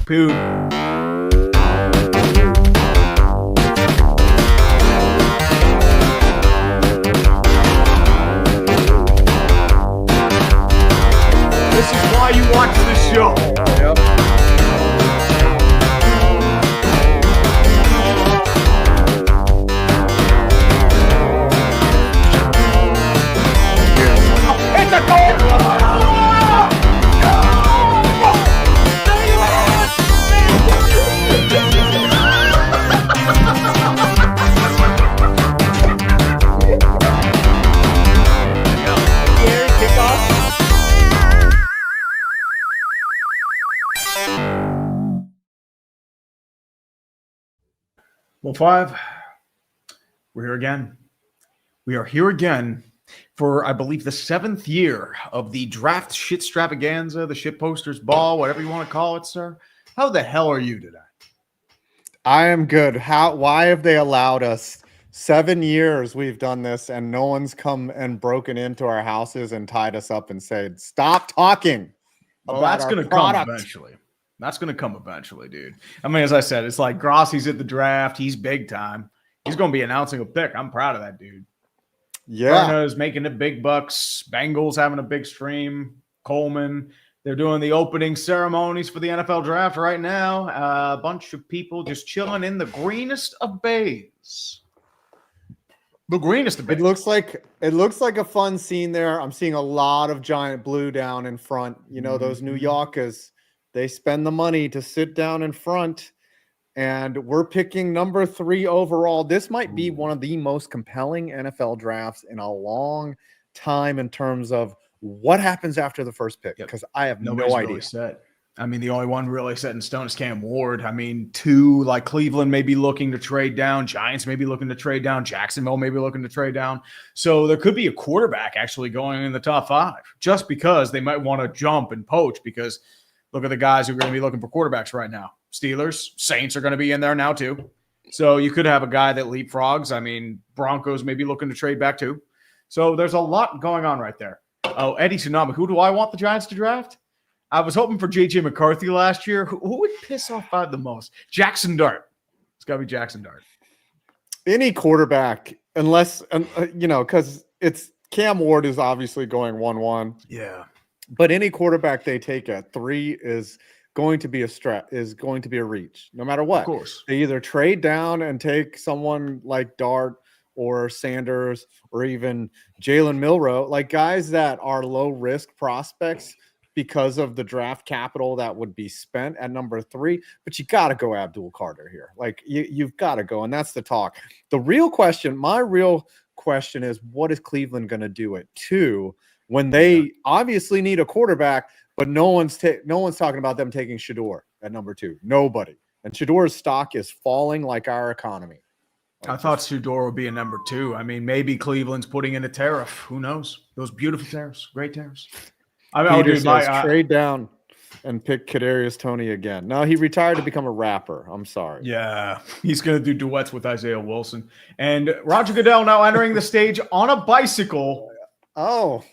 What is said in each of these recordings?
Poon. This is why you watch this show. Yep. It's a goal! Well, 5, we're here again. We are here again for, I believe, the 7th year of the draft shit stravaganza, the shit posters ball, whatever you want to call it, sir. How the hell are you today? I am good. Why have they allowed us 7 years we've done this and no one's come and broken into our houses and tied us up and said, stop talking? Well, that's going to come eventually. That's going to come eventually, dude. I mean, as I said, it's like Grossi's at the draft. He's big time. He's going to be announcing a pick. I'm proud of that dude. Yeah. Verna's making the big bucks. Bengals having a big stream. Coleman. They're doing the opening ceremonies for the NFL draft right now. A bunch of people just chilling in the greenest of bays. The greenest of bays. It looks like a fun scene there. I'm seeing a lot of giant blue down in front. You know, those New Yorkers. They spend the money to sit down in front, and we're picking number 3 overall. This might be one of the most compelling NFL drafts in a long time in terms of what happens after the first pick, because I have no idea. Really set. I mean, the only one really set in stone is Cam Ward. I mean, 2, like Cleveland may be looking to trade down. Giants may be looking to trade down. Jacksonville may be looking to trade down. So there could be a quarterback actually going in the top 5 just because they might want to jump and poach because – look at the guys who are going to be looking for quarterbacks right now. Steelers, Saints are going to be in there now too. So you could have a guy that leapfrogs. I mean, Broncos may be looking to trade back too. So there's a lot going on right there. Oh, Eddie Tsunami. Who do I want the Giants to draft? I was hoping for J.J. McCarthy last year. Who would piss off Five the most? Jackson Dart. It's got to be Jackson Dart. Any quarterback, unless, because it's Cam Ward is obviously going 1-1. Yeah. But any quarterback they take at 3 is going to be a reach, no matter what. Of course. They either trade down and take someone like Dart or Sanders or even Jalen Milroe, like guys that are low risk prospects because of the draft capital that would be spent at number 3. But you got to go Abdul Carter here. Like you've got to go. And that's the talk. My real question is, what is Cleveland going to do at 2? When they obviously need a quarterback, but no one's talking about them taking Shedeur at number 2. Nobody. And Shedor's stock is falling like our economy. I thought Shedeur would be a number 2. I mean, maybe Cleveland's putting in a tariff. Who knows? Those beautiful tariffs. Great tariffs. Peter says trade down and pick Kadarius Toney again. No, he retired to become a rapper. I'm sorry. Yeah, he's going to do duets with Isaiah Wilson. And Roger Goodell now entering the stage on a bicycle. Oh,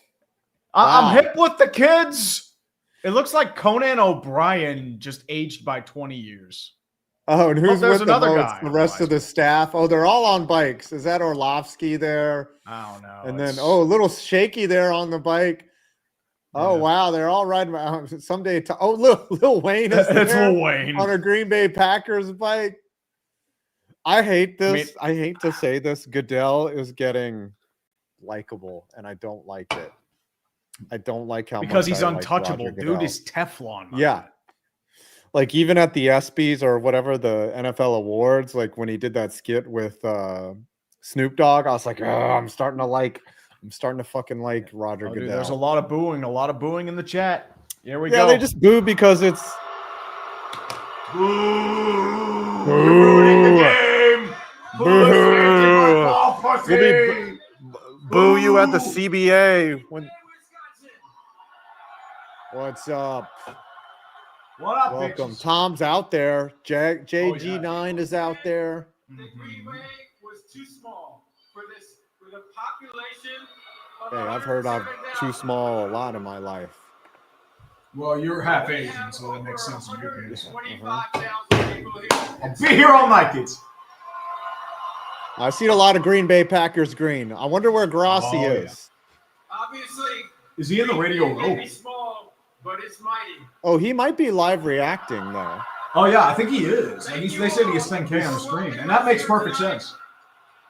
wow. I'm hip with the kids. It looks like Conan O'Brien just aged by 20 years. Oh, and who's with another guy? The rest of the staff. Oh, they're all on bikes. Is that Orlovsky there? I don't know. And then, a little shaky there on the bike. Oh, wow. They're all riding. Someday. Lil Wayne is there. It's Lil Wayne on a Green Bay Packers bike. I hate this. I hate to say this. Goodell is getting likable, and I don't like it. I don't like how because much he's untouchable. Dude is Teflon. Yeah. Like even at the ESPYs or whatever, the NFL awards, like when he did that skit with Snoop Dogg, I was like, I'm starting to fucking like Roger Goodell. Dude, there's a lot of booing in the chat. Here we go. Yeah, they just boo because it's boo. Boo. The game. Boo. Boo you at the CBA when. What's up? What up, welcome. Bitches? Tom's out there. JG9 is out there. The Greenway was too small for the population. Hey, I've heard I'm too small a lot in my life. Well, you're half Asian, so that makes sense in your case. 25,000 people here. I'll be here all night, kids. I've seen a lot of Green Bay Packers green. I wonder where Grossi Oh, is. Obviously, Is he in the radio it may room? be small, but it's mighty. Oh, he might be live reacting though. Oh, yeah, I think he is. Like they said he has 10K on the screen, and that makes perfect sense.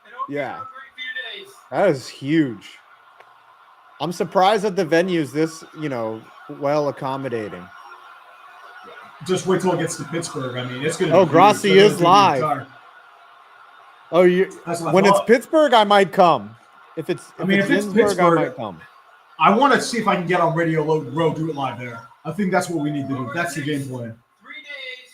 And hope you Yeah. have a great few days. That is huge. I'm surprised that the venue's this, well accommodating. Just wait till it gets to Pittsburgh. I mean, it's going to Oh, be Grossi huge. is live. That's When it's Pittsburgh, I might come. If it's if it's Pittsburgh, I might come. I want to see if I can get on Radio Row, do it live there. I think that's what we need to do. That's the game plan. 3 days,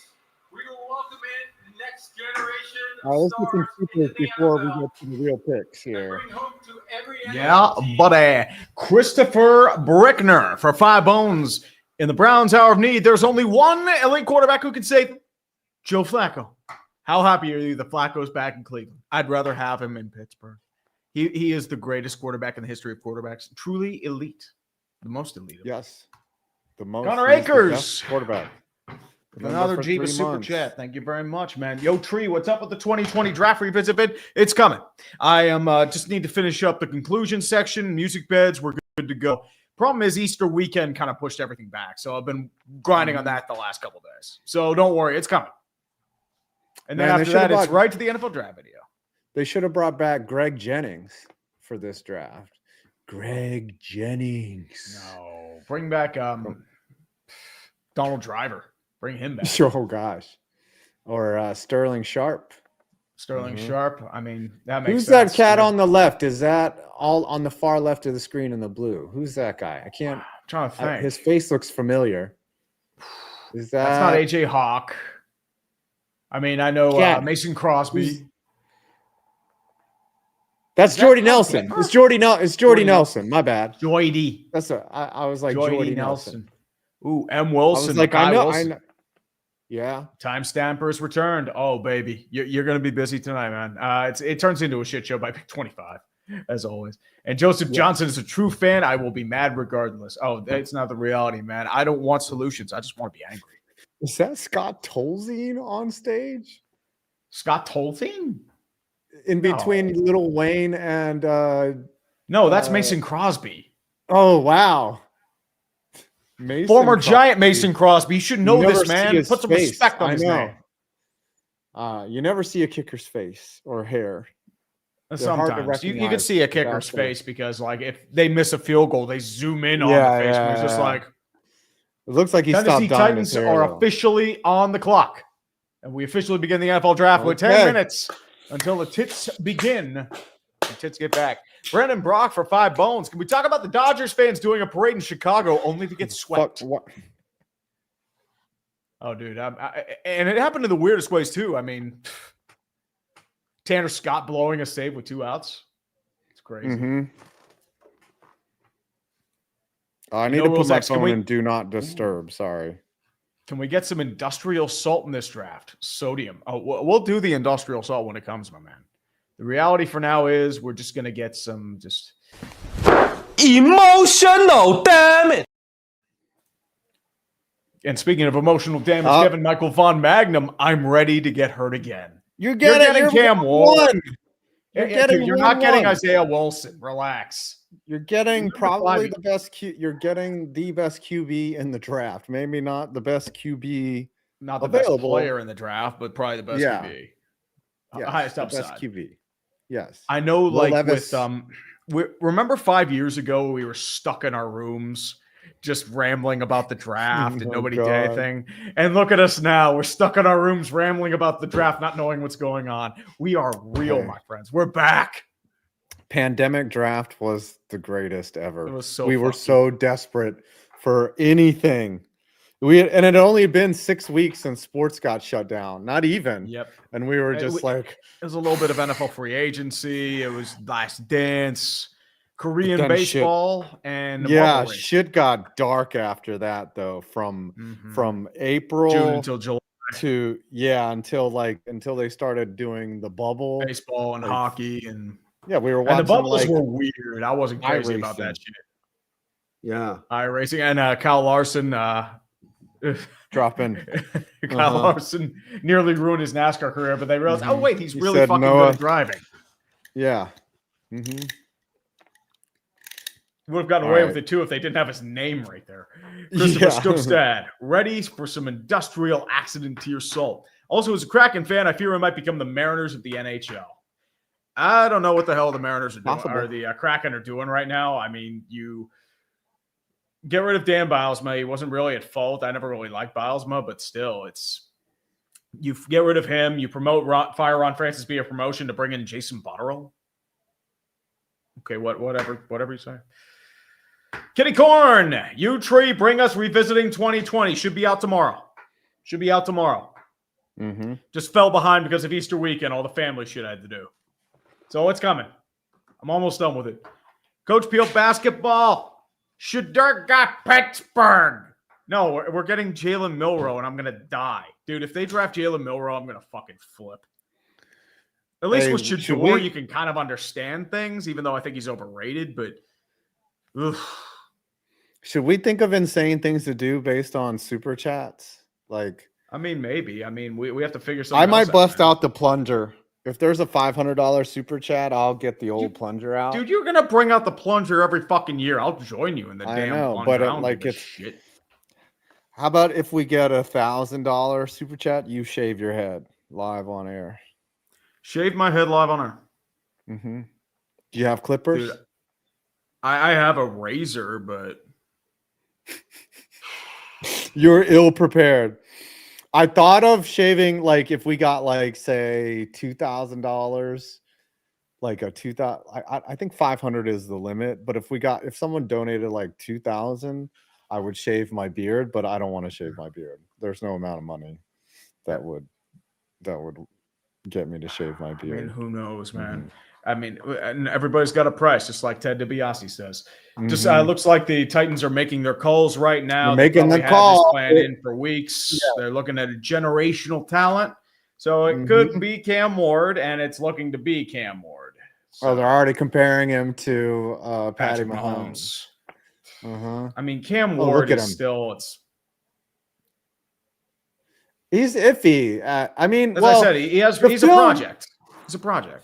we will welcome in the next generation All right, let's get some stars keepers into the before we NFL. get to the real picks And here. bring hope to every Yeah, NFL team. buddy. Christopher Brickner for 5 bones. In the Browns' hour of need, there's only one elite quarterback who can save Joe Flacco. How happy are you that Flacco's back in Cleveland? I'd rather have him in Pittsburgh. He is the greatest quarterback in the history of quarterbacks. Truly elite. The most elite. Yes. The most. Connor he's the Akers. best quarterback. Another For Jeeva 3 super months. chat. Thank you very much, man. Yo, Tree, what's up with the 2020 draft revisit bid? It's coming. I am just need to finish up the conclusion section. Music beds, we're good to go. Problem is Easter weekend kind of pushed everything back. So I've been grinding on that the last couple days. So don't worry, it's coming. And then Man, they after that, should've it's brought- right to the NFL draft video. They should have brought back Greg Jennings for this draft. Greg Jennings. No. Bring back Donald Driver. Bring him back. Oh gosh. Or Sterling Sharp. Sterling Mhm. Sharp. I mean, that makes Who's sense. that cat on the left? Is that all on the far left of the screen in the blue? Who's that guy? I can't. I'm trying to think. His face looks familiar. Is that? That's not AJ Hawk. I mean, I know Yeah. Mason Crosby. Who's- That's that Jordy not Nelson. Denver? It's Jordy Jordy Nelson. My bad. Joydy. That's what I was like. Joydy Jordy Nelson. Ooh, M. I Wilson. was like, Kai I know. Wilson. Yeah. Time stampers returned. Oh, baby. You're going to be busy tonight, man. It turns into a shit show by pick 25, as always. And Joseph Johnson is a true fan. I will be mad regardless. Oh, that's not the reality, man. I don't want solutions. I just want to be angry. Is that Scott Tolzien on stage? Scott Tolzien? In between Lil Wayne and No, that's Mason Crosby. oh wow. Mason Former Crosby. Giant Mason Crosby. You should know You never this, see man. his Put some face. respect on I his know. name. You never see a kicker's face or hair. They're hard to Sometimes you can recognize see a without kicker's them. face because, like, if they miss a field goal, they zoom in on Yeah, the face. yeah, and it's just yeah. like It looks like he Tennessee stopped dyeing Titans his hair, are though. officially on the clock, and we officially begin the NFL draft with 10 Okay. minutes until the tits begin. The tits get back. Brandon Brock for 5 bones. Can we talk about the Dodgers fans doing a parade in Chicago only to get swept? Fuck, what? Oh, dude. And it happened in the weirdest ways, too. I mean, Tanner Scott blowing a save with 2 outs. It's crazy. Mhm. I need No to put rules my X. Can phone we- in do not disturb. Sorry. Can we get some industrial salt in this draft? Sodium. Oh, we'll do the industrial salt when it comes, my man. The reality for now is we're just going to get some just Emotional damage. And speaking of emotional damage, Oh. Kevin Michael Von Magnum, I'm ready to get hurt again. You're getting Cam Walker. You're getting You're not 1-1. getting Isaiah Wilson. Relax. You're getting Number probably 5. the best. You're getting the best QB in the draft. Maybe not the best QB. Not the Available. best player in the draft, but probably the best Yeah. QB. Yes, Highest the upside. best QB. Yes. I know, Will like Levis. remember 5 years ago we were stuck in our rooms just rambling about the draft and Oh, nobody did God. anything. And look at us now. We're stuck in our rooms rambling about the draft, not knowing what's going on. We are real, Hey. my friends. We're back. Pandemic draft was the greatest ever. It was so we were fucking- so desperate for anything. And it had only been 6 weeks since sports got shut down. Not even. Yep. And we were Hey, just like, It was a little bit of NFL free agency. It was Last Dance, Korean then shit- baseball, and yeah, Marvel Race. shit got dark after that though. From Mhm. April June until July. to until they started doing the bubble. Baseball and Like, hockey and Yeah, we were the watching bubbles like were weird. I wasn't crazy about iRacing. that shit. Yeah. iRacing and Kyle Larson. Dropping. Kyle Larson nearly ruined his NASCAR career, but they realized, oh wait, he's He really said fucking Noah. good at driving. Yeah. Would have gotten All away right. with it too if they didn't have his name right there. Christopher Stokstad, ready for some industrial accident to your soul. Also, as a Kraken fan, I fear we might become the Mariners of the NHL. I don't know what the hell the Mariners are doing, or the Kraken are doing right now. I mean, you get rid of Dan Bylsma. He wasn't really at fault. I never really liked Bylsma, but still, you get rid of him. You fire Ron Francis via promotion to bring in Jason Botterill. Okay, whatever you say. Kitty Corn, you tree, bring us revisiting 2020. Should be out tomorrow. Just fell behind because of Easter weekend, all the family shit I had to do. So it's coming. I'm almost done with it. Coach Peel basketball. Shadurga Pittsburgh. No, we're getting Jalen Milroe, and I'm going to die. Dude, if they draft Jalen Milroe, I'm going to fucking flip. At least with Shador, you can kind of understand things, even though I think he's overrated, but should we think of insane things to do based on super chats? Like, I mean, maybe. I mean, we have to figure something. I might bust out the plunger. If there's a $500 super chat, I'll get the old plunger out. Dude, you're gonna bring out the plunger every fucking year. I'll join you in the damn plunger. But I don't like give a it's shit. How about if we get $1,000 super chat, you shave your head live on air? Shave my head live on air. Do you have clippers? Dude, I have a razor, but you're ill prepared. I thought of shaving, like if we got like say $2,000, like a 2,000. I think 500 is the limit. But if someone donated like 2,000, I would shave my beard. But I don't want to shave my beard. There's no amount of money that would get me to shave my beard. I mean, who knows, man? I mean, and everybody's got a price, just like Ted DiBiase says. Just looks like the Titans are making their calls right now. They're making the call. Plan in for weeks. Yeah. They're looking at a generational talent, so it could be Cam Ward, and it's looking to be Cam Ward. So, they're already comparing him to Patty Mahomes. I mean, Cam Ward is still he's iffy. I mean, as I said, he's a project. He's a project.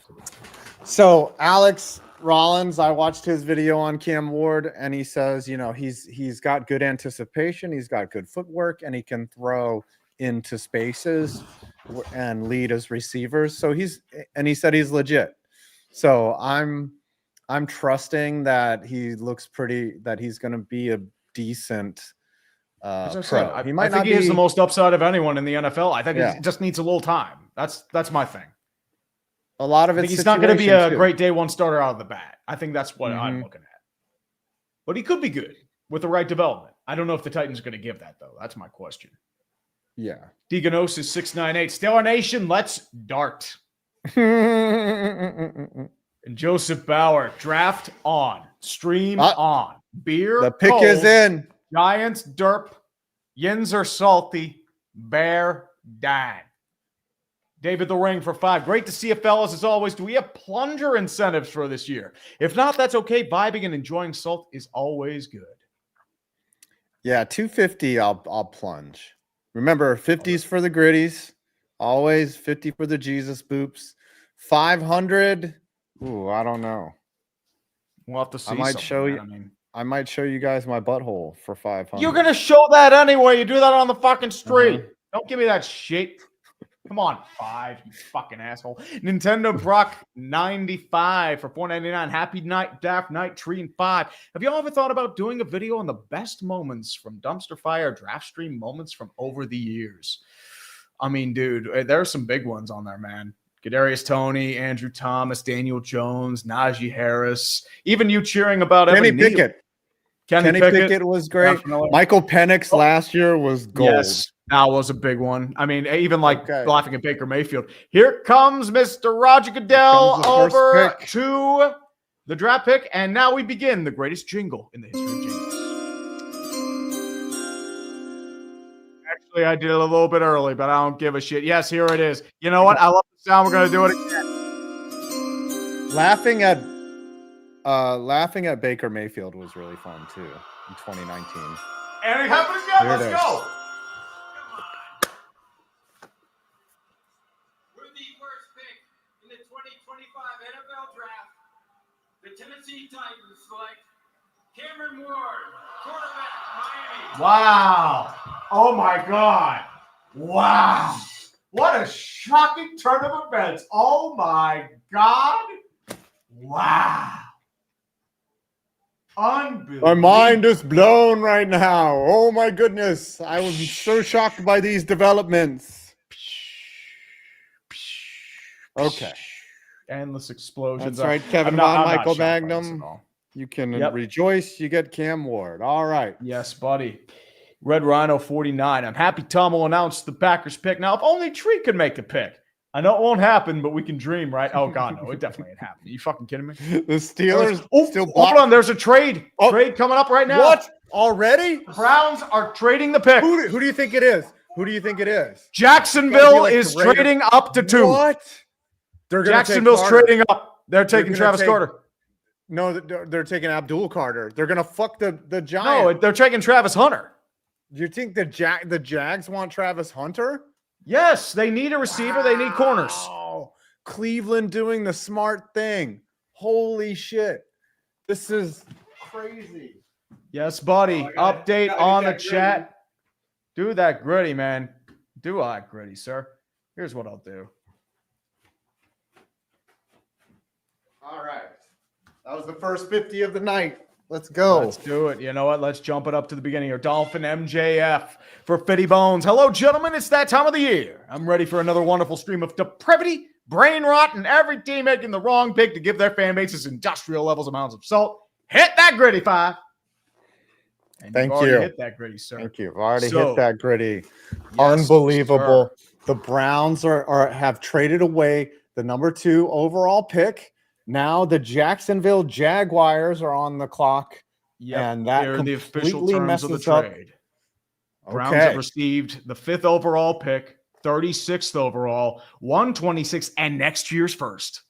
So Alex Rollins, I watched his video on Cam Ward, and he says, he's got good anticipation, he's got good footwork, and he can throw into spaces and lead as receivers. So he said he's legit. So I'm trusting that he looks that he's going to be a decent pro. He might not be. He has the most upside of anyone in the NFL. I think he just needs a little time. That's my thing. A lot of it. He's not going to be a great day one starter out of the bat. I think that's what I'm looking at. But he could be good with the right development. I don't know if the Titans are going to give that, though. That's my question. Yeah. Deganos 698. Stellar Nation, let's dart. And Joseph Bauer, draft on. Stream on. Beer. The pick is in. Giants derp. Yins are salty. Bear Dan. David the Ring for 5. Great to see you, fellas. As always, do we have plunger incentives for this year? If not, that's okay. Vibing and enjoying salt is always good. Yeah, $250, I'll plunge. Remember, 50s for the gritties. Always 50 for the Jesus boops. 500. Ooh, I don't know. We'll have to see. I might show you guys my butthole for 500. You're gonna show that anyway. You do that on the fucking street. Don't give me that shit. Come on, 5, you fucking asshole. Nintendo Brock 95 for $4.99. Happy night, Daft Night, Tree and 5. Have y'all ever thought about doing a video on the best moments from Dumpster Fire Draft Stream moments from over the years? I mean, dude, there are some big ones on there, man. Kadarius Toney, Andrew Thomas, Daniel Jones, Najee Harris, even you cheering about Kenny Pickett. Kenny Pickett was great. Definitely. Michael Penix last year was gold. Yes, that was a big one. I mean, even laughing at Baker Mayfield. Here comes Mr. Roger Goodell over to the draft pick, and now we begin the greatest jingle in the history of jingles. Actually, I did it a little bit early, but I don't give a shit. Yes, here it is. You know what? I love the sound. We're going to do it again. Laughing at Baker Mayfield was really fun too. in 2019. And it happens again. Here it Let's is. go. With the first pick in the 2025 NFL Draft, the Tennessee Titans select Cameron Ward, quarterback, Miami. Wow. Oh my God. Wow. What a shocking turn of events. Oh my God. Wow. Unbelievable. My mind is blown right now. Oh my goodness. I was so shocked by these developments. Okay. Endless explosions. That's right, Kevin I'm not Michael shocked by this Magnum. at all. You can Yep. rejoice. You get Cam Ward. All right. Yes, buddy. Red Rhino 49. I'm happy Tom will announce the Packers pick. Now, if only Tree could make the pick. I know it won't happen, but we can dream, right? Oh, God, no. It definitely ain't happening. You fucking kidding me? The Steelers still hold on. There's a trade. Oh. Trade coming up right now. What? Already? The Browns are trading the pick. Who do you think it is? Who do you think it is? Jacksonville like is the Raiders. trading up to 2. What? They're gonna take Jacksonville's Carter. trading up. They're taking gonna Travis take- Carter. No, they're taking Abdul Carter. They're gonna fuck the No, Giants. they're taking Travis Hunter. You think the Jags want Travis Hunter? Yes, they need a receiver. They need corners. Wow. Cleveland doing the smart thing. Holy shit. This is crazy. Yes, buddy. Oh, I gotta- Update gotta on get the that chat. Do that gritty, man. Do that gritty, sir. Here's what I'll do. All right. That was the first 50 of the night. Let's go. Let's do it. You know what? Let's jump it up to the beginning here. Dolphin MJF for Fitty Bones. Hello, gentlemen. It's that time of the year. I'm ready for another wonderful stream of depravity, brain rot, and every team making the wrong pick to give their fan bases industrial levels amounts of salt. Hit that gritty 5. And Thank you've already you. hit that gritty, sir. Thank you. I've already So- hit that gritty. Yes, Unbelievable. sir. The Browns have traded away the number 2 overall pick. Now the Jacksonville Jaguars are on the clock. Yep. And that They're the official completely terms of the messes up. trade. Browns have received the 5th overall pick, 36th overall, 126, and next year's first.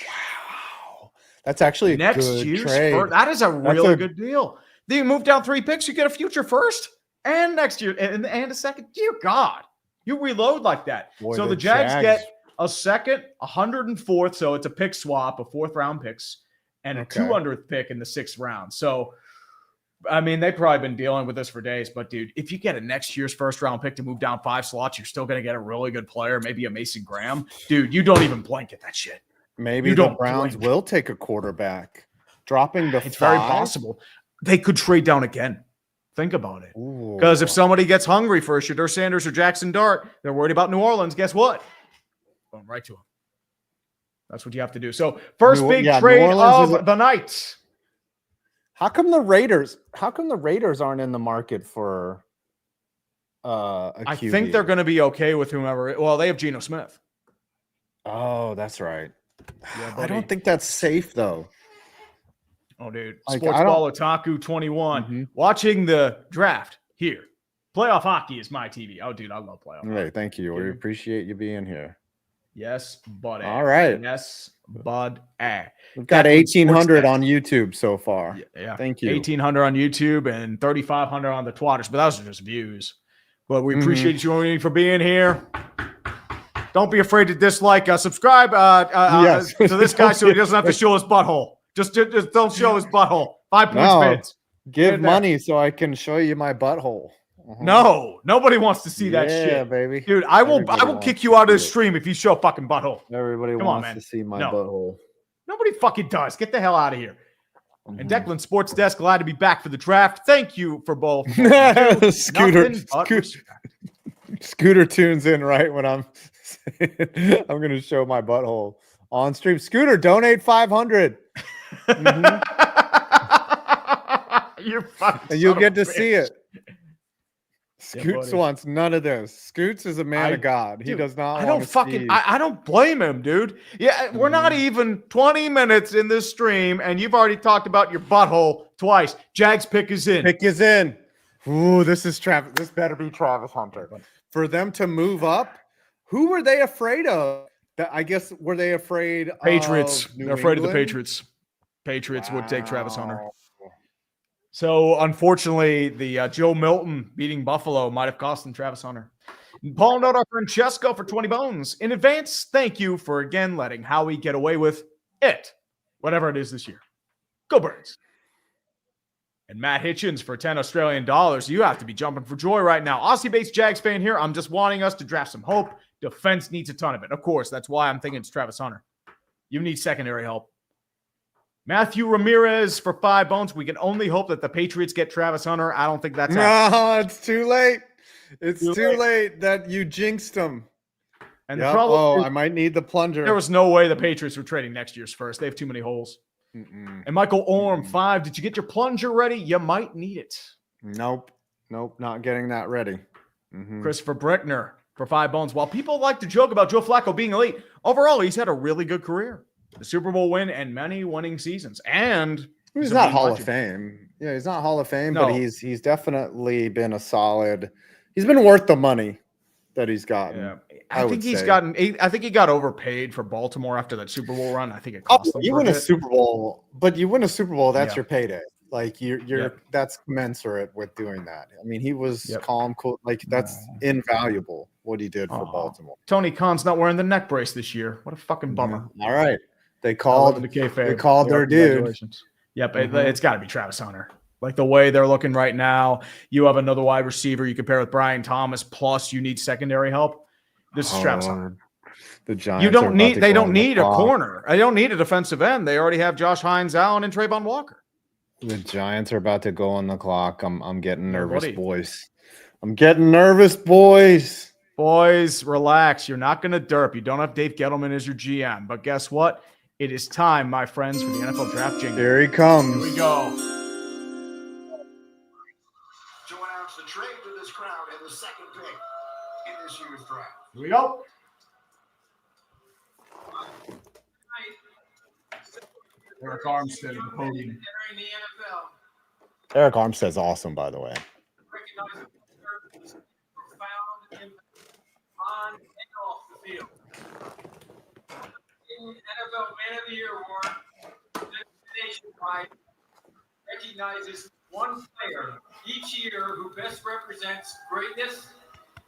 Wow. That's actually a Next good year's trade. first. That is a That's really a- good deal. Then you move down 3 picks, you get a future first and next year and a second. Dear God, you reload like that. Boy, so the Jags get a second, 104th. So it's a pick swap of 4th round picks and a 200th pick in the 6th round. So, I mean, they've probably been dealing with this for days. But, dude, if you get a next year's first round pick to move down 5 slots, you're still going to get a really good player, maybe a Mason Graham. Dude, you don't even blink at that shit. Maybe You the don't Browns blink. will take a quarterback. Dropping the It's 5. very possible. They could trade down again. Think about it. Ooh. Because if somebody gets hungry for a Shedeur Sanders or Jackson Dart, they're worried about New Orleans. Guess what? Going right to him. That's what you have to do. So first big New trade Orleans of the night. How come the Raiders aren't in the market for a I QB? think they're going to be okay with whomever. Well, they have Geno Smith. Oh, that's right. Yeah, I buddy. don't think that's safe though. Oh, dude. Like, Sports I don't- Ball Otaku 21. Mhm. Watching the draft here. Playoff hockey is my TV. Oh, dude, I love playoff hockey. Hey, thank you. We Yeah. appreciate you being here. Yes, buddy. All right. Yes, bud. We've got Captain 1,800 Sportsnet. on YouTube so far. Yeah. Thank you. 1,800 on YouTube and 3,500 on the Twatters, but those are just views. But we Mhm. appreciate you for being here. Don't be afraid to dislike. Subscribe Yes. to this guy so he doesn't have to show his butthole. Just don't show his butthole. 5 points No. bids. Give in there. money so I can show you my butthole. Mhm. No, nobody wants to see that Yeah, shit. baby. Dude, I will Everybody wants kick to you out of the see it. stream if you show fucking butthole. Everybody Come on, wants man. to see my No. butthole. Nobody fucking does. Get the hell out of here. And Mhm. Declan Sports Desk, glad to be back for the draft. Thank you for both. Scooter, Nothing but Scooter, respect. Scooter tunes in right when I'm saying I'm going to show my butthole on stream. Scooter, donate 500. Mhm. You fucking And you'll son get of to a see bitch. it. Scoots buddy. wants none of this. Scoots is a man of God. He Dude, does not I want don't to fucking. see. I don't blame him, dude. Yeah, we're not Mhm. even 20 minutes in this stream, and you've already talked about your butthole twice. Jags pick is in. Pick is in. Ooh, this is Travis. This better be Travis Hunter. For them to move up, who were they afraid of? I guess were they afraid Patriots. of New They're afraid of the England? Patriots. Patriots would take Travis Hunter. Wow. So, unfortunately, the Joe Milton beating Buffalo might have cost him Travis Hunter. Paul note our friend Chesko for 20 bones. In advance, thank you for again letting Howie get away with it, whatever it is this year. Go Birds. And Matt Hitchens for 10 Australian dollars. You have to be jumping for joy right now. Aussie-based Jags fan here. I'm just wanting us to draft some hope. Defense needs a ton of it. Of course, that's why I'm thinking it's Travis Hunter. You need secondary help. Matthew Ramirez for 5 bones. We can only hope that the Patriots get Travis Hunter. I don't think that's happening. No, it's too late. It's too late that you jinxed him. And the problem I might need the plunger. there was no way the Patriots were trading next year's first. They have too many holes. And Michael Orm, 5. Did you get your plunger ready? You might need it. Nope, not getting that ready. Christopher Brickner for 5 bones. While people like to joke about Joe Flacco being elite, overall, he's had a really good career. The Super Bowl win and many winning seasons. And he's not Hall of Fame. Yeah, he's not Hall of Fame, but he's definitely been a solid. He's been worth the money that he's gotten. Yeah. I think he got overpaid for Baltimore after that Super Bowl run. I think it cost him. You win a Super Bowl, but you win a Super Bowl, that's your payday. Like that's commensurate with doing that. I mean, he was calm, cool. Like that's invaluable what he did for Baltimore. Tony Khan's not wearing the neck brace this year. What a fucking bummer. All right. They called their dude. Yep, it's got to be Travis Hunter. Like the way they're looking right now, you have another wide receiver you compare with Brian Thomas, plus you need secondary help. This is Travis Hunter. The Giants. They don't need a corner. They don't need a defensive end. They already have Josh Hines, Allen, and Trayvon Walker. The Giants are about to go on the clock. I'm getting nervous, boys. I'm getting nervous, boys. Boys, relax. You're not going to derp. You don't have Dave Gettleman as your GM. But guess what? It is time, my friends, for the NFL draft jingle. Here he comes. Here we go. To announce the trade to this crowd and the second pick in this year's draft. Here we go. Eric Armstead at the podium. Entering the NFL. Eric Armstead's awesome, by the way. Recognizing his profound impact on and off the field. NFL Man of the Year award nationwide recognizes one player each year who best represents greatness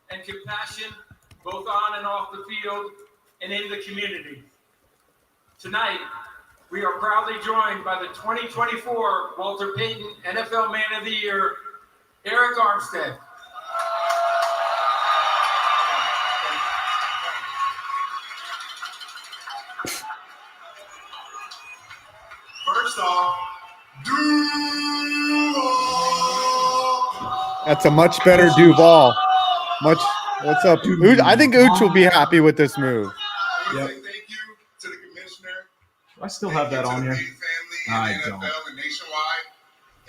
and compassion both on and off the field and in the community. Tonight, we are proudly joined by the 2024 Walter Payton NFL Man of the Year, Eric Armstead. First off, Duval. That's a much better Duval. What's up? I think Ooch will be happy with this move. Yep. Thank you to the commissioner. I still have that on here. I don't. NFL and nationwide.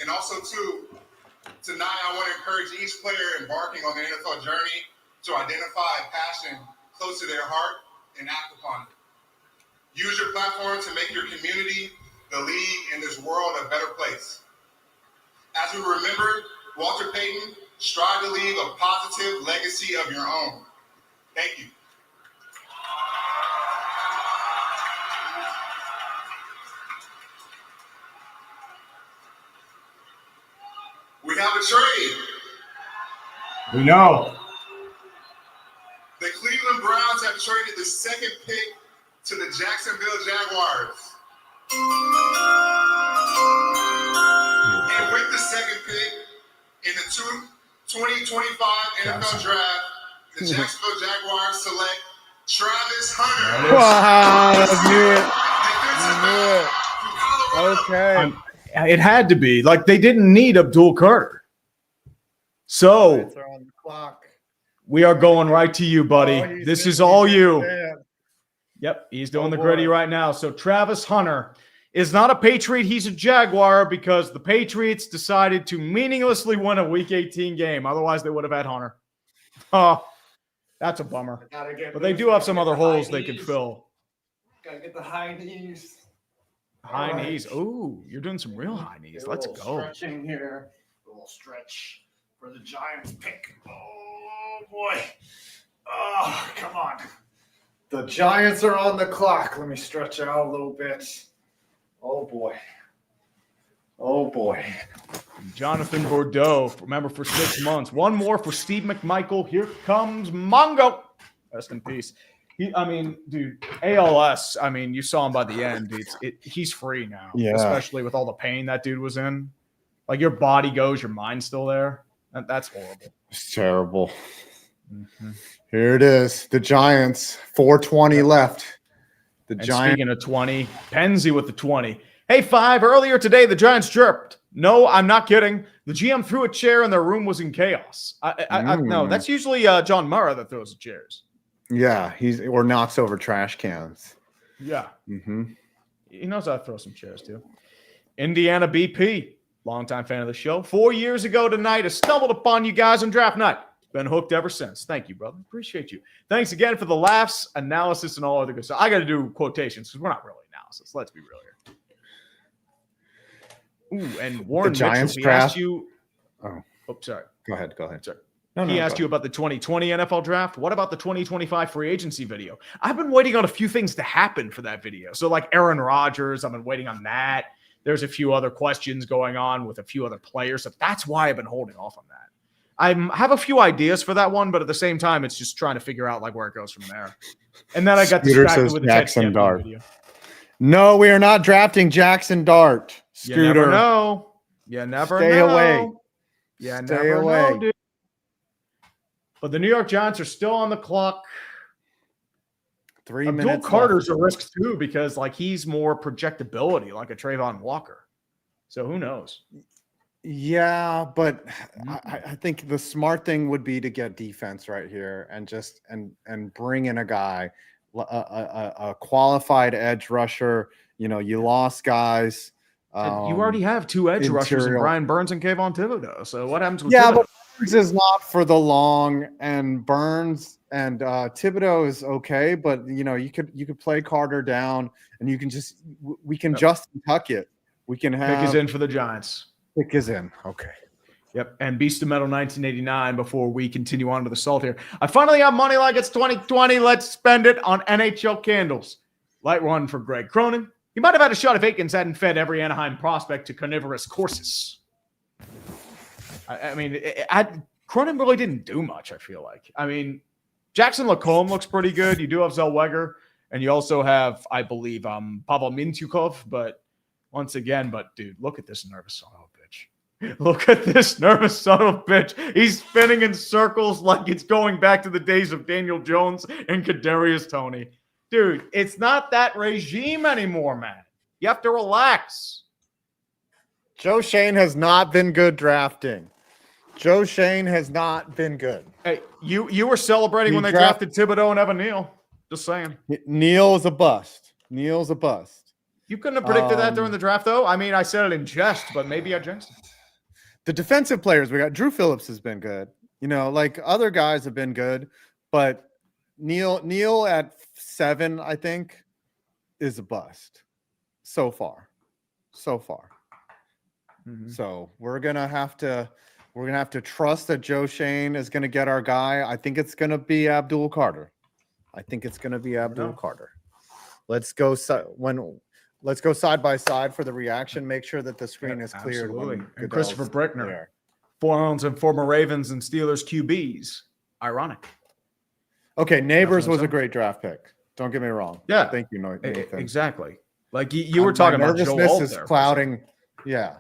And also, too, tonight I want to encourage each player embarking on the NFL journey to identify a passion close to their heart and act upon it. Use your platform to make your community, the league, and this world a better place. As we remember, Walter Payton, strive to leave a positive legacy of your own. Thank you. We have a trade. We know. The Cleveland Browns have traded the second pick to the Jacksonville Jaguars. And with the second pick in the 2025 NFL Draft, the Jacksonville Jaguars select Travis Hunter. Wow, I knew it. Okay. It had to be. Like, they didn't need Abdul Carter. So, we are going right to you, buddy. This is all you. Yep, he's doing the gritty right now. So, Travis Hunter is not a Patriot. He's a Jaguar because the Patriots decided to meaninglessly win a Week 18 game. Otherwise, they would have had Hunter. Oh, that's a bummer. But they do have some other holes they could fill. Gotta get the high knees. High knees. Ooh, you're doing some real high knees. Let's go. Stretching here. A little stretch for the Giants pick. Oh, boy. Oh, come on. The Giants are on the clock. Let me stretch out a little bit. Oh, boy. Oh, boy. Jonathan Bordeaux, remember, for 6 months. One more for Steve McMichael. Here comes Mongo. Rest in peace. Dude, ALS, you saw him by the end. He's free now, especially with all the pain that dude was in. Like, your body goes, your mind's still there. That's horrible. It's terrible. Mm-hmm. Here it is. The Giants, 4:20 left. Speaking of 20, Penzi with the 20. Hey, 5, earlier today, the Giants chirped. No, I'm not kidding. The GM threw a chair and their room was in chaos. No, that's usually John Murrah that throws the chairs. Yeah, or knocks over trash cans. Yeah. Mm-hmm. He knows how to throw some chairs, too. Indiana BP, longtime fan of the show. 4 years ago tonight, I stumbled upon you guys on draft night. Been hooked ever since. Thank you, brother. Appreciate you. Thanks again for the laughs, analysis, and all other good stuff. I got to do quotations because we're not really analysis. Let's be real here. Ooh, and Warren Giants Mitchell, he asked you. Oh, sorry. Go ahead. Sorry. He asked you about the 2020 NFL draft. What about the 2025 free agency video? I've been waiting on a few things to happen for that video. So, like Aaron Rodgers, I've been waiting on that. There's a few other questions going on with a few other players. So that's why I've been holding off on that. I have a few ideas for that one, but at the same time, it's just trying to figure out like where it goes from there. And then I got distracted with the Jackson Dart video. No, we are not drafting Jackson Dart. Scooter. You never know. You never Stay know. away. Yeah, Stay never away. know, dude. But the New York Giants are still on the clock. 3 minutes. Abdul Carter's a risk too because like he's more projectability, like a Trayvon Walker. So who knows? Yeah, but I think the smart thing would be to get defense right here and just and bring in a guy, a qualified edge rusher. You know, you lost guys. You already have 2 edge rushers in Brian Burns and Kayvon Thibodeau. So what happens with Thibodeau? But Burns is not for the long, and Burns and Thibodeau is okay, but you know, you could play Carter down, and you can we can just tuck it. We can have pick is in for the Giants. Pick is in. Okay. Yep. And Beast of Metal 1989 before we continue on to the salt here. I finally have money like it's 2020. Let's spend it on NHL candles. Light one for Greg Cronin. He might have had a shot if Aikens hadn't fed every Anaheim prospect to carnivorous courses. Cronin really didn't do much, I feel like. I mean, Jackson Lacombe looks pretty good. You do have Zellweger, and you also have, I believe, Pavel Mintyukov. But once again, dude, look at this nervous son of a bitch. Look at this nervous son of a bitch. He's spinning in circles like it's going back to the days of Daniel Jones and Kadarius Toney. Dude, it's not that regime anymore, man. You have to relax. Joe Shane has not been good drafting. Joe Shane has not been good. Hey, you were celebrating when they drafted Thibodeau and Evan Neal. Just saying. Neal's a bust. Neal's a bust. You couldn't have predicted that during the draft, though. I mean, I said it in jest, but maybe I jinxed it. The defensive players we got, Drew Phillips has been good. You know, like other guys have been good, but Neal at 7, I think, is a bust so far. Mm-hmm. So we're gonna have to trust that Joe Shane is gonna get our guy. I think it's gonna be Abdul Carter. Carter. Let's go side by side for the reaction. Make sure that the screen is cleared. Absolutely. And Christopher Brickner, former Ravens and Steelers QBs. Ironic. Okay, Nabers was a great draft pick. Don't get me wrong. Yeah. Thank you, Nathan. Exactly. Like you were talking about Joe Alt is clouding. Yeah.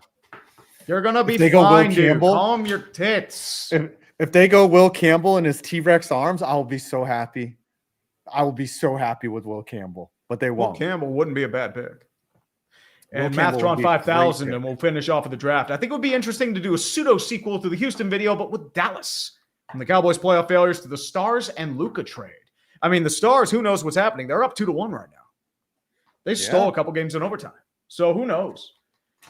You're going to be fine, dude. Calm your tits. If they go Will Campbell in his T-Rex arms, I'll be so happy. I will be so happy with Will Campbell, but they won't. Will Campbell wouldn't be a bad pick. And Mathtron 5000, and we'll finish off with the draft. I think it would be interesting to do a pseudo sequel to the Houston video, but with Dallas. From the Cowboys playoff failures to the Stars and Luka trade. I mean, the Stars, who knows what's happening? They're up 2-1 right now. They stole a couple games in overtime. So who knows?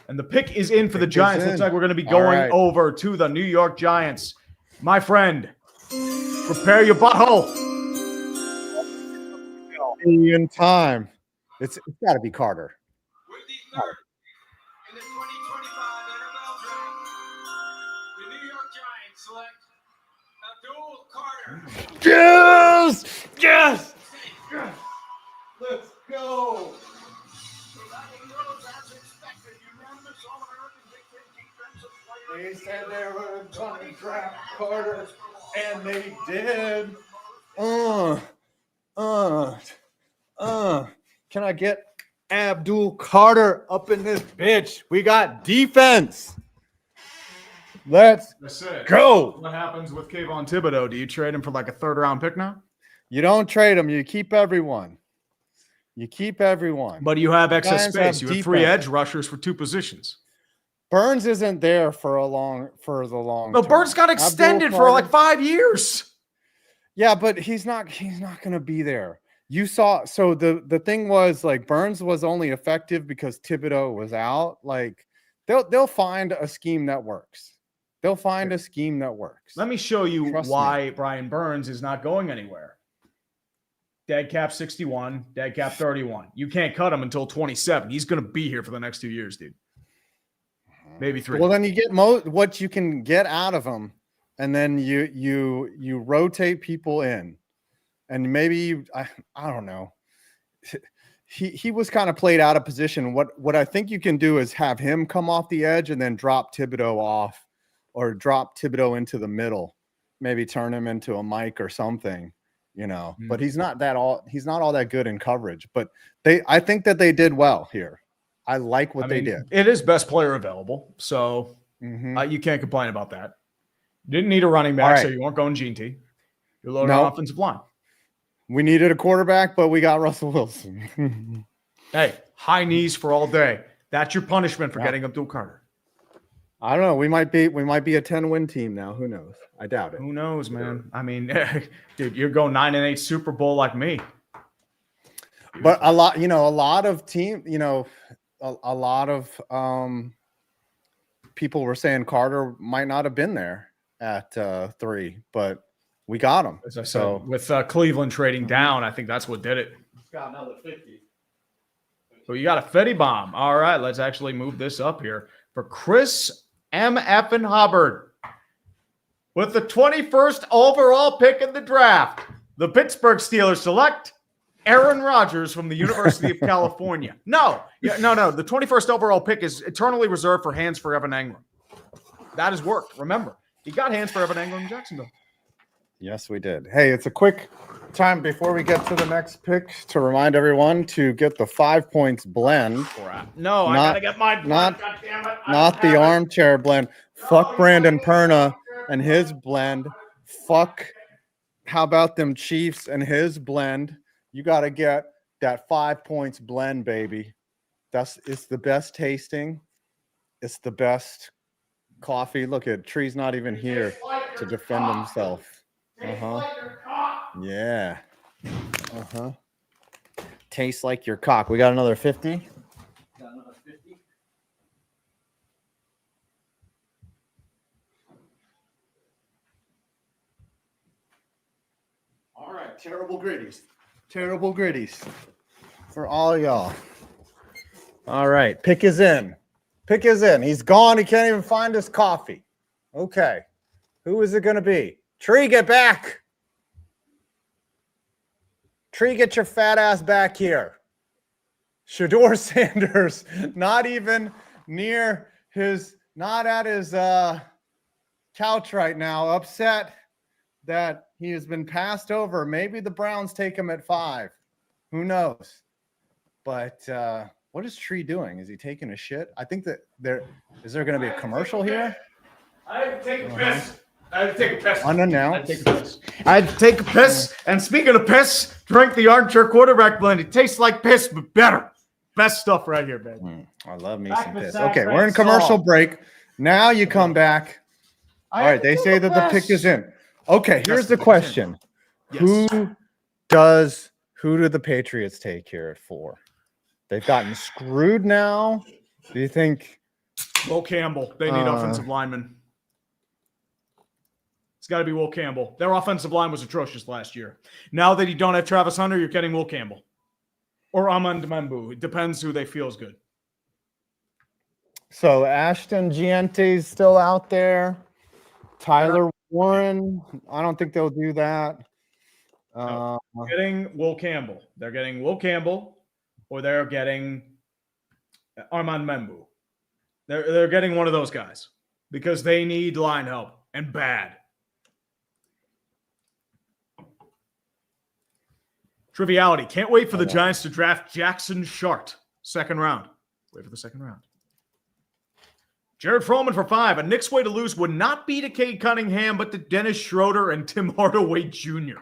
And the pick is in for the Giants. Looks like we're going to be going over to the New York Giants. My friend, prepare your butthole. In time. It's got to be Carter. With the third in the 2025 NFL Draft, the New York Giants select Abdul Carter. Yes! Yes! Let's go. As expected, unanimous All-American They said they were going to draft Carter, and they did. Can I get Abdul Carter up in this bitch? We got defense. Let's go. What happens with Kayvon Thibodeau? Do you trade him for like a 3rd-round pick now? You don't trade him. You keep everyone. But you have excess Giants space. have You have 3 defense. edge rushers for 2 positions. Burns isn't there for the long. No, term. Burns got Abdul extended for Carter- like 5 years. Yeah, but he's not going to be there. You saw, so the thing was like Burns was only effective because Thibodeau was out. Like they'll find a scheme that works. Let me show you Trust why Brian Burns is not going anywhere. Dead cap 61, dead cap 31. You can't cut him until 27. He's going to be here for the next 2 years, dude. Maybe 3. Well, then you get what you can get out of him, and then you rotate people in, and maybe I don't know. He was kind of played out of position. What I think you can do is have him come off the edge and then drop Thibodeau off, or drop Thibodeau into the middle. Maybe turn him into a Mike or something, But he's not all that good in coverage. But I think that they did well here. I like what they did. It is best player available, so you can't complain about that. Didn't need a running back, so you weren't going Jeanty. You're loading on offensive line. We needed a quarterback, but we got Russell Wilson. Hey, high knees for all day. That's your punishment for getting Abdul Carter. I don't know. We might be a 10-win team now. Who knows? I doubt it. Who knows, man? I mean, dude, you're going 9-8 Super Bowl like me. But a lot of people were saying Carter might not have been there at 3, but we got him. As I said, with Cleveland trading down, I think that's what did it. It's got another 50. So you got a Fetty bomb. All right, let's actually move this up here for Chris M. Effin Hubbard. With the 21st overall pick in the draft, the Pittsburgh Steelers select Aaron Rodgers from the University of California. No. The 21st overall pick is eternally reserved for hands for Evan Engram. That has worked. Remember, he got hands for Evan Engram in Jacksonville. Yes, we did. Hey, it's a quick time before we get to the next pick to remind everyone to get the 5 points blend. No, I gotta get my blend. God damn it. Not the armchair blend. Fuck Brandon Perna and his blend. Fuck. How about them Chiefs and his blend? You got to get that 5 points blend, baby. It's the best tasting. It's the best coffee. Look at Tree's not even here to defend himself. Yeah. Tastes like your cock. We got another 50. All right, terrible gritties for all y'all. All right, pick is in. He's gone. He can't even find his coffee. Okay, who is it going to be? Tree, get back. Tree, get your fat ass back here. Shador Sanders, not even near not at his couch right now, upset that he has been passed over. Maybe the Browns take him at 5. Who knows? But what is Tree doing? Is he taking a shit? I think that is there going to be a commercial here? I had to take a piss. Unannounced. I had to take a piss. And speaking of piss, drink the armchair quarterback blend. It tastes like piss, but better. Best stuff right here, baby. I love me some piss. Okay, we're in commercial break. Now you come back. All right, they say that the pick is in. Okay, here's the question. Yes. Who do the Patriots take here at 4? They've gotten screwed now. Do you think? Will Campbell. They need offensive linemen. It's got to be Will Campbell. Their offensive line was atrocious last year. Now that you don't have Travis Hunter, you're getting Will Campbell. Or Amon Demembu. It depends who they feel is good. So Ashton Jeanty's still out there. Tyler Warren. I don't think they'll do that. No, getting Will Campbell. They're getting Will Campbell, or they're getting Armand Membu. They're getting one of those guys. because they need line help and bad. Triviality. Can't wait for the Giants to draft Jackson Shart. Second round. Wait for the second round. Jared Froman for 5. A Knicks way to lose would not be to Cade Cunningham, but to Dennis Schroeder and Tim Hardaway Jr.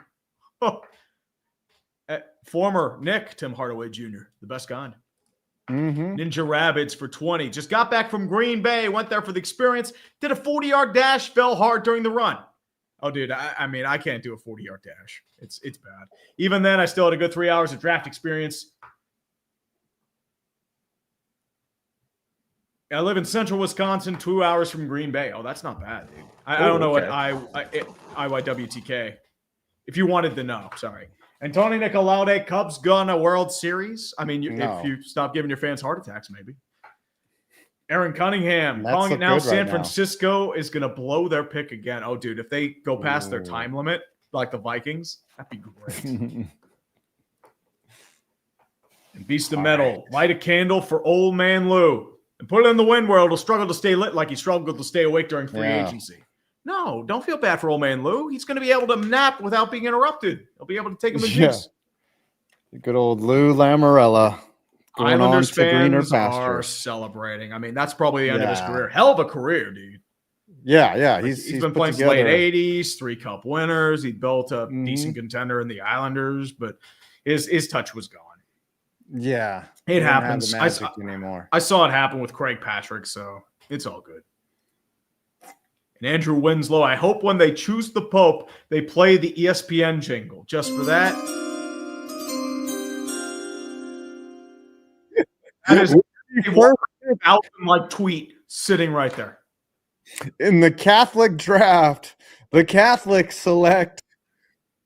Oh. Former Nick Tim Hardaway Jr., the best kind. Ninja Rabbits for 20. Just got back from Green Bay, went there for the experience, did a 40-yard dash, fell hard during the run. Oh, dude, I mean, I can't do a 40-yard dash. It's bad. Even then, I still had a good 3 hours of draft experience. I live in central Wisconsin, 2 hours from Green Bay. Oh, that's not bad, dude. I don't know what IYWTK. If you wanted to know, sorry. And Tony Nicolaude, Cubs gonna World Series. I mean, if you stop giving your fans heart attacks, maybe. Aaron Cunningham, calling it now. San Francisco is going to blow their pick again. Oh, dude, if they go past their time limit, like the Vikings, that'd be great. And Beast of Metal, light a candle for old man Lou and put it in the wind where it'll struggle to stay lit like he struggled to stay awake during free agency. No, don't feel bad for old man Lou. He's going to be able to nap without being interrupted. He'll be able to take him a juice. Good old Lou Lamorella. Islanders fans are celebrating. I mean, that's probably the end of his career. Hell of a career, dude. Yeah. He's been playing late 80s, 3 cup winners. He built a decent contender in the Islanders, but his touch was gone. Yeah. It happens. I saw it happen with Craig Patrick, so it's all good. And Andrew Winslow, I hope when they choose the Pope, they play the ESPN jingle. Just for that. That is a like tweet sitting right there. In the Catholic draft, the Catholics select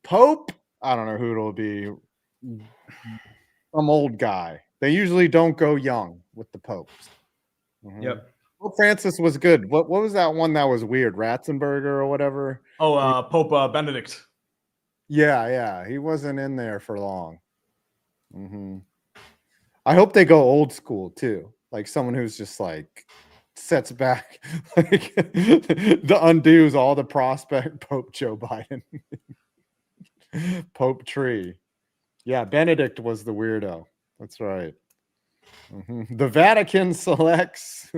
Pope. I don't know who it'll be. Some old guy. They usually don't go young with the Popes. Yep. Pope Francis was good. What was that one that was weird? Ratzenberger or whatever? Oh, Pope Benedict. Yeah. He wasn't in there for long. I hope they go old school too. Like someone who's just like sets back, like the undoes all the prospect Pope Joe Biden. Pope Tree. Yeah, Benedict was the weirdo. That's right. The Vatican selects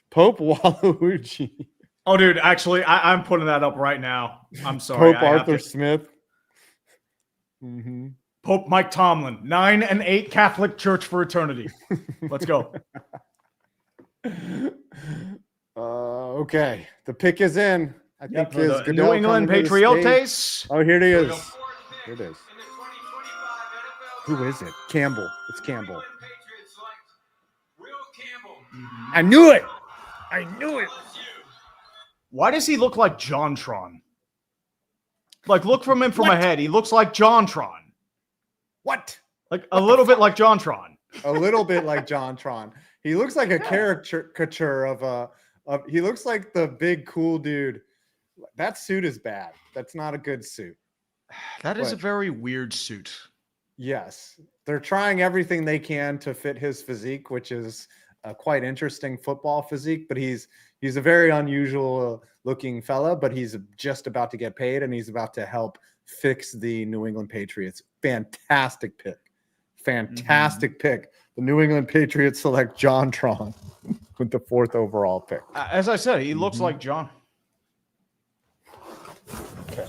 Pope Waluigi. Oh, dude, actually, I'm putting that up right now. I'm sorry. Pope Arthur Smith. Pope Mike Tomlin, 9 and 8 Catholic Church for eternity. Let's go. Okay, the pick is in. I think the New England Patriots. Oh, here it is. Here it is. Who is it? Campbell. It's Campbell. Will Campbell. I knew it. Why does he look like JonTron? Like, look from him from ahead. He looks like JonTron. What? Like a little bit like JonTron. A little bit like JonTron. He looks like a caricature of he looks like the big cool dude. That suit is bad. That's not a good suit. That is a very weird suit. Yes. They're trying everything they can to fit his physique, which is a quite interesting football physique, but he's a very unusual looking fella, but he's just about to get paid and he's about to help fix the New England Patriots. Fantastic pick. Pick. The New England Patriots select JonTron with the 4th overall pick. As I said, he looks like John. Okay.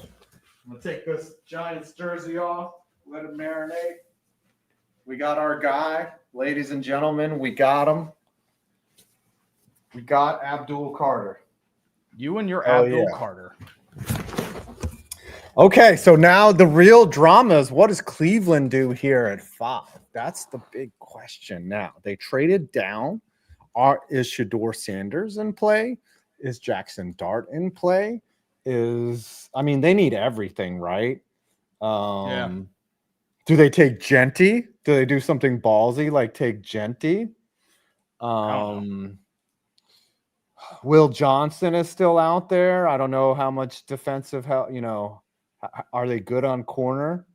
I'm going to take this Giants jersey off, let it marinate. We got our guy. Ladies and gentlemen, we got him. We got Abdul Carter. You and your Abdul Carter. Okay, so now the real drama is, what does Cleveland do here at 5? That's the big question now. They traded down. Is Shedeur Sanders in play? Is Jackson Dart in play? They need everything, right? Do they take Jeanty? Do they do something ballsy like take Jeanty? Will Johnson is still out there. I don't know how much defensive help, are they good on corner?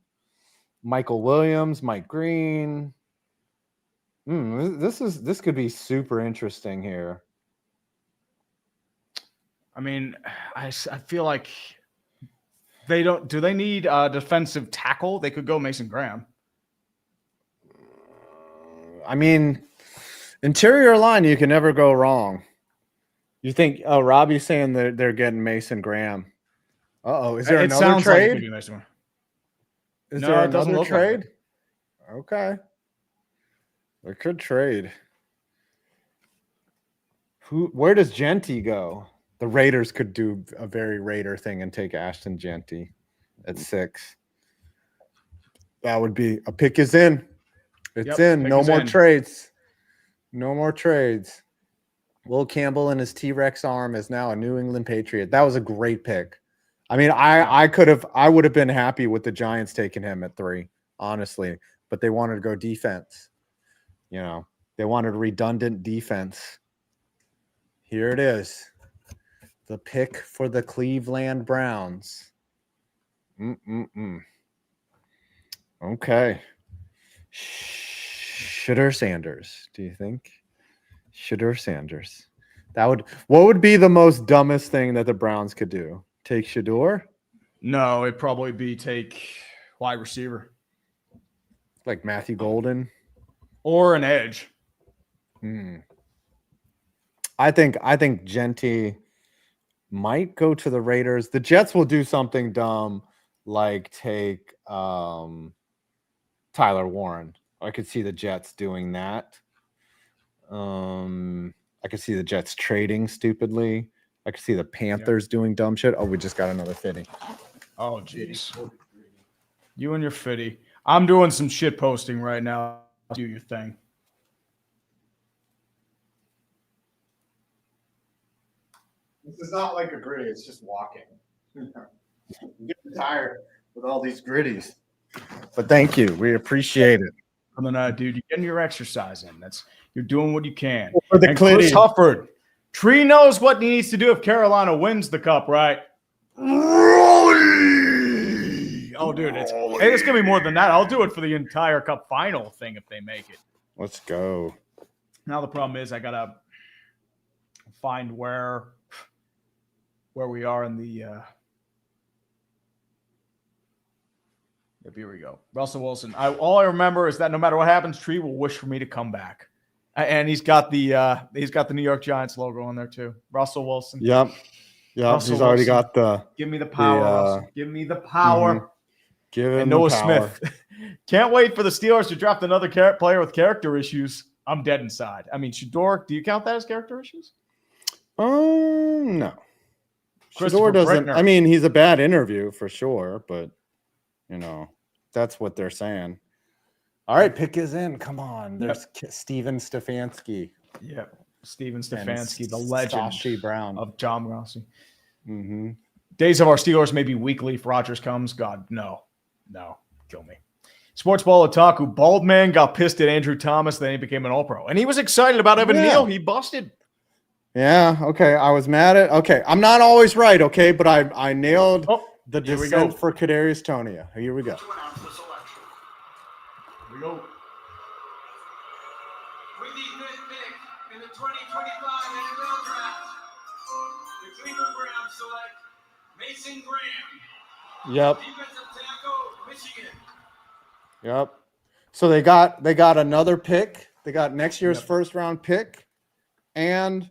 Michael Williams, Mike Green. This could be super interesting here. I mean, I feel like they don't. Do they need a defensive tackle? They could go Mason Graham. I mean, interior line, you can never go wrong. You think? Oh, Robbie's saying they're getting Mason Graham. Uh-oh, is there It another sounds like it trade? could be Mason Graham. Is No, there it doesn't another look like it. trade? Okay. They could trade. Where does Jeanty go? The Raiders could do a very Raider thing and take Ashton Jeanty at 6. That would be a pick is in. It's in. Pick No is more in. trades. No more trades. Will Campbell and his T-Rex arm is now a New England Patriot. That was a great pick. I mean, I would have been happy with the Giants taking him at 3, honestly, but they wanted to go defense. You know, they wanted redundant defense. Here it is. The pick for the Cleveland Browns. Okay. Shedeur Sanders, do you think? Shedeur Sanders. What would be the most dumbest thing that the Browns could do? Take Shedeur? No, it'd probably be take wide receiver Like Matthew Golden? or an edge. I think Jeanty might go to the Raiders. The Jets will do something dumb like take Tyler Warren. I could see the Jets doing that. I could see the Jets trading stupidly. I could see the Panthers doing dumb shit. Oh, we just got another fitty. Oh, jeez. You and your fitty. I'm doing some shit posting right now. Do your thing. This is not like a gritty. It's just walking. I'm getting tired with all these gritties. But thank you. We appreciate it. Other than that, dude, you're getting your exercise in. You're doing what you can. For the And Chris clitty. Hufford, Tree knows what he needs to do if Carolina wins the cup, right? Oh, dude, it's gonna be more than that. I'll do it for the entire cup final thing if they make it. Let's go. Now the problem is I gotta find where we are in the. Yep, here we go. Russell Wilson. All I remember is that no matter what happens, Tree will wish for me to come back, and he's got the New York Giants logo on there too. Russell Wilson. Yep. Russell He's already Wilson. got the. Give me the power. Russell. Give me the power. Give him And Noah the power. Smith. Can't wait for the Steelers to draft another player with character issues. I'm dead inside. I mean, Shedeur, do you count that as character issues? No. Christopher Shedeur doesn't. Brickner. I mean, he's a bad interview for sure, but that's what they're saying. All right, pick is in. Come on. There's Steven Stefanski. Yep. Steven Stefanski, the legend Sashi Brown. of John Rossi. Mm-hmm. Days of our Steelers may be weekly if Rodgers comes. God, no. Kill me. Sports Ball Otaku. Bald man got pissed at Andrew Thomas, then he became an All-Pro. And he was excited about Evan Neal. He busted. Yeah, okay. I was mad at I'm not always right, okay, but I nailed the here we descent go. for Kadarius Toney. Here we go. Here we go. With the fifth pick in the 2025 NFL Draft, the Cleveland Browns select Mason Graham, Yep. defensive tackle, Michigan. Yep. So they got another pick. They got next year's first round pick, and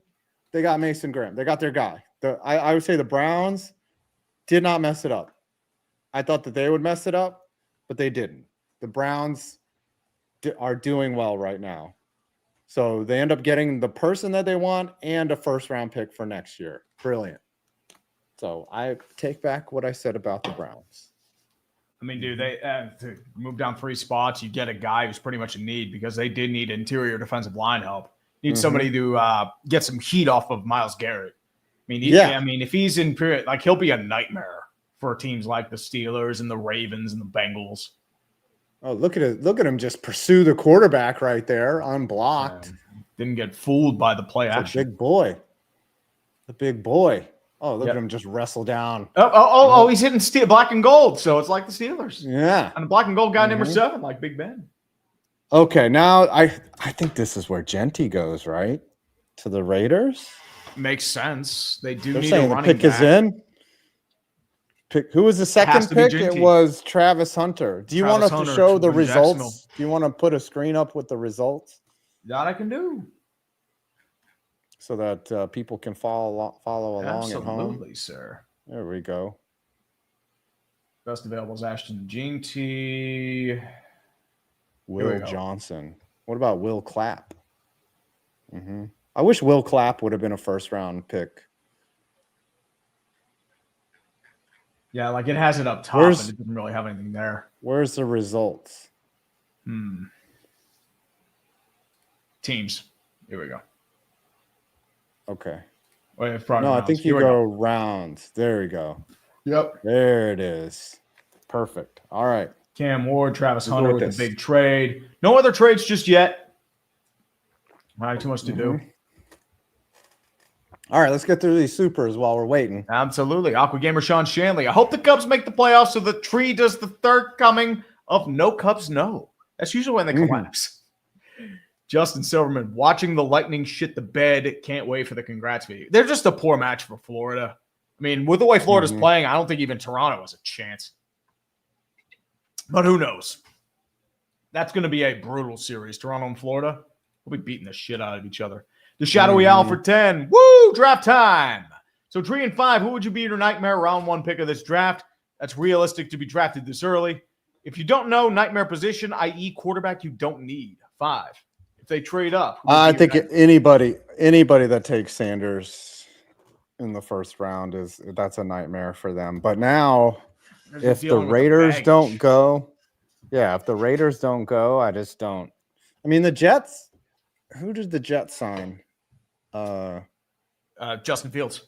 they got Mason Graham. They got their guy. I would say the Browns did not mess it up. I thought that they would mess it up, but they didn't. The Browns are doing well right now. So they end up getting the person that they want and a first round pick for next year. Brilliant. So I take back what I said about the Browns. I mean, dude, they to move down 3 spots, you get a guy who's pretty much in need because they did need interior defensive line help. Need somebody to get some heat off of Myles Garrett. I mean, if he's in period, like he'll be a nightmare for teams like the Steelers and the Ravens and the Bengals. Oh, look at it! Look at him just pursue the quarterback right there, unblocked. Didn't get fooled by the play It's action. a big boy. The big boy. Oh, look at him just wrestle down. Oh, he's hitting black and gold, so it's like the Steelers. Yeah. And the black and gold guy number 7, like Big Ben. Okay, now I think this is where Jeanty goes, right? To the Raiders? makes sense. They do They're need a saying the running pick is back. in. Who was the second to be pick? It Jeanty. was Travis Hunter. Do you want Travis us Hunter to show the from results? Jacksonville. Do you want to put a screen up with the results That I can do. so that people can follow along at home? Absolutely, sir. There we go. Best available is Ashton Jeanty. Will Johnson. What about Will Clapp? I wish Will Clapp would have been a first-round pick. Yeah, like it has it up top, and it doesn't really have anything there. Where's the results? Teams. Here we go. Okay. Wait, it's probably No, I rounds. think Here you we go rounds. There we go. Yep. There it is. Perfect. All right. Cam Ward, Travis We'll Hunter go with with the this. big trade. No other trades just yet. Not too much to do. All right, let's get through these supers while we're waiting. Absolutely. Aqua Gamer Sean Shanley. I hope the Cubs make the playoffs so the tree does the third coming of no Cubs no. That's usually when they collapse. Justin Silverman, watching the Lightning shit the bed. Can't wait for the congrats video. They're just a poor match for Florida. I mean, with the way Florida's playing, I don't think even Toronto has a chance. But who knows? That's going to be a brutal series. Toronto and Florida. We'll be beating the shit out of each other. The Shadowy Owl for 10. Woo! Draft time. So 3 and 5. Who would you be your nightmare round 1 pick of this draft? That's realistic to be drafted this early. If you don't know nightmare position, i.e. quarterback, you don't need 5. If they trade up, I think anybody that takes Sanders in the first round that's a nightmare for them. But now, if the Raiders don't go, if the Raiders don't go, I just don't. I mean, the Jets. Who did the Jets sign? Justin Fields.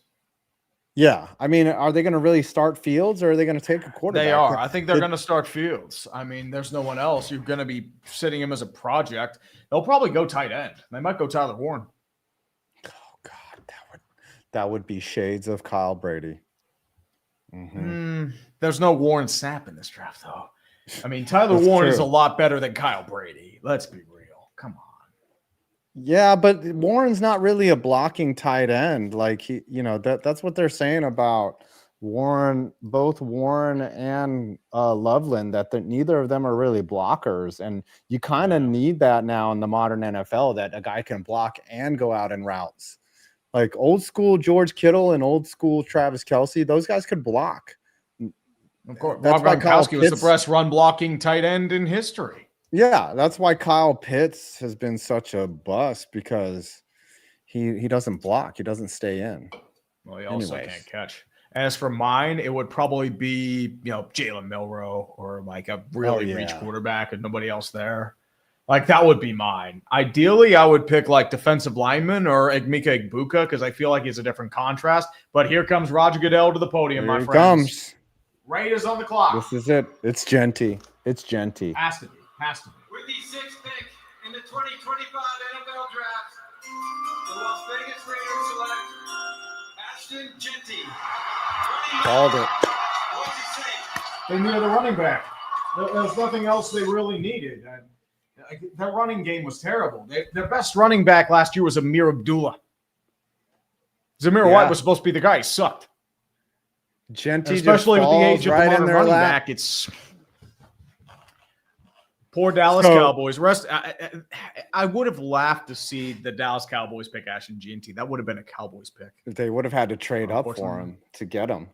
Yeah, I mean, are they going to really start Fields, or are they going to take a quarterback? They are. I think they're going to start Fields. I mean, there's no one else. You're going to be sitting him as a project. They'll probably go tight end. They might go Tyler Warren. Oh God, that would be shades of Kyle Brady. There's no Warren Sapp in this draft, though. I mean, Tyler Warren is a lot better than Kyle Brady. Let's be real. Come on. Yeah, but Warren's not really a blocking tight end. Like that's what they're saying about Warren, both Warren and Loveland, that neither of them are really blockers. And you kind of need that now in the modern NFL, that a guy can block and go out in routes. Like old school George Kittle and old school Travis Kelce, those guys could block. Of course, that's Rob Gronkowski was the best run blocking tight end in history. Yeah, that's why Kyle Pitts has been such a bust, because he doesn't block. He doesn't stay in. Well, he also can't catch. As for mine, it would probably be, Jalen Milroe, or like a really reach quarterback and nobody else there. Like that would be mine. Ideally, I would pick like defensive lineman or Egmika Egbuka, because I feel like he's a different contrast. But here comes Roger Goodell to the podium, my friends. Raiders on the clock. This is it. It's Jeanty. Has to be. With the 6th pick in the 2025 NFL Draft, the Las Vegas Raiders select Ashton Jeanty. Called it. What's he say? They needed a running back. There's nothing else they really needed. Their running game was terrible. Their best running back last year was Amir Abdullah. Zamir White was supposed to be the guy. He sucked. Jeanty, especially with the age of the modern running back, it's poor Dallas Cowboys. I would have laughed to see the Dallas Cowboys pick Ashton Jeanty. That would have been a Cowboys pick. They would have had to trade up for him to get him.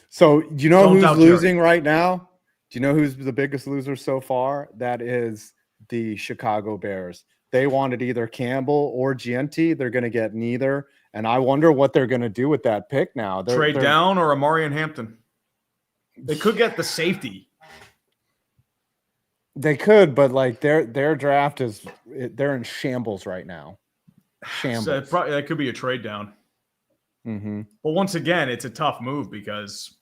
So do you know who's losing right now? Do you know who's the biggest loser so far? That is the Chicago Bears. They wanted either Campbell or Jeanty. They're going to get neither. And I wonder what they're going to do with that pick now. Trade down or Amari and Hampton? They could get the safety. They could, but like their draft they're in shambles right now. Shambles. So that could be a trade down. But once again, it's a tough move because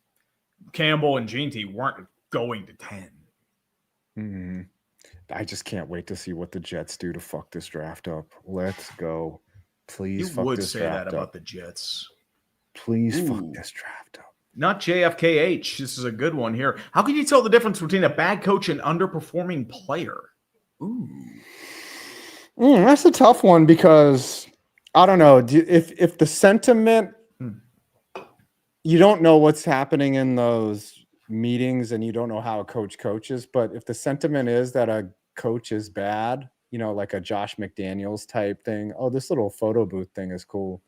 Campbell and Jeanty weren't going to 10. I just can't wait to see what the Jets do to fuck this draft up. Let's go. Please fuck this draft up. You would say that about the Jets. Please fuck this draft up. Not JFKH. This is a good one here. How can you tell the difference between a bad coach and underperforming player? That's a tough one, because I don't know. If the sentiment, you don't know what's happening in those meetings and you don't know how a coach coaches, but if the sentiment is that a coach is bad, like a Josh McDaniels type thing, oh, this little photo booth thing is cool.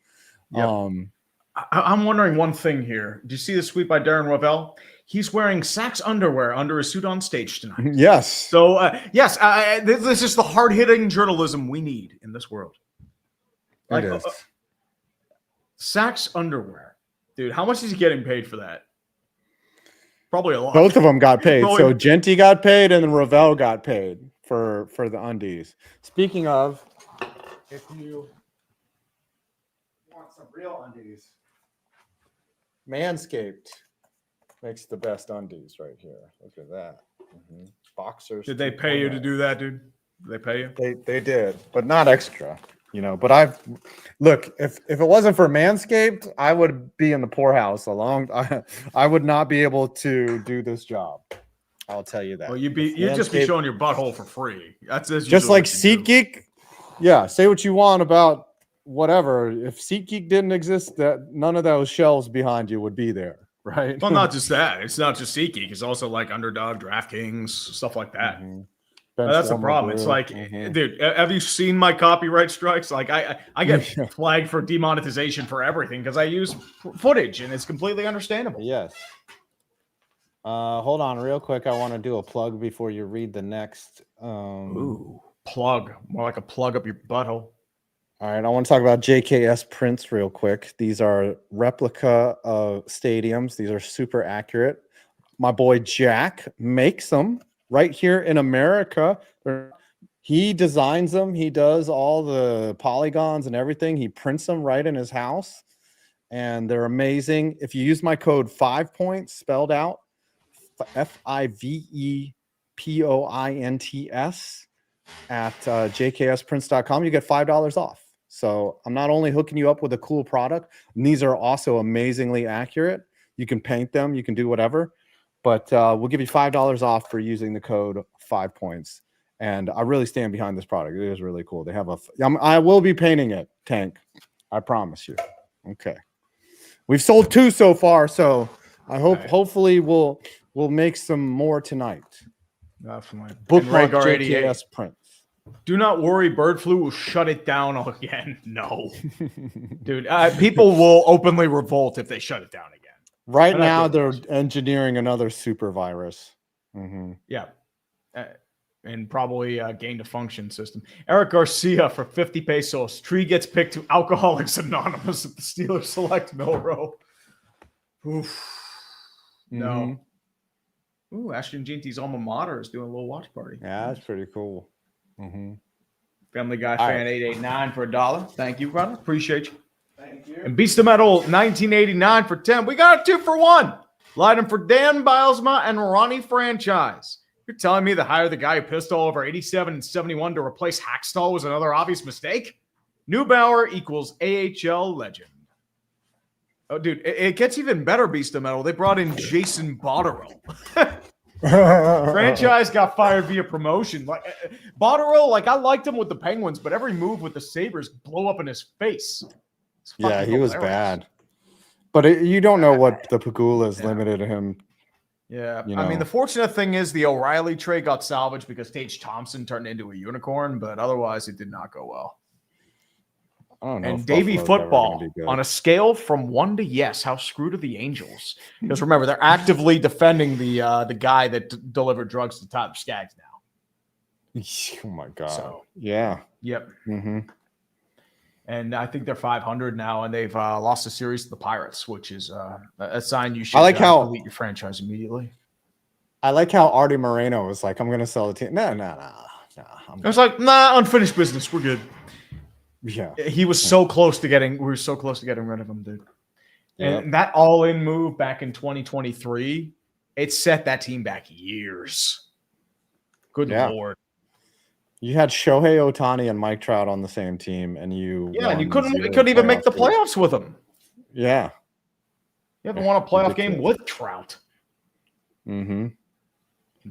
Yep. I'm wondering one thing here. Did you see the tweet by Darren Rovell? He's wearing Saks underwear under a suit on stage tonight. Yes. So, yes, this is the hard-hitting journalism we need in this world. It is. Saks underwear. Dude, how much is he getting paid for that? Probably a lot. Both of them got paid. So Jeanty got paid and then Rovell got paid for the undies. Speaking of, if you want some real undies, Manscaped makes the best undies right here. Look at that. Boxers. Did they pay you to do that, dude? Did they pay you? They did, but not extra. But if it wasn't for Manscaped, I would be in the poorhouse I would not be able to do this job. I'll tell you that. Well, you'd just be showing your butthole for free. That's just like SeatGeek. Yeah, say what you want about whatever. If SeatGeek didn't exist, that none of those shelves behind you would be there, right? Well, not just that. It's not just SeatGeek. It's also like Underdog, DraftKings, stuff like that. That's the problem. It's like, dude, have you seen my copyright strikes? Like, I get flagged for demonetization for everything because I use footage, and it's completely understandable. Yes. Hold on real quick. I want to do a plug before you read the next. Ooh, plug. More like a plug up your butthole. All right. I want to talk about JKS prints real quick. These are replica stadiums. These are super accurate. My boy Jack makes them right here in America. He designs them. He does all the polygons and everything. He prints them right in his house, and they're amazing. If you use my code 5 points spelled out, FIVEPOINTS at jksprints.com, you get $5 off. So I'm not only hooking you up with a cool product, and these are also amazingly accurate. You can paint them, you can do whatever. But we'll give you $5 off for using the code 5 points. And I really stand behind this product. It is really cool. They have I will be painting it, Tank. I promise you. Okay. We've sold 2 so far, so I hope hopefully we'll make some more tonight. Definitely. Bookmark JKS prints. Do not worry, bird flu will shut it down again. No. Dude, people will openly revolt if they shut it down again. Right now, they're engineering another super virus. Yeah. And probably gain to function system. Eric Garcia for 50 pesos. Tree gets picked to Alcoholics Anonymous at the Steelers Select Mill Row. Oof. No. Ooh, Ashton Jeanty's alma mater is doing a little watch party. Yeah, that's pretty cool. Family Guy fan 889 for $1. Thank you, brother. Appreciate you. Thank you. And Beast of Metal 1989 for 10. We got a 2 for 1. Light them for Dan Bilesma and Ronnie Franchise. You're telling me the hire the guy who pissed all over 87 and 71 to replace Hackstall was another obvious mistake? Neubauer equals AHL legend. Oh, dude, it gets even better, Beast of Metal. They brought in Jason Botterill. Franchise got fired via promotion. Like Botterill, like I liked him with the Penguins, but every move with the Sabres blow up in his face. Yeah, he was bad. But you don't know what the Pagulas limited him. Yeah, I mean, the fortunate thing is the O'Reilly trade got salvaged because Tage Thompson turned into a unicorn, but otherwise it did not go well. I don't know. And Davey Football, on a scale from 1 to yes, how screwed are the Angels? Because remember, they're actively defending the guy that delivered drugs to Tyler Skaggs now. Oh my God. So, yeah. Yep. And I think they're 500 now, and they've lost a series to the Pirates, which is a sign you should delete your franchise immediately. I like how Artie Moreno was like, I'm going to sell the team. No. I was like, nah, unfinished business. We're good. Yeah. We were so close to getting rid of him, dude. And that all-in move back in 2023, it set that team back years. Good Lord. You had Shohei Ohtani and Mike Trout on the same team, and you couldn't even make the playoffs with them. Yeah. You haven't won a playoff game with Trout.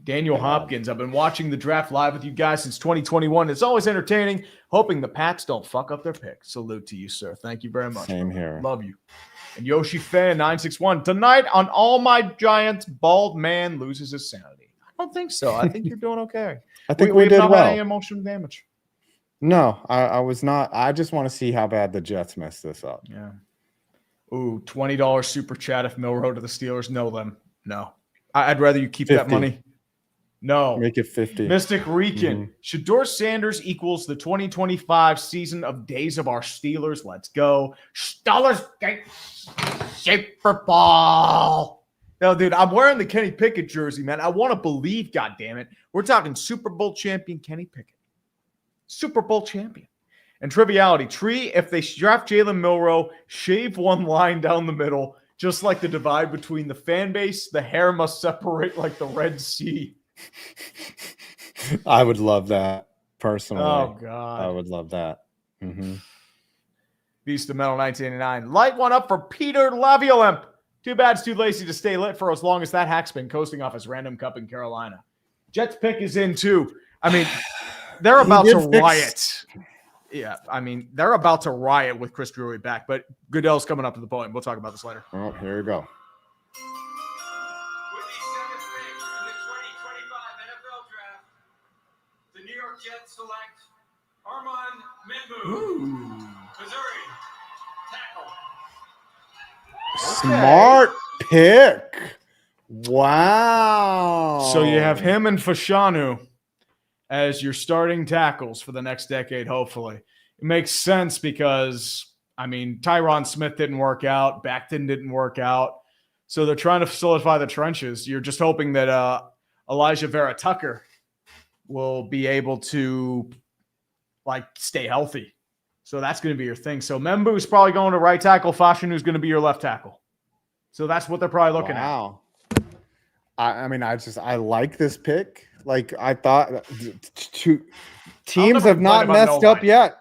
Daniel Hopkins. I've been watching the draft live with you guys since 2021. It's always entertaining. Hoping the Pats don't fuck up their pick. Salute to you, sir. Thank you very much. Same here. Love you. And Yoshi Fan 961. Tonight on All My Giants, bald man loses his sanity. I don't think so. I think you're doing okay. I think we did have well. not had any emotional damage. No, I was not. I just want to see how bad the Jets mess this up. Yeah. Ooh, $20 super chat if Milroe to the Steelers. No, them. No. I'd rather you keep 50. that money. No. Make it 50. Mystic Rican. Shador Sanders equals the 2025 season of Days of Our Steelers. Let's go. Steelers Super Bowl. No, dude, I'm wearing the Kenny Pickett jersey, man. I want to believe, goddammit. We're talking Super Bowl champion Kenny Pickett. Super Bowl champion. And triviality, Tree, if they draft Jalen Milroe, shave one line down the middle, just like the divide between the fan base, the hair must separate like the Red Sea. I would love that personally. Oh, God. I would love that. Beast of Metal 1989. Light one up for Peter Laviolent. Too bad it's too lazy to stay lit for as long as that hack's been coasting off his random cup in Carolina. Jets pick is in too. I mean, they're about to riot. Yeah, I mean, they're about to riot with Chris Drury back, but Goodell's coming up to the podium. We'll talk about this later. Oh, here we go. With the 7th pick in the 2025 NFL Draft, the New York Jets select Armand Membu, Missouri, tackle. Smart pick. Wow. So you have him and Fashanu as your starting tackles for the next decade, hopefully. It makes sense because, I mean, Tyron Smith didn't work out. Becton didn't work out. So they're trying to solidify the trenches. You're just hoping that Elijah Vera Tucker will be able to, like, stay healthy. So that's going to be your thing. So Membu's probably going to right tackle. Fashanu's going to be your left tackle. So that's what they're probably looking at. Wow. I mean, I like this pick. Like, I thought teams have not messed up yet.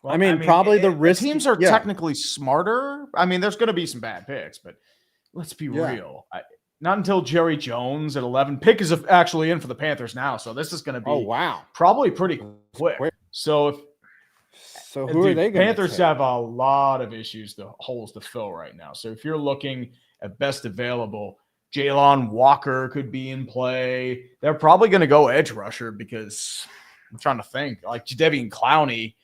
Well, I mean, probably the risk. Teams are technically smarter. I mean, there's going to be some bad picks, but let's be real. Not until Jerry Jones at 11. Pick is actually in for the Panthers now, so this is going to be probably pretty quick. So who are they going to Panthers have a lot of holes to fill right now. So if you're looking at best available, Jaylen Walker could be in play. They're probably going to go edge rusher because I'm trying to think. Like Jadeveon Clowney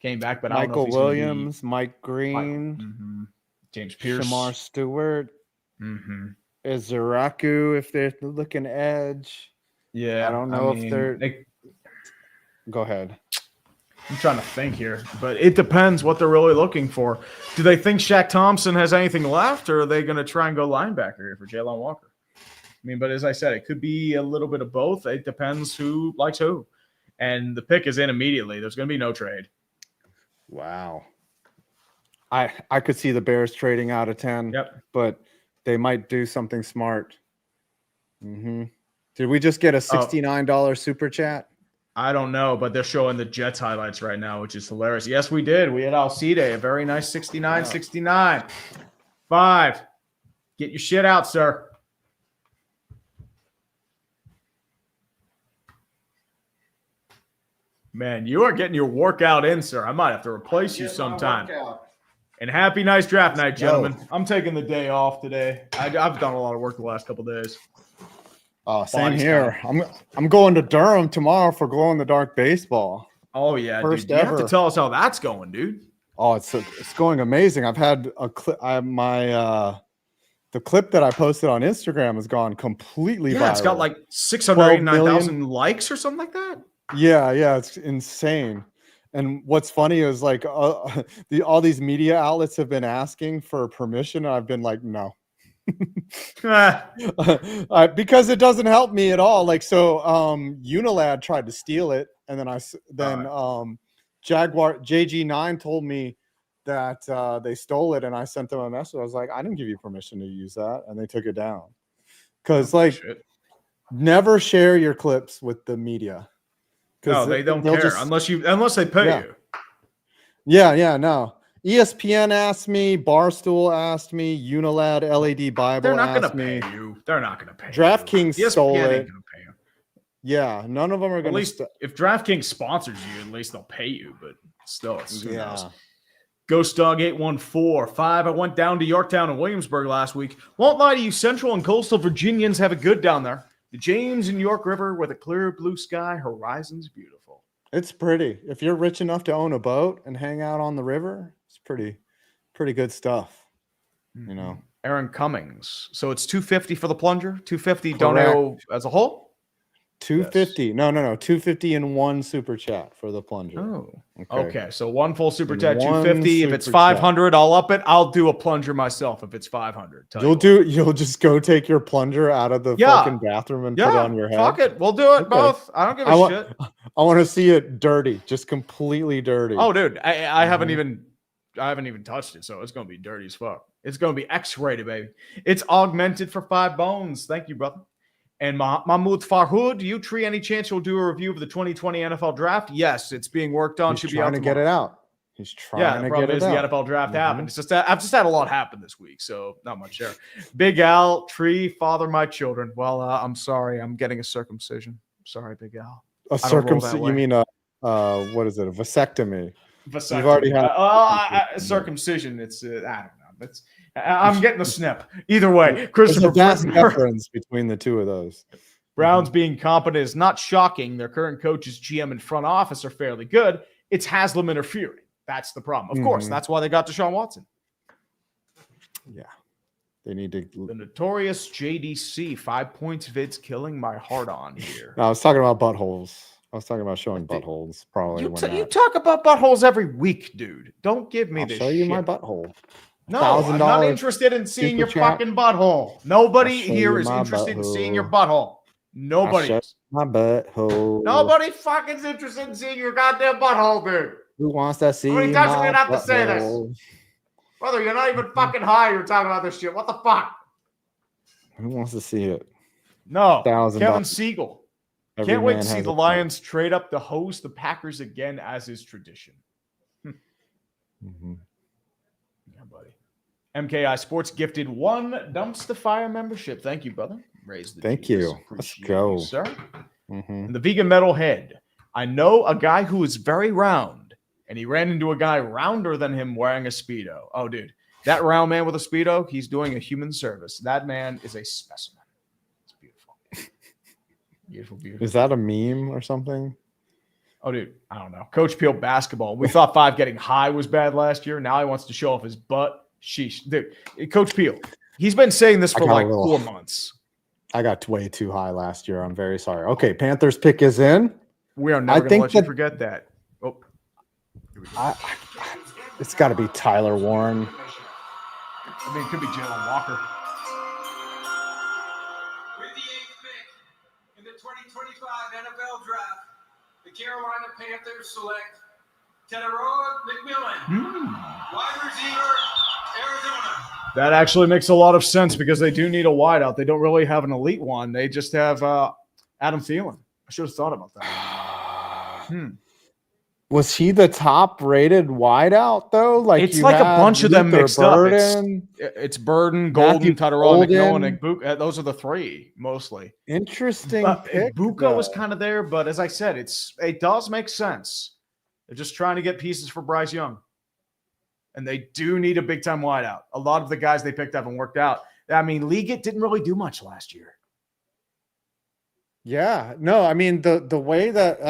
came back, but I don't know if he's Williams, Mike Green, James Pierce, Shamar Stewart, Izaraku if they're looking edge. Yeah, I don't know if they're. Go ahead. I'm trying to think here, but it depends what they're really looking for. Do they think Shaq Thompson has anything left, or are they going to try and go linebacker here for Jaylen Walker? I mean, but as I said, it could be a little bit of both. It depends who likes who. And the pick is in immediately. There's going to be no trade. Wow. I could see the Bears trading out of 10, but they might do something smart. Did we just get a $69 super chat? I don't know, but they're showing the Jets highlights right now, which is hilarious. Yes, we did. We had Alcide, a very nice 69-69. 5. Get your shit out, sir. Man, you are getting your workout in, sir. I might have to replace you sometime. And happy nice draft night, gentlemen. I'm taking the day off today. I've done a lot of work the last couple of days. Oh, same here. I'm going to Durham tomorrow for glow in the dark baseball. Oh yeah, first dude. You ever. have to tell us how that's going, dude. Oh, it's going amazing. I've had a clip. The clip that I posted on Instagram has gone completely viral. It's got like 689,000 likes or something like that. Yeah, it's insane. And what's funny is like all these media outlets have been asking for permission, and I've been like, no. Because it doesn't help me at all. Like, so Unilad tried to steal it, and then Jaguar JG9 told me that they stole it, and I sent them a message. I was like, I didn't give you permission to use that, and they took it down. Because never share your clips with the media. No, they don't care unless they pay you. Yeah, no. ESPN asked me, Barstool asked me, Unilad, LED Bible They're not going to asked me. pay you. They're not going to pay DraftKings you. stole ESPN it. ain't going to pay you. Yeah, none of them are At going least if DraftKings sponsors you, at least they'll pay you. But still, it's who knows. Ghost Dog 814-5. I went down to Yorktown and Williamsburg last week. Won't lie to you, Central and Coastal Virginians have it good down there. The James and York River with a clear blue sky, horizon's beautiful. It's pretty. If you're rich enough to own a boat and hang out on the river, it's pretty good stuff. You know. Aaron Cummings. So it's $250 for the plunger, $250 Correct. Doneo as a whole. 250. Yes. No. 250 in one super chat for the plunger. Oh, okay. So one full super And chat, one 250. If it's super 500, I'll up it. I'll do a plunger myself if it's 500. You'll just go take your plunger out of the fucking bathroom and put it on your head. Fuck it. We'll do it both. I don't give a shit. I want to see it dirty, just completely dirty. Oh, dude, I haven't even touched it, so it's gonna be dirty as fuck. It's gonna be X-rated, baby. It's augmented for 5 bones. Thank you, brother. And Mahmoud Farhood, you tree any chance you'll do a review of the 2020 NFL draft? Yes, it's being worked on. He's Should be trying out to get it out. He's trying the to problem get is it the out. NFL draft happened. It's just that I've just had a lot happen this week, so not much there. Big Al, tree, father my children. Well, I'm sorry, I'm getting a circumcision. Sorry, Big Al. A circumcision? You mean what is it? A vasectomy? Vasectomy. You've already had circumcision. It's I don't know. I'm getting the snip. Either way, There's Christopher a vast difference between the two of those. Browns being competent is not shocking. Their current coaches, GM, and front office are fairly good. It's Haslam interfering. That's the problem. Of course, that's why they got Deshaun Watson. Yeah. They need to. The notorious JDC 5 points vids killing my heart on here. No, I was talking about buttholes. I was talking about showing buttholes. Probably. You talk about buttholes every week, dude. Don't give me I'll this show you shit. my butthole. No, I'm not interested in seeing your fucking butthole. Nobody here is interested in seeing your butthole. Nobody. My butthole. Nobody fucking's interested in seeing your goddamn butthole, dude. Who wants to see? How many times are we my gonna have to say butthole? this? Brother, you're not even fucking high. You're talking about this shit. What the fuck? Who wants to see it? No. $1,000. Kevin Siegel. Every Can't wait man to see has the a Lions trade up to host the Packers again as is tradition. Mm-hmm. Yeah, buddy. MKI Sports gifted 1 dumpster fire membership. Thank you, brother. Raise the Thank Jesus. you. Let's Appreciate go. you, sir. Mm-hmm. And the vegan metalhead. I know a guy who is very round, and he ran into a guy rounder than him wearing a Speedo. Oh, dude. That round man with a Speedo, he's doing a human service. That man is a specimen. It's beautiful. Beautiful. Is that a meme or something? Oh, dude, I don't know. Coach Peel basketball. We thought 5 getting high was bad last year. Now he wants to show off his butt. Sheesh. Dude, Coach Peel, he's been saying this for like 4 months. I got way too high last year. I'm very sorry. Okay, Panthers pick is in. We are never going to let you forget that. Oh, it's got to be Tyler Warren. I mean, it could be Jaylen Walker. With the 8th pick in the 2025 NFL Draft, the Carolina Panthers select Teteroa McMillan, wide receiver, Arizona. That actually makes a lot of sense because they do need a wideout. They don't really have an elite one. They just have Adam Thielen. I should have thought about that. Was he the top rated wideout though? Like it's like a bunch of them mixed up. Burden, It's Burden, Golden, Teteroa, McMillan, and Buka. Those are the 3 mostly. Interesting pick. Buka was kind of there, but as I said, it does make sense. They're just trying to get pieces for Bryce Young. And they do need a big-time wideout. A lot of the guys they picked up and worked out. I mean, Liggett didn't really do much last year. Yeah. No, I mean, the way that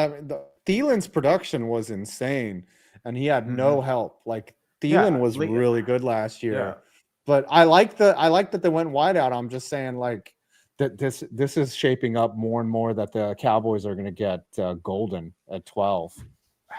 Thielen's production was insane, and he had no help. Like, Thielen was really good last year. Yeah. But I like that they went wide out. I'm just saying, like, that this is shaping up more and more that the Cowboys are going to get Golden at 12.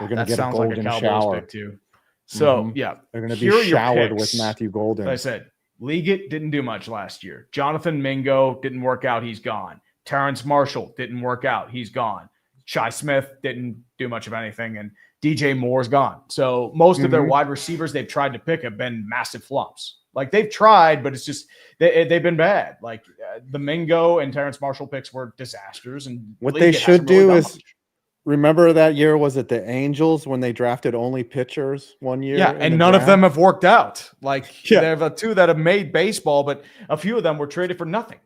They're going to get a Golden shower pick too. So yeah, they're going to be showered with Matthew Golden. Like I said, Liggett didn't do much last year. Jonathan Mingo didn't work out. He's gone. Terrence Marshall didn't work out. He's gone. Shai Smith didn't do much of anything, and DJ Moore's gone. So most of their wide receivers they've tried to pick have been massive flops. Like they've tried, but it's just they've been bad. Like the Mingo and Terrence Marshall picks were disasters. And what they should do is Remember that year? Was it the Angels when they drafted only pitchers one year? Yeah, in and the none of draft? them have worked out. Like, Yeah. there are two that have made baseball, but a few of them were traded for nothing.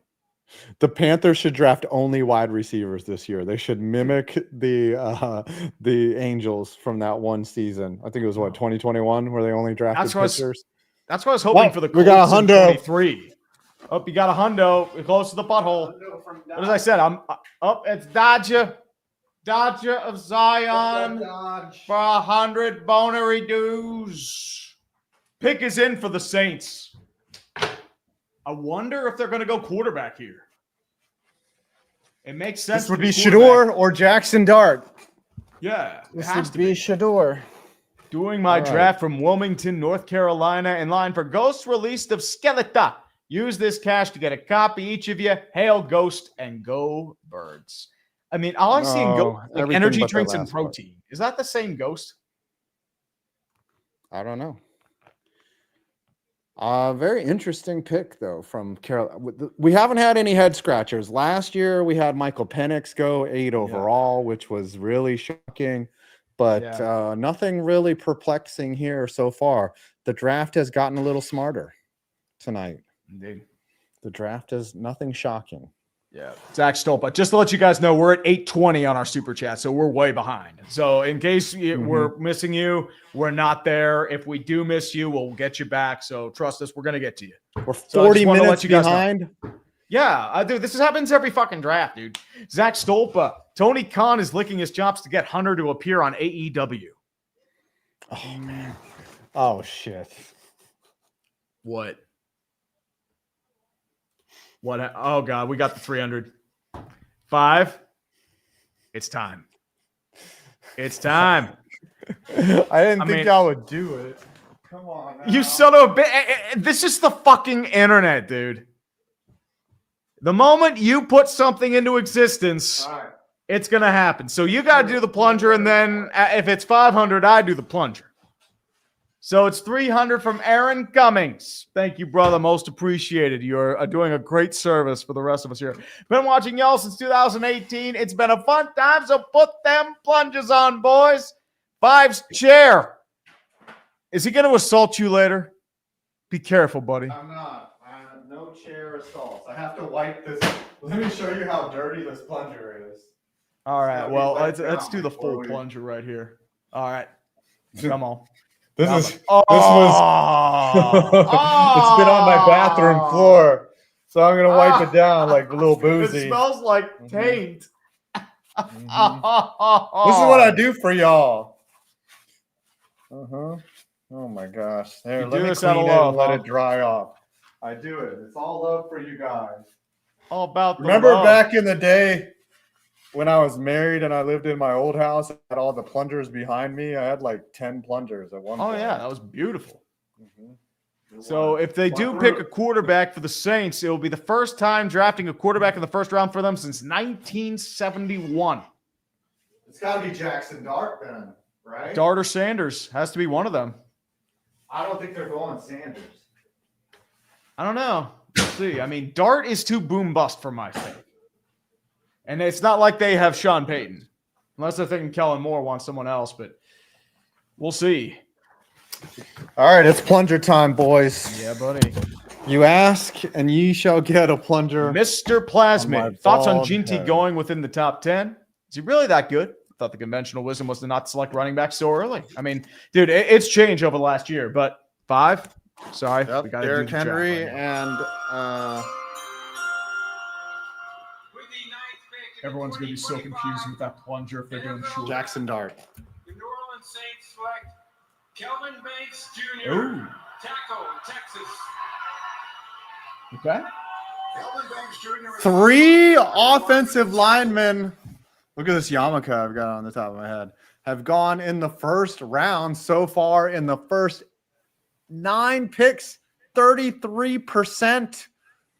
The Panthers should draft only wide receivers this year. They should mimic the Angels from that one season. I think it was 2021 where they only drafted pitchers. That's what I was hoping Well, for the we got a Colts in hundo. 23. Oh, you got a hundo. We're close to the butthole. But as I said, I'm up. It's Dodger of Zion for 100 bonary dues. Pick is in for the Saints. I wonder if they're going to go quarterback here. It makes sense. This would be Shador or Jackson Dart. Yeah, it This has would to be be. Shador. Doing my All right. draft from Wilmington, North Carolina, in line for Ghost released of Skeletor. Use this cash to get a copy, each of you. Hail Ghost and go Birds. I mean, all I see in No, Ghost like everything energy but the drinks and last part. protein. Is that the same Ghost? I don't know. Very interesting pick, though, from Carolina. We haven't had any head scratchers. Last year, we had Michael Penix go 8 overall, which was really shocking. But nothing really perplexing here so far. The draft has gotten a little smarter tonight. Indeed. The draft is nothing shocking. Yeah. Zach Stolpa. Just to let you guys know, we're at 820 on our super chat, so we're way behind. So in case we're missing you, we're not there. If we do miss you, we'll get you back. So trust us, we're going to get to you. We're So I 40 just wanna minutes let you guys know. behind. Yeah, dude, this happens every fucking draft, dude. Zach Stolpa. Tony Khan is licking his chops to get Hunter to appear on AEW. Oh, man. Oh, shit. What? What? Oh, God, we got the 300. 5. It's time. It's time. I didn't I think mean- y'all would do it. Come on. You now. son of a bitch. This is the fucking internet, dude. The moment you put something into existence, All right. it's going to happen. So you got to do the plunger, and then if it's 500, I do the plunger. So it's 300 from Aaron Cummings. Thank you, brother. Most appreciated. You're doing a great service for the rest of us here. Been watching y'all since 2018. It's been a fun time, so put them plungers on, boys. Five's chair. Is he going to assault you later? Be careful, buddy. I'm not. No chair assaults. I have to wipe this. Let me show you how dirty this plunger is. All right. Let me Well, wipe let's down do the before full we- plunger right here. All right. Come on. This Come is. on. This was. Oh. It's been on my bathroom floor, so I'm gonna wipe it down like a little boozy. It smells like taint. This is what I do for y'all. Oh my gosh! There, You let do me this out clean of it love, and let huh? it dry off. I do it. It's all love for you guys. All about the Remember love. back in the day when I was married and I lived in my old house, I had all the plungers behind me. I had like 10 plungers at one Oh point. yeah, that was beautiful. It So was. if they do pick a quarterback for the Saints, it will be the first time drafting a quarterback in the first round for them since 1971. It's got to be Jackson Dart then, right? Dart or Sanders has to be one of them. I don't think they're going Sanders. I don't know. We'll see. I mean, Dart is too boom bust for my faith. And it's not like they have Sean Payton. Unless they're thinking Kellen Moore wants someone else, but we'll see. All right, it's plunger time, boys. Yeah, buddy. You ask, and ye shall get a plunger. Mr. On my Plasmid. Thoughts on bald Jeanty head. going within the top 10? Is he really that good? I thought the conventional wisdom was to not select running back so early. I mean, dude, it's changed over the last year, but 5? Sorry. Yep, we gotta do Derrick the draft Henry right now. and With the ninth pick in the Everyone's going to be so 2025 confused with that plunger if they're doing short. Jackson Dart. The New Orleans Saints select Kelvin Banks Jr., Ooh. tackle, Texas. Okay. Kelvin Banks Jr. 3 offensive linemen. Look at this yarmulke I've got on the top of my head. Have gone in the first round so far in the first 9 picks. 33%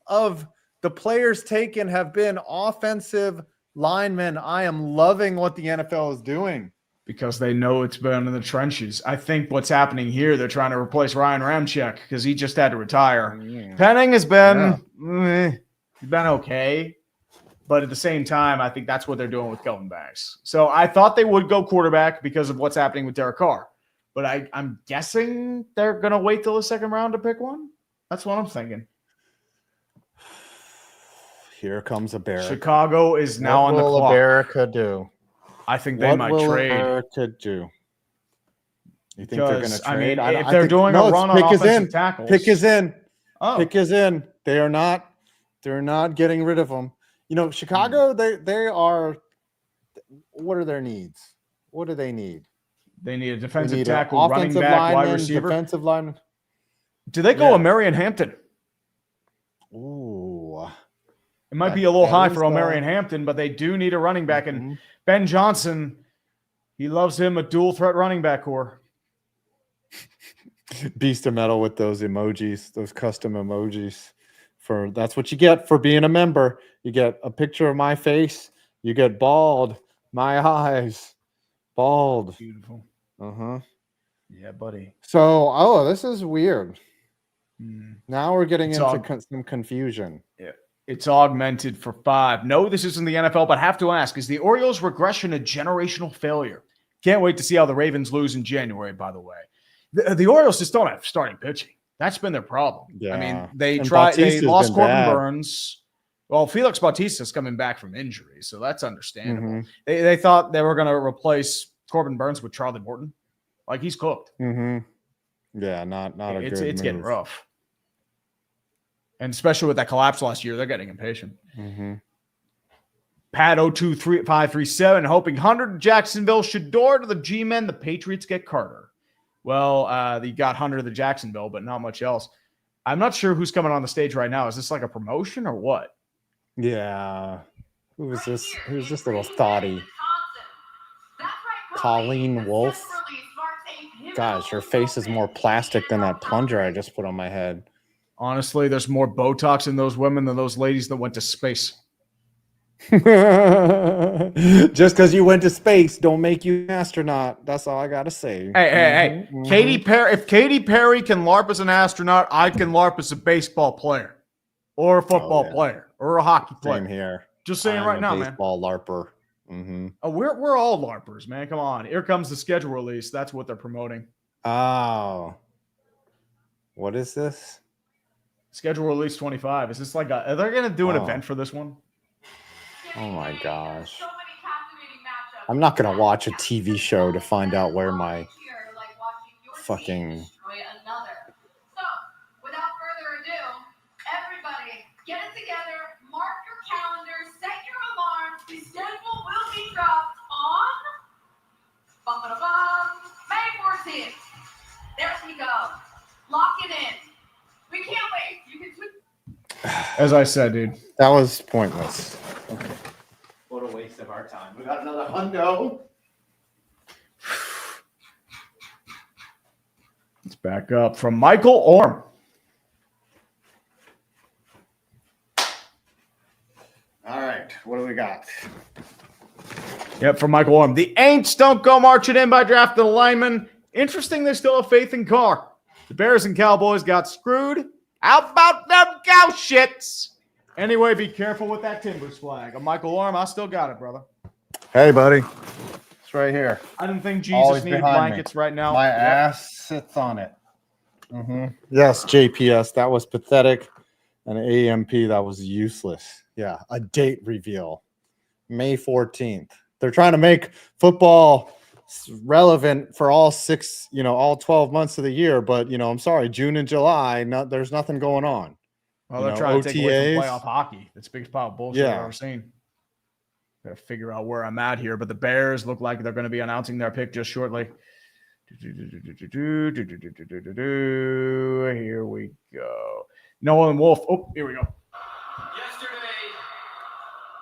of the players taken have been offensive linemen. I am loving what the NFL is doing. Because they know it's been in the trenches. I think what's happening here, they're trying to replace Ryan Ramczyk because he just had to retire. Penning has been, he's been okay. But at the same time, I think that's what they're doing with Kelvin Banks. So I thought they would go quarterback because of what's happening with Derek Carr. But I'm guessing they're going to wait till the second round to pick one. That's what I'm thinking. Here comes a Barrett. Chicago is now on the clock. What will America do? I think they might trade. What will America do? You think they're going to trade? I mean, if they're doing a run on offensive tackles. Pick is in. Oh. Pick is in. They're not getting rid of them. You know, Chicago, they are – what are their needs? What do they need? They need a defensive tackle, running back, wide receiver. Defensive lineman. Do they go Omarion Hampton? Ooh. It might be a little high for Omarion Hampton, but they do need a running back. And Ben Johnson, he loves him a dual threat running back core. Beast of metal with those emojis, those custom emojis. That's what you get for being a member. You get a picture of my face. You get bald, my eyes, bald. Beautiful. Yeah, buddy. So, this is weird. Now we're getting into some confusion. Yeah. It's augmented for 5. No, this isn't the NFL, but have to ask, is the Orioles' regression a generational failure? Can't wait to see how the Ravens lose in January, by the way. The Orioles just don't have starting pitching. That's been their problem. Yeah. I mean, they lost Corbin Burns. Well, Felix Bautista's coming back from injury, so that's understandable. They thought they were going to replace Corbin Burns with Charlie Morton. Like, he's cooked. Yeah, not a good It's getting rough. And especially with that collapse last year, they're getting impatient. Pat 023537 hoping Hunter to Jacksonville should door to the G-men. The Patriots get Carter. Well, you got Hunter to Jacksonville, but not much else. I'm not sure who's coming on the stage right now. Is this like a promotion or what? Yeah. Who is this? Who's this little thotty? Colleen Wolf. Gosh, her face is more plastic than that plunger I just put on my head. Honestly, there's more Botox in those women than those ladies that went to space. Just because you went to space don't make you an astronaut. That's all I gotta say. Hey. Katy Perry. If Katy Perry can LARP as an astronaut, I can LARP as a baseball player, or a football player, or a hockey player. Same here. Just saying right now, man. Baseball LARPer. We're all LARPers, man. Come on. Here comes the schedule release. That's what they're promoting. Oh. What is this? Schedule release 25. Is this like are they gonna do an event for this one? Oh my gosh. I'm not going to watch a TV show to find out where my fucking... So, without further ado, everybody get it together, mark your calendars, set your alarms. The schedule will be dropped on May 14th. There we go. Lock it in. We can't wait. You can tweet. As I said, dude. That was pointless. Okay. What a waste of our time. We got another hundo. Let's back up from Michael Orm. All right. What do we got? Yep, from Michael Orm. The Aints don't go marching in by drafting a lineman. Interesting, they still have faith in Carr. The Bears and Cowboys got screwed. How about them cow shits? Anyway, be careful with that Timbers flag. I'm Michael Orm. I still got it, brother. Hey, buddy. It's right here. I didn't think Jesus needed blankets right now. My ass sits on it. Yes, JPS. That was pathetic. And AMP, that was useless. Yeah, a date reveal. May 14th. They're trying to make football relevant for all 12 months of the year. But, I'm sorry, June and July, there's nothing going on. Well, they're trying to take away from playoff hockey. That's the biggest pile of bullshit I've ever seen. Got to figure out where I'm at here. But the Bears look like they're going to be announcing their pick just shortly. Here we go. Nolan Wolf. Oh, here we go. Yesterday,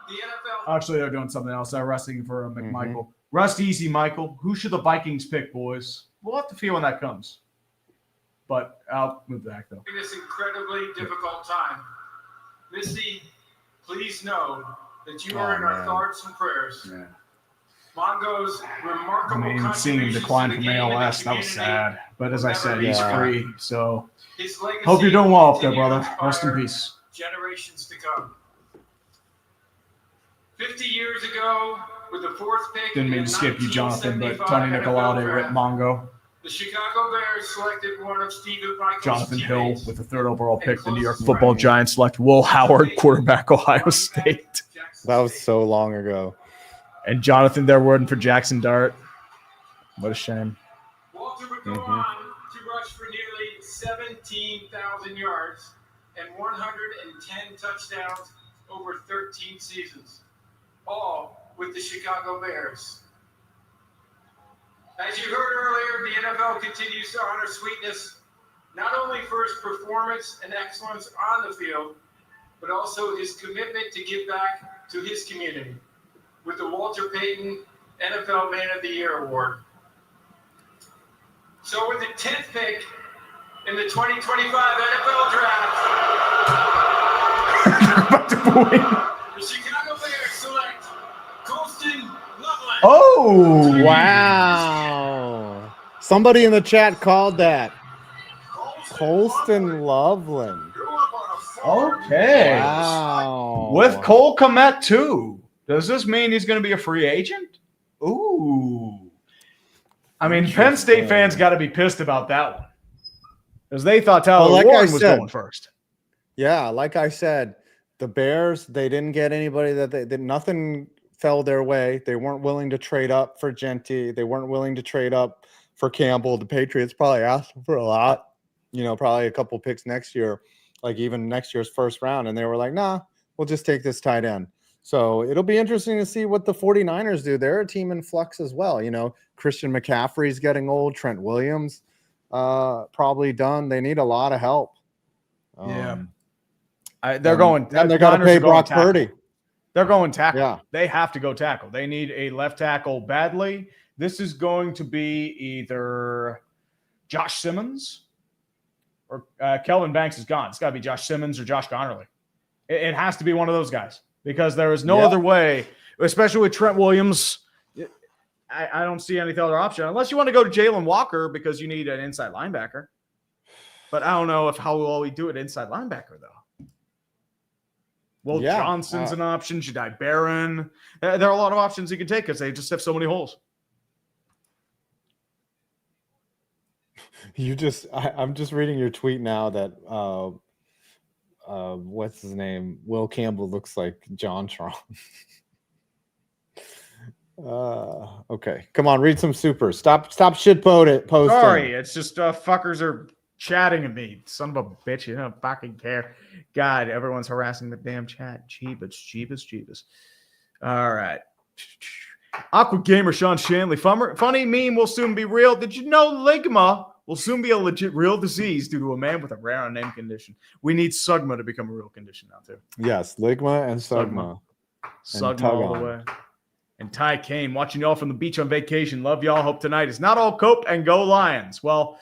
the NFL. Actually, they're doing something else. They're resting for McMichael. Rest easy, Michael. Who should the Vikings pick, boys? We'll have to feel when that comes. But I'll move back, though. In this incredibly difficult time, Missy, please know that you are in our thoughts and prayers. Yeah. Mongo's remarkable seeing him decline from ALS, that was sad. But as I said, he's free. So his legacy hope you're doing well up there, brother. Rest in peace. Generations to come. 50 years ago, with the fourth pick Didn't mean in to the skip you, Jonathan, but 1975 Tony NFL Nicolade, Rip draft, Mongo, the Chicago Bears selected one of Stephen Michael's Jonathan Hill teammates with the third overall pick. The New York closest Football friend. Giants select Will Howard, quarterback, Ohio State. That was so long ago. And Jonathan, they're wording for Jackson Dart. What a shame. Walter would go on to rush for nearly 17,000 yards and 110 touchdowns over 13 seasons, all with the Chicago Bears. As you heard earlier, the NFL continues to honor Sweetness not only for his performance and excellence on the field, but also his commitment to give back to his community with the Walter Payton NFL Man of the Year Award. So with the 10th pick in the 2025 NFL Draft, the Chicago Bears select Colston Loveland. Oh, Wow. Somebody in the chat called that. Colston Loveland. Okay. Wow. With Cole Kmet too. Does this mean he's going to be a free agent? Ooh. I mean, Penn State fans got to be pissed about that one. Because they thought Tyler Warren was going first. Yeah, like I said, the Bears, they didn't get anybody that nothing fell their way. They weren't willing to trade up for Jeanty. They weren't willing to trade up for Campbell. The Patriots probably asked for a lot, probably a couple picks next year, like even next year's first round. And they were like, nah, we'll just take this tight end. So it'll be interesting to see what the 49ers do. They're a team in flux as well. Christian McCaffrey's getting old. Trent Williams probably done. They need a lot of help. They're going. And they're going to pay Brock Purdy. They're going tackle. Yeah. They have to go tackle. They need a left tackle badly. This is going to be either Josh Simmons or Kelvin Banks is gone. It's got to be Josh Simmons or Josh Connerly. It has to be one of those guys because there is no other way, especially with Trent Williams. I don't see any other option unless you want to go to Jaylen Walker because you need an inside linebacker. But I don't know how well we do it inside linebacker, though. Will Johnson's an option. Jahdae Barron. There are a lot of options you can take because they just have so many holes. I'm just reading your tweet now that what's his name? Will Campbell looks like John Tron. Okay. Come on, read some super. Stop shit posting. Sorry, it's just fuckers are chatting at me. Son of a bitch, you don't fucking care. God, everyone's harassing the damn chat. Jeebus. All right. Aqua Gamer Sean Shanley. Funny meme will soon be real. Did you know Ligma will soon be a legit real disease due to a man with a rare unnamed condition? We need Sugma to become a real condition now, too. Yes, Ligma and Sugma. Sugma all the way. And Ty Kane, watching y'all from the beach on vacation. Love y'all. Hope tonight is not all cope and go Lions. Well,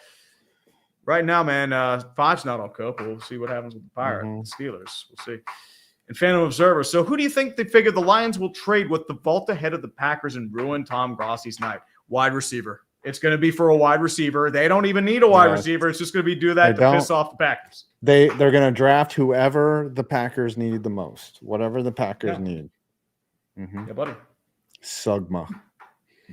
right now, man, 5's not all cope. We'll see what happens with the Pirates, the Steelers. We'll see. And Phantom Observer. So who do you think they figure the Lions will trade with the vault ahead of the Packers and ruin Tom Grossi's night? Wide receiver. It's going to be for a wide receiver. They don't even need a wide receiver. It's just going to be to piss off the Packers. They're going to draft whoever the Packers need the most. Whatever the Packers need. Yeah, buddy. Sugma.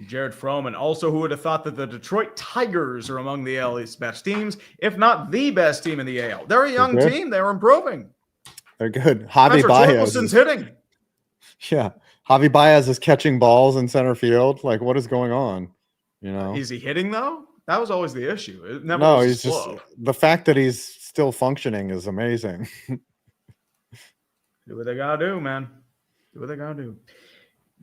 Jared Froman. Also, who would have thought that the Detroit Tigers are among the AL's best teams, if not the best team in the AL? They're a young team. They're improving. They're good. Javi Baez is hitting. Yeah. Javi Baez is catching balls in center field. Like, what is going on? Is he hitting, though? That was always the issue. It never no, was he's slow. just the fact that he's still functioning is amazing. Do what they got to do, man. Do what they got to do.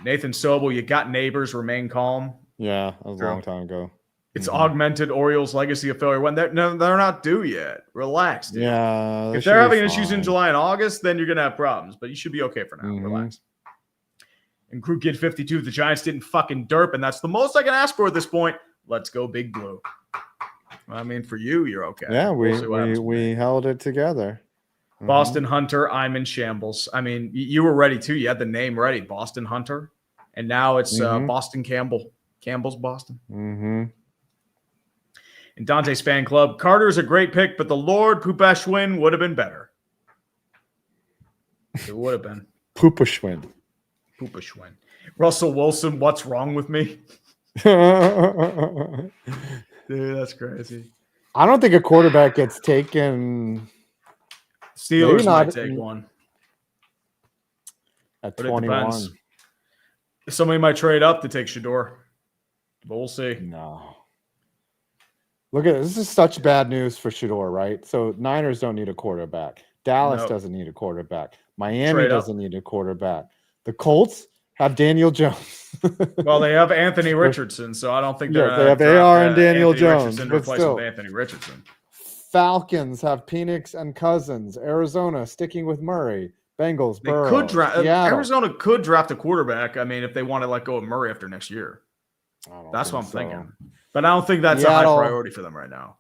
Nathan Sobel, you got Neighbors, remain calm. Yeah, that was a long time ago. It's augmented Orioles' legacy of failure when they're not due yet. Relax, dude. Yeah. If they're having issues in July and August, then you're going to have problems. But you should be okay for now. Relax. And Crew Kid 52, the Giants didn't fucking derp, and that's the most I can ask for at this point. Let's go Big Blue. I mean, for you, you're okay. Yeah, we held it together. Boston Hunter, I'm in shambles. I mean, you were ready too. You had the name ready, Boston Hunter. And now it's Boston Campbell. Campbell's Boston. And Dante's fan club, Carter's a great pick, but the Lord Pupashwin would have been better. It would have been. Pupashwin. Poopa Schwinn. Russell Wilson, what's wrong with me? I Dude, that's crazy. don't think a quarterback gets taken Steelers not might take one. at But it 21. depends. Somebody might trade up to take Shador. But we'll see. No. Look at this. Is such bad news for Shador, right? So Niners don't need a quarterback. Dallas Nope. doesn't need a quarterback. Miami Trade up. doesn't need a quarterback. The Colts have Daniel Jones. Well, they have Anthony Richardson, so I don't think they're Yeah, they have AR and Daniel Jones, Richardson to but replace still. with Anthony Richardson. Falcons have Penix and Cousins. Arizona sticking with Murray. Bengals, They Burrow. could draft. Seattle. Arizona could draft a quarterback. I mean, if they want to let go of Murray after next year, I don't that's what I'm think so. thinking. But I don't think that's a Seattle- high priority for them right now.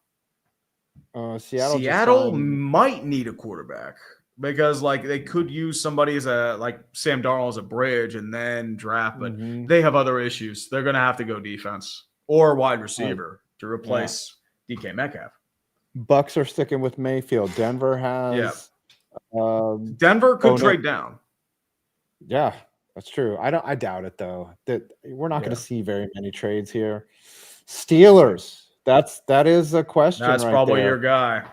Seattle. Seattle might need a quarterback because, like, they could use somebody as like Sam Darnold as a bridge and then draft, but they have other issues. They're going to have to go defense or wide receiver to replace DK Metcalf. Bucks are sticking with Mayfield. Denver has. Denver could no. trade down. Yeah, that's true. I doubt it though. That we're not going to see very many trades here. Steelers. That is a question. That's right probably there. your guy.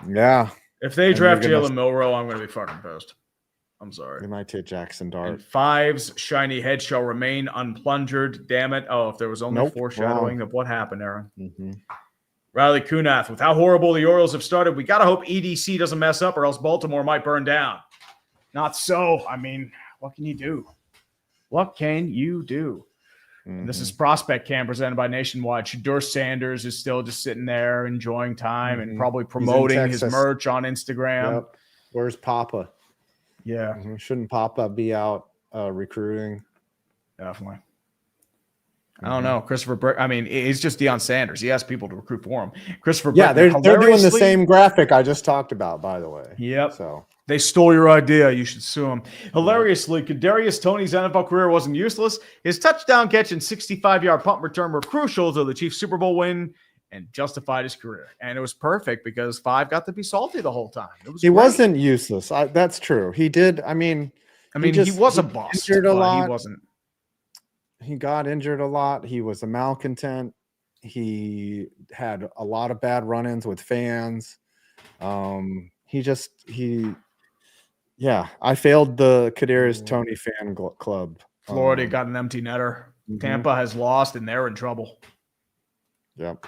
Yeah, If they And draft you're gonna- Jalen Milroe, I'm going to be fucking pissed. I'm sorry. they might take Jackson And Dart. 5's shiny head shall remain unplundered. Damn it. Oh, if there was only Nope, foreshadowing wrong. of what happened, Aaron. Mm-hmm. Riley Kunath, with how horrible the Orioles have started, we got to hope EDC doesn't mess up or else Baltimore might burn down. Not so. I mean, what can you do? What can you do? And this is Prospect Camp presented by Nationwide. Shador Sanders is still just sitting there enjoying time and probably promoting his Texas. merch on Instagram. Yep. Where's Papa? Yeah, Shouldn't Papa be out recruiting? definitely. I don't know. He's just Deion Sanders. He has people to recruit for him. Christopher Yeah, Brickman, they're doing the hilariously- same graphic I just talked about, by the way. Yep. So They stole your idea. You should sue him. Hilariously, Kadarius Toney's NFL career wasn't useless. His touchdown catch and 65-yard punt return were crucial to the Chiefs' Super Bowl win and justified his career. And it was perfect because 5 got to be salty the whole time. It was he great. wasn't useless. That's true. He did. I mean, he was a bust, injured a but lot. he wasn't. He got injured a lot. He was a malcontent. He had a lot of bad run-ins with fans. I failed the Kadarius Toney fan club. Florida got an empty netter. Tampa has lost, and they're in trouble. Yep.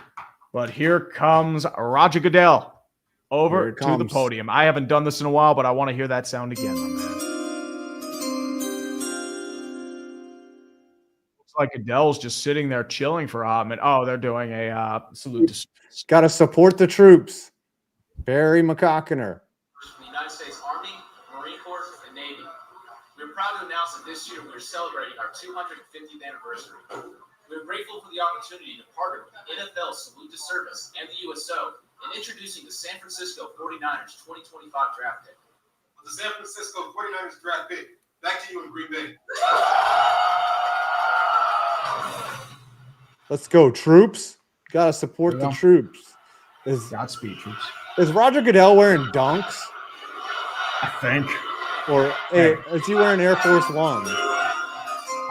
But here comes Roger Goodell over Here it to the comes. podium. I haven't done this in a while, but I want to hear that sound again, my man. Looks like Goodell's just sitting there chilling for a hot minute. Oh, they're doing a salute to Got to support the troops. Barry McCockiner. The United States Army, Marine Corps, and Navy. We're proud to announce that this year we're celebrating our 250th anniversary. We're grateful for the opportunity to partner with the NFL Salute to Service and the USO in introducing the San Francisco 49ers 2025 draft pick. With the San Francisco 49ers draft pick, back to you in Green Bay. Let's go, troops. Got to support the troops. Godspeed, troops. Is Roger Goodell wearing dunks? I think. Or is he wearing Air Force One?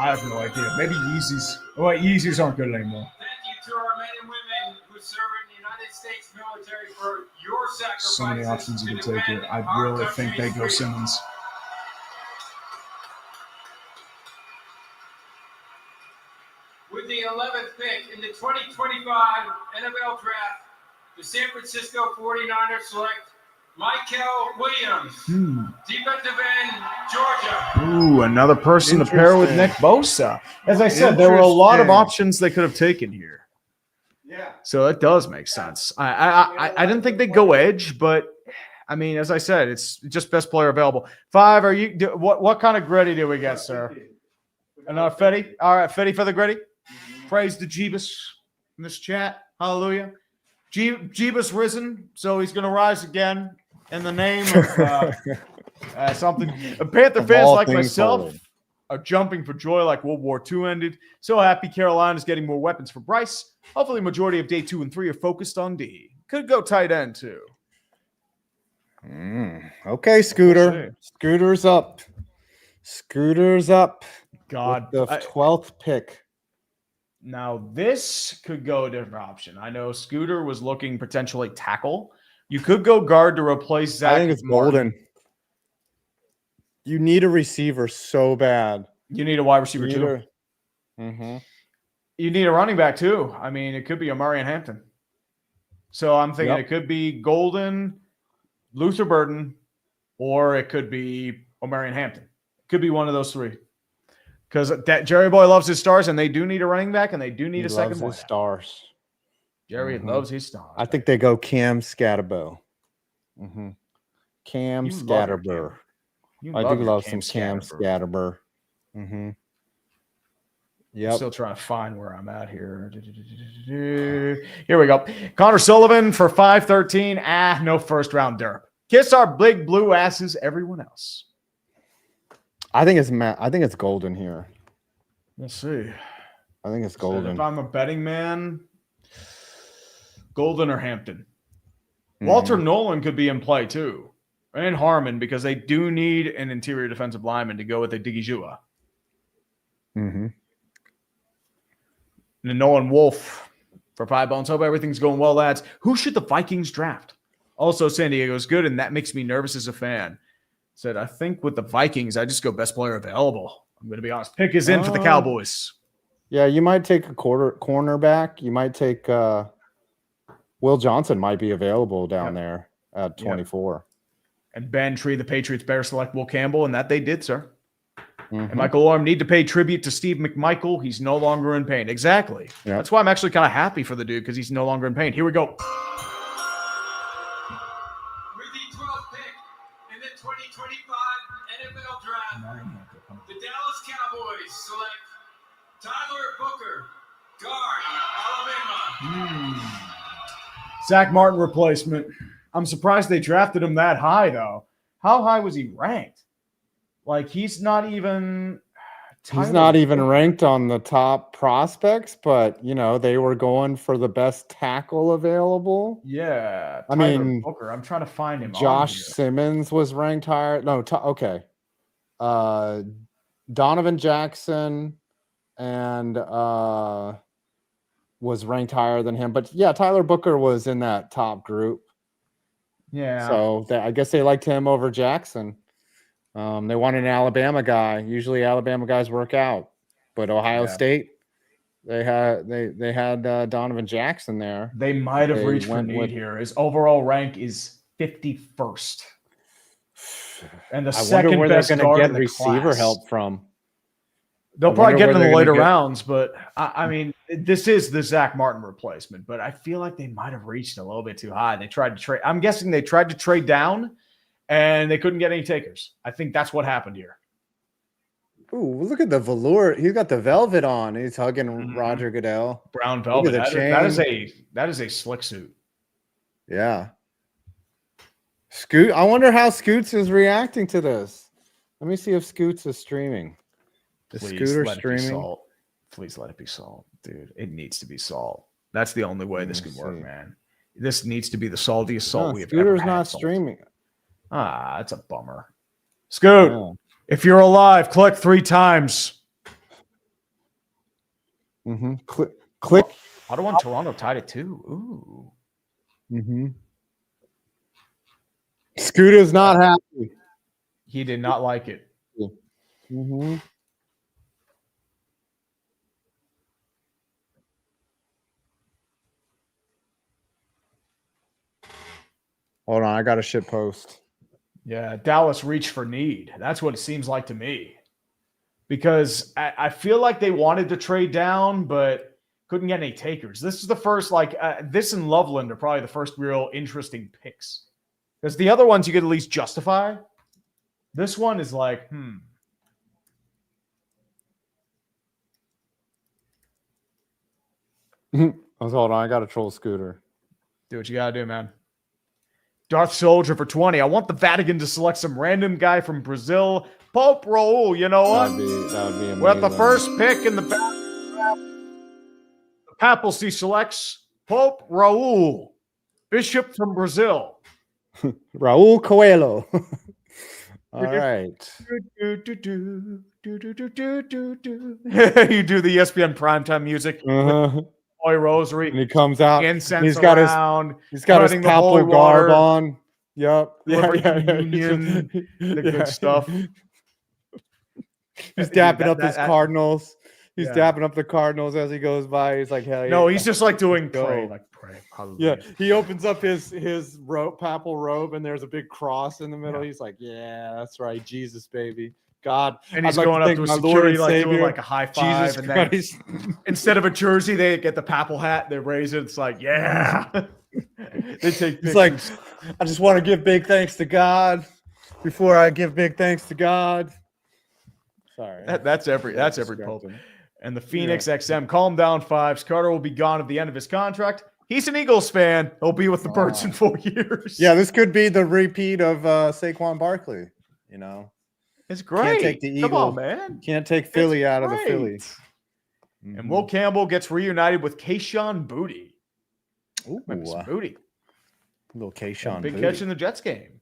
I have no idea. Maybe Yeezys. Oh, wait, Yeezys aren't good anymore. Thank you to our men and women who serve in the United States military for your sacrifices. So many options you to can take here. defend I our really think they country's go freedom. Simmons. With the 11th pick in the 2025 NFL Draft, the San Francisco 49ers select Michael Williams, defensive end, Georgia. Ooh, another person to pair with Nick Bosa. As I said, there were a lot of Interesting. options they could have taken here. Yeah. So that does make sense. I didn't think they'd go edge, but I mean, as I said, it's just best player available. 5, are you? What kind of gritty do we get, sir? Another Fetty? All right, Fetty for the gritty. Praise to Jeebus in this chat. Hallelujah. Jeebus risen, so he's going to rise again in the name of something. Panther Of fans all like things myself holy. are jumping for joy like World War II ended. So happy Carolina's getting more weapons for Bryce. Hopefully, majority of day 2 and 3 are focused on D. Could go tight end, too. Okay, Scooter. We'll see. Scooter's up. Scooter's up. God, with the 12th pick. Now this could go a different option. I know Scooter was looking potentially tackle. You could go guard to replace Zach. I think it's Martin. Golden. You need a receiver so bad. You need a wide receiver too. You need a running back too. I mean, it could be Amari and Hampton. So I'm thinking it could be Golden, Luther Burden, or it could be Omarion Hampton. It could be one of those three. Because that Jerry Boy loves his stars, and they do need a running back, and they do need a second one. Stars. Jerry loves his stars. I think they go Cam Scatabo. Cam Scatabo. I do love some Cam Scatabo. Yep. Still trying to find where I'm at here. Here we go. Connor Sullivan for 513. No first round derp. Kiss our big blue asses, everyone else. I think it's Golden here. Let's see. I think it's Golden. So if I'm a betting man, Golden or Hampton. Walter Nolen could be in play too. And Harmon, because they do need an interior defensive lineman to go with a Digijua. And Nolan Wolf for 5 bones. Hope everything's going well, lads. Who should the Vikings draft? Also, San Diego's good, and that makes me nervous as a fan. Said, I think with the Vikings, I just go best player available. I'm going to be honest. Pick is in for the Cowboys. Yeah, you might take a cornerback. You might take Will Johnson might be available down there at 24. And Ben Tree, the Patriots better select Will Campbell, and that they did, sir. And Michael Orm need to pay tribute to Steve McMichael. He's no longer in pain. Exactly. Yeah. That's why I'm actually kind of happy for the dude, because he's no longer in pain. Here we go. With the 12th pick in the 2025 NFL Draft, the Dallas Cowboys select Tyler Booker, guard, Alabama. Zach Martin replacement. I'm surprised they drafted him that high, though. How high was he ranked? Like, he's not even ranked on the top prospects, but, you know, they were going for the best tackle available. Yeah. I mean, Booker. I'm trying to find him. Josh Simmons was ranked higher. No, okay. Donovan Jackson and was ranked higher than him. But, yeah, Tyler Booker was in that top group. Yeah. So I guess they liked him over Jackson. They wanted an Alabama guy. Usually Alabama guys work out, but Ohio State, they had Donovan Jackson there. They might have reached for need here. His overall rank is 51st, and the second best guard in the receiver class. Help from. They'll probably get in the later rounds, but I mean, this is the Zach Martin replacement. But I feel like they might have reached a little bit too high. They tried to trade. I'm guessing they tried to trade down. And they couldn't get any takers. I think that's what happened here. Ooh, look at the velour. He's got the velvet on. He's hugging Roger Goodell. Brown velvet. That is a slick suit. Yeah. Scoot. I wonder how Scoots is reacting to this. Let me see if Scoots is streaming. Is Scooter streaming? Please let it be salt, dude. It needs to be salt. That's the only way this could work, man. This needs to be the saltiest salt we have ever had. Scooter's not streaming. That's a bummer. Scoot, if you're alive, click 3 times. Click. Ottawa and Toronto tied it too. Ooh. Scooter's not happy. He did not like it. Hold on, I got a shit post. Yeah, Dallas reached for need. That's what it seems like to me. Because I feel like they wanted to trade down, but couldn't get any takers. This is the first, this and Loveland are probably the first real interesting picks. Because the other ones you could at least justify. This one is like, Hold on, I got to troll Scooter. Do what you got to do, man. Darth Soldier for 20. I want the Vatican to select some random guy from Brazil. Pope Raul, you know what? That'd be amazing. We're at the first pick in the papacy selects Pope Raul, bishop from Brazil. Raul Coelho. All right. You do the ESPN primetime music. Uh-huh. Holy Rosary. And he comes out. Incense He's got around. He's got his spreading the holy papal garb water, on. Yep. delivering communion, the good stuff. He's Dude, dapping up his Cardinals. He's Yeah. dapping up the Cardinals as he goes by. He's like, hell yeah. No, he's just like doing Go. pray, like pray. Yeah, Hallelujah. he opens up his papal robe and there's a big cross in the middle. Yeah. He's like, yeah, that's right, Jesus, baby, God. And he's I'd like going up thank to a my Lord security, and like doing Savior, like a high five, Jesus and then Christ. instead of a jersey, they get the papal hat. They raise it. It's like, yeah. They take. He's like, pictures. I just want to give big thanks to God before I give big thanks to God. Sorry, That's every pope. And the Phoenix XM, calm down, Fives. Carter will be gone at the end of his contract. He's an Eagles fan. He'll be with the Birds in 4 years. Yeah, this could be the repeat of Saquon Barkley. You know, It's great. take the Come on, Eagles. man. can't take Philly out of the great. Philly. And Will Campbell gets reunited with Kayshawn Booty. Ooh, Might be some booty. little Kayshawn Big Booty. catch in the Jets game.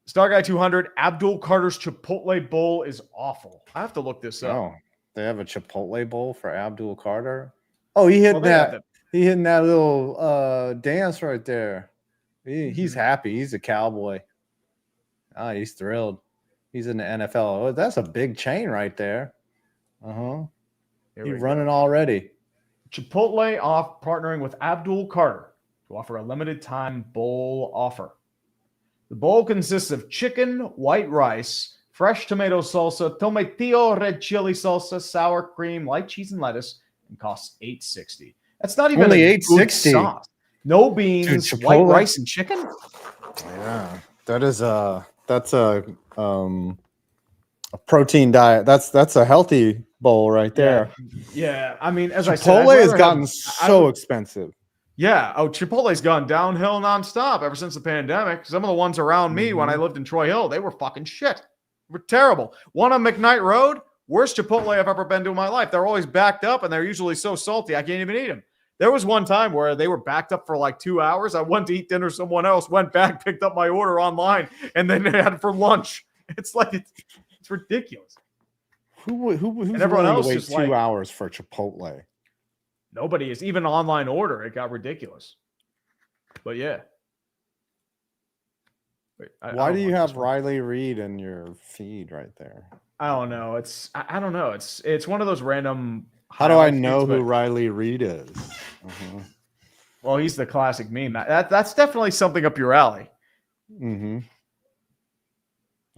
Star Guy 200, Abdul Carter's Chipotle Bowl is awful. I have to look this up. Oh, they have a Chipotle bowl for Abdul Carter. Oh, he hit Well, they have that. He hitting that little dance right there. He's happy. He's a cowboy. Ah, he's thrilled. He's in the NFL. Oh, that's a big chain right there. Here we He's go. running already. Chipotle off partnering with Abdul Carter to offer a limited time bowl offer. The bowl consists of chicken, white rice, fresh tomato salsa, tomatillo red chili salsa, sour cream, light cheese, and lettuce, and costs $8.60. That's not even Only a good $8.60. sauce. No beans, Dude, white Chipotle- rice, and chicken. Yeah, that's a protein diet. That's a healthy bowl right there. Yeah, I mean, as I said, Chipotle I'd has rather gotten have- so expensive. Yeah. Oh, Chipotle's gone downhill nonstop ever since the pandemic. Some of the ones around me when I lived in Troy Hill, they were fucking shit. They were terrible. One on McKnight Road, worst Chipotle I've ever been to in my life. They're always backed up and they're usually so salty I can't even eat them. There was one time where they were backed up for like 2 hours. I went to eat dinner, someone else went back, picked up my order online, and then they had it for lunch. It's like it's ridiculous. Who's And everyone willing else to wait is 2 like- hours for Chipotle? Nobody is even online order. It got ridiculous. But yeah. Wait, I Why don't do you want have this one. Riley Reid in your feed right there? I don't know. I don't know. It's one of those random. How do I highlight know feeds, who but- Riley Reid is? Uh-huh. Well, he's the classic meme. That's definitely something up your alley. Mm-hmm.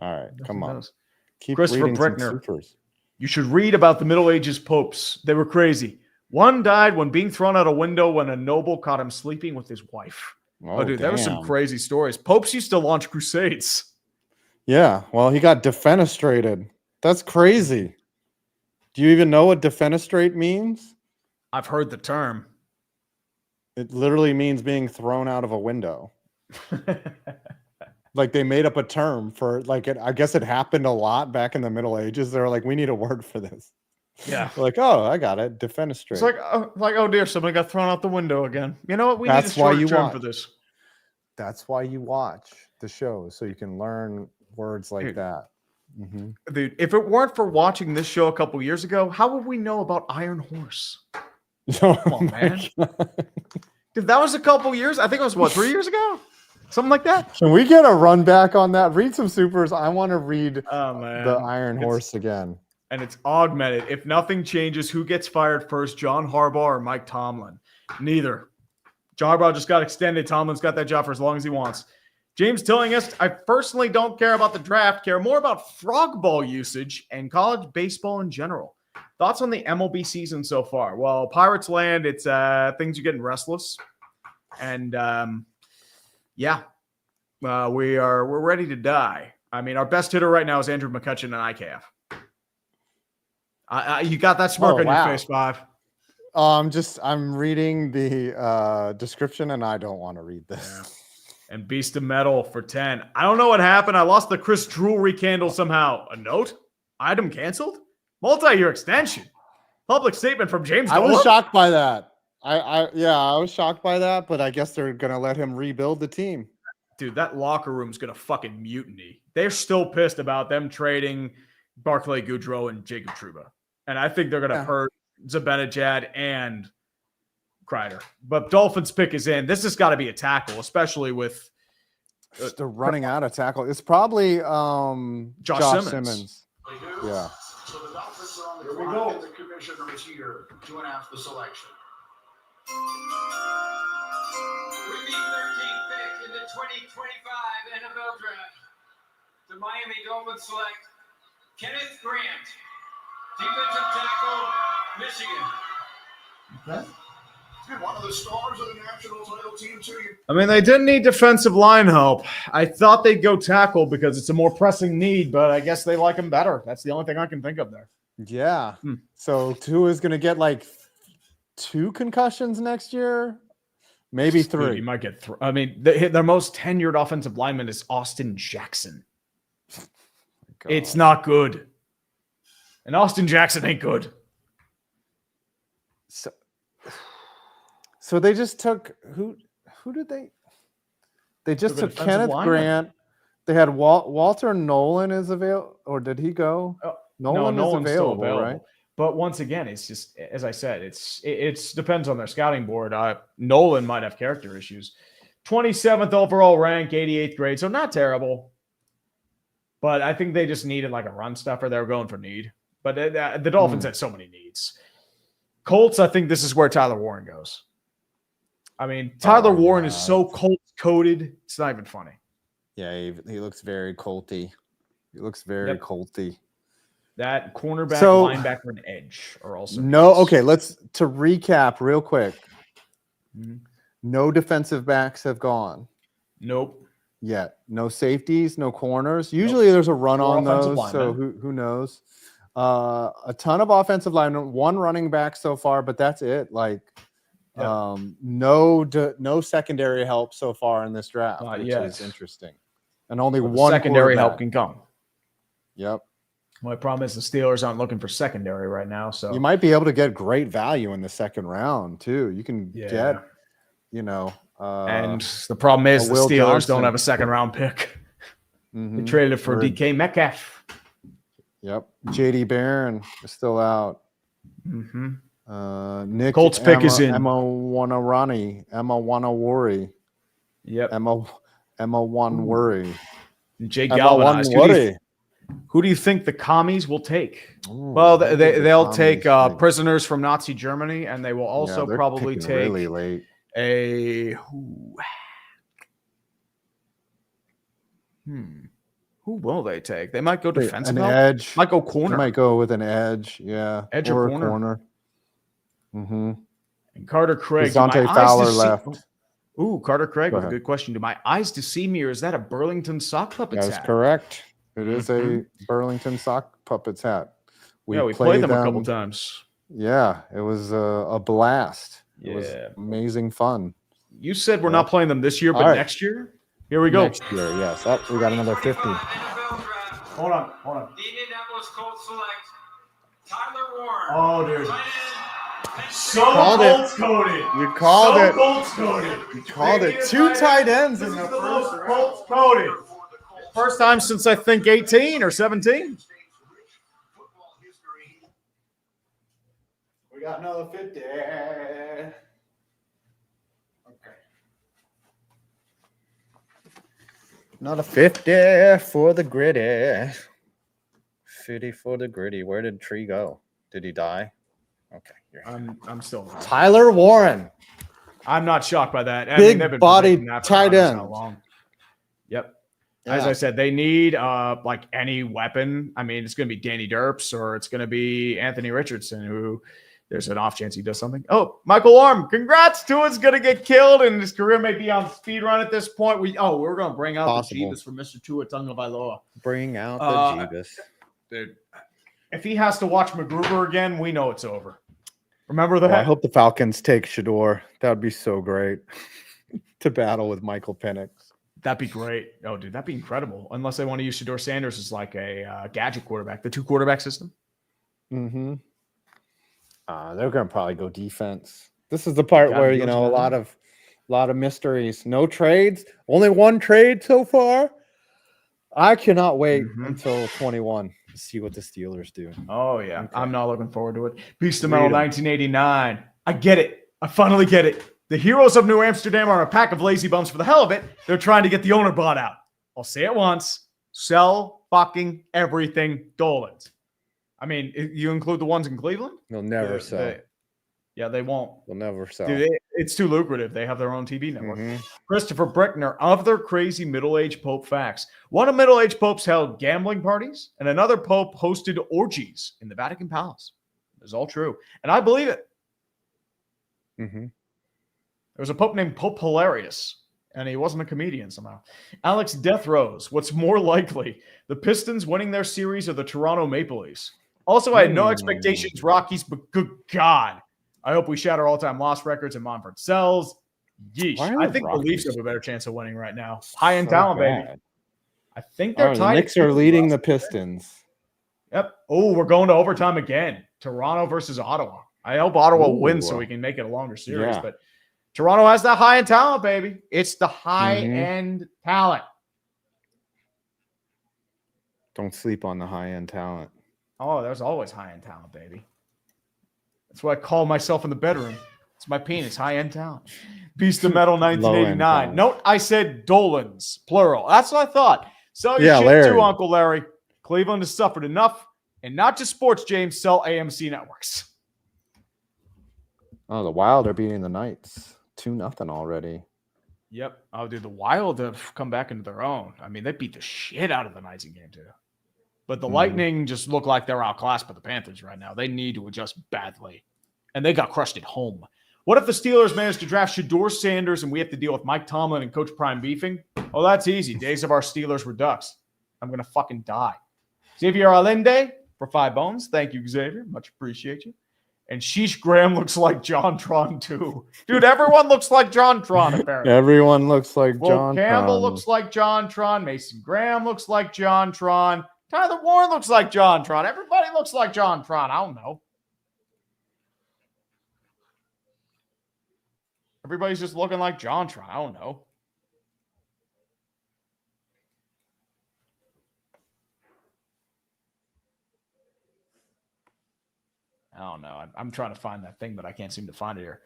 All right, come on. knows? Keep Christopher reading some Brickner. supers. You should read about the Middle Ages popes. They were crazy. One died when being thrown out a window when a noble caught him sleeping with his wife. Oh, dude, there was some damn. crazy stories. Popes used to launch crusades. Yeah, well, he got defenestrated. That's crazy. Do you even know what defenestrate means? I've heard the term. It literally means being thrown out of a window. Like they made up a term for like it. I guess it happened a lot back in the Middle Ages. They were like, we need a word for this. Yeah. They're like, oh, I got it. Defenestrate. It's like, oh dear, somebody got thrown out the window again. You know what? We That's need a why shorter you term watch. for this. That's why you watch the show, so you can learn words like Dude. that. Mhm. Dude, if it weren't for watching this show a couple years ago, how would we know about Iron Horse? Come on, man. Dude, that was a couple years. I think it was what, 3 years ago? Something like that. Can we get a run back on that? Read some supers. I want to read Oh man. the Iron It's- Horse again. And it's augmented. If nothing changes, who gets fired first, John Harbaugh or Mike Tomlin? Neither. John Harbaugh just got extended. Tomlin's got that job for as long as he wants. James telling us, I personally don't care about the draft, care more about frog ball usage and college baseball in general. Thoughts on the MLB season so far? Well, Pirates land, it's things are getting restless. And we're ready to die. I mean, our best hitter right now is Andrew McCutcheon and IKF. You got that smirk on wow. your face, Bob. I'm reading the description and I don't want to read this. And Beast of Metal for 10. I don't know what happened. I lost the Chris Jewelry candle somehow. A note? Item canceled? Multi-year extension. Public statement from James I was Dolan? shocked by that. I was shocked by that, but I guess they're gonna let him rebuild the team. dude, that locker room's going to fucking mutiny. They're still pissed about them trading Barclay Goodrow and Jacob Trouba. And I think they're going to hurt Zibanejad and Kreider. But Dolphins pick is in. This has got to be a tackle, especially with they're running out of tackle. It's probably Josh Simmons. Yeah. So the Dolphins are on the clock, and the commissioner is here to announce the selection. With the 13th pick in the 2025 NFL Draft, the Miami Dolphins select Kenneth Grant, defensive tackle, Michigan. Okay. And one of the stars of the national title team, too. I mean, they didn't need defensive line help. I thought they'd go tackle because it's a more pressing need, but I guess they like him better. That's the only thing I can think of there. Yeah. So Tua is going to get like 2 concussions next year, maybe 3. Dude, you might get 3. I mean, their most tenured offensive lineman is Austin Jackson. It's not good. And Austin Jackson ain't good. So they just took who did they? They just took Kenneth Grant. They had Walter Nolen is available, or did he go? Nolan's available, still right? But once again, it's just as I said, it's depends on their scouting board. Nolan might have character issues. 27th overall rank, 88th grade, so not terrible. But I think they just needed like a run stuffer. They were going for need, but the Dolphins had so many needs. Colts, I think this is where Tyler Warren goes. I mean, Tyler Warren is so Colts-coded, it's not even funny. Yeah, he looks very Colty. He looks very Colty. That cornerback, linebacker, and edge are also okay, to recap real quick. No defensive backs have gone. Nope. Yet. No safeties, no corners. Usually there's a run on those, so who knows? A ton of offensive linemen, 1 running back so far, but that's it. Like no secondary help so far in this draft, which is interesting. And only one secondary help can come. Yep. My problem is the Steelers aren't looking for secondary right now, so you might be able to get great value in the second round too. You can get, and the problem is the Steelers don't have a second round pick. They traded it for DK Metcalf. Yep. Jaydae Barron is still out. Nick Colts pick is in. Emma Wanawari. Yep. Emma Wanawari. Jay Galvin. Who do you think the commies will take? Well, they'll take prisoners from Nazi Germany, and they will also probably take really late. Who will they take? They might go defensive. An edge. Might go corner. They might go with an edge. Yeah. Edge or corner. Mm-hmm. And Carter Craig. Dante Fowler left. Carter Craig with a good question. Do my eyes deceive me, or is that a Burlington sock puppets hat? That's correct. It is a Burlington sock puppets hat. We played them a couple times. Yeah, it was a blast. Yeah. It was amazing fun. You said we're not playing them this year, but next year? Here we go. Next year, yes. We got another 50. Hold on. The Indianapolis Colts select Tyler Warren. Oh, dude. So Colts-coded. You called it. Colts-coded. You called it. 2 tight ends in the first round. Colts-coded. First time since I think 18 or 17. We got another 50. Okay. Another 50 for the gritty. 50 for the gritty. Where did Tree go? Did he die? Okay. I'm still Tyler Warren. I'm not shocked by that. Big body tight end. Yep. Yeah. As I said, they need like any weapon. I mean, it's going to be Danny Derps or it's going to be Anthony Richardson, who there's an off chance he does something. Oh, Michael Orm, congrats. Tua's going to get killed and his career may be on speed run at this point. We're going to bring out the Jeebus for Mr. Tua Tagovailoa. Bring out the Jeebus. Dude, if he has to watch McGruber again, we know it's over. Remember that? Well, I hope the Falcons take Shador. That would be so great to battle with Michael Penix. That'd be great. Oh, dude, that'd be incredible. Unless they want to use Shador Sanders as like a gadget quarterback, the 2-quarterback system. Mm-hmm. They're going to probably go defense. This is the part where, a lot of A lot of mysteries. No trades. Only one trade so far. I cannot wait until 21 to see what the Steelers do. Oh, yeah. Okay. I'm not looking forward to it. Beast of Metal 1989. I get it. I finally get it. The heroes of New Amsterdam are a pack of lazy bums for the hell of it. They're trying to get the owner bought out. I'll say it once. Sell fucking everything Dolans. I mean, you include the ones in Cleveland? They'll never sell. They won't. They'll never sell. Dude, it's too lucrative. They have their own TV network. Mm-hmm. Christopher Brickner, other crazy middle-aged pope facts. One of middle-aged popes held gambling parties, and another pope hosted orgies in the Vatican Palace. It's all true. And I believe it. Mm-hmm. There was a pope named Pope Hilarious, and he wasn't a comedian somehow. Alex Death Rose, what's more likely, the Pistons winning their series or the Toronto Maple Leafs? Also, I had no expectations, Rockies, but good God. I hope we shatter all-time loss records and Monfort sells. Yeesh. I think the Leafs have a better chance of winning right now. High-end talent, baby. I think they're tied. The Knicks are leading the Pistons. Yep. Oh, we're going to overtime again. Toronto versus Ottawa. I hope Ottawa wins so we can make it a longer series. Yeah. But Toronto has that high-end talent, baby. It's the high-end talent. Don't sleep on the high-end talent. Oh, there's always high-end talent, baby. That's what I call myself in the bedroom. It's my penis, high-end talent. Beast of Metal 1989. Note, I said Dolans, plural. That's what I thought. Sell your shit Larry. too, Uncle Larry. Cleveland has suffered enough. And not just sports, James. Sell AMC networks. Oh, the Wild are beating the Knights 2-0 already. Yep. Oh, dude, the Wild have come back into their own. I mean, they beat the shit out of the Knights in game 2. But the Lightning just look like they're outclassed by the Panthers right now. They need to adjust badly. And they got crushed at home. What if the Steelers manage to draft Shedeur Sanders and we have to deal with Mike Tomlin and Coach Prime beefing? Oh, that's easy. Days of our Steelers Redux. I'm going to fucking die. Xavier Allende for 5 bones. Thank you, Xavier. Much appreciate you. And Sheesh Graham looks like John Tron, too. Dude, everyone looks like John Tron, apparently. Everyone looks like Will John Campbell Tron. looks like John Tron. Mason Graham looks like John Tron. Tyler Warren looks like John Tron. Everybody looks like John Tron. I don't know. Everybody's just looking like John Tron. I don't know. I don't know. I'm trying to find that thing, but I can't seem to find it here.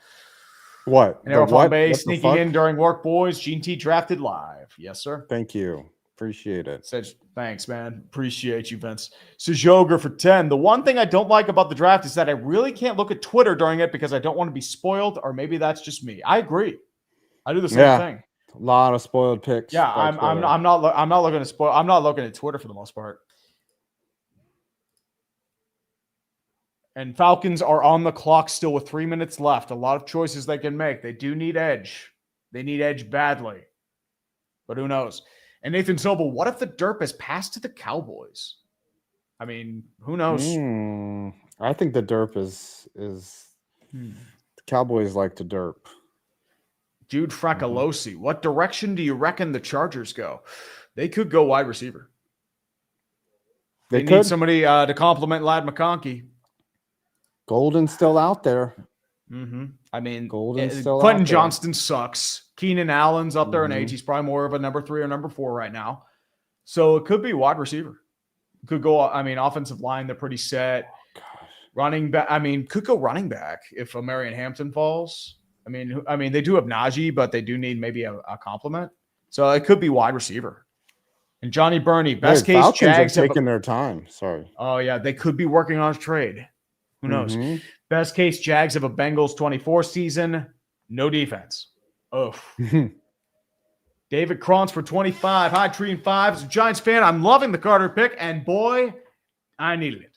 What? And Aeroplan Bay sneaking in during work, boys. Jeanty drafted live. Yes, sir. Thank you. Appreciate it. Says, thanks, man. Appreciate you, Vince. Sajoga for 10. The one thing I don't like about the draft is that I really can't look at Twitter during it because I don't want to be spoiled, or maybe that's just me. I agree. I do the same thing. A lot of spoiled picks. Yeah, I'm not looking to spoil. I'm not looking at Twitter for the most part. And Falcons are on the clock still with 3 minutes left. A lot of choices they can make. They do need edge. They need edge badly. But who knows? And Nathan Sobel, what if the derp is passed to the Cowboys? I mean, who knows? I think the derp is the Cowboys like to derp. Jude Fracalosi, what direction do you reckon the Chargers go? They could go wide receiver. They need somebody to complement Ladd McConkey. Golden's still out there. I mean, Golden's still Quentin out there. Johnston sucks. Keenan Allen's up there in age. He's probably more of a number 3 or number 4 right now. So it could be wide receiver. Could go, offensive line, they're pretty set. Running back, could go running back if Marion Hampton falls. I mean, they do have Najee, but they do need maybe a complement. So it could be wide receiver. And Johnny Burney, best case, Falcons Jags are taking their time. Sorry. Oh, yeah, they could be working on a trade. Who knows? Best case, Jags have a Bengals 24 season. No defense. Oh. David Krantz for 25. Hi, Tree and 5. As a Giants fan, I'm loving the Carter pick, and boy, I needed it.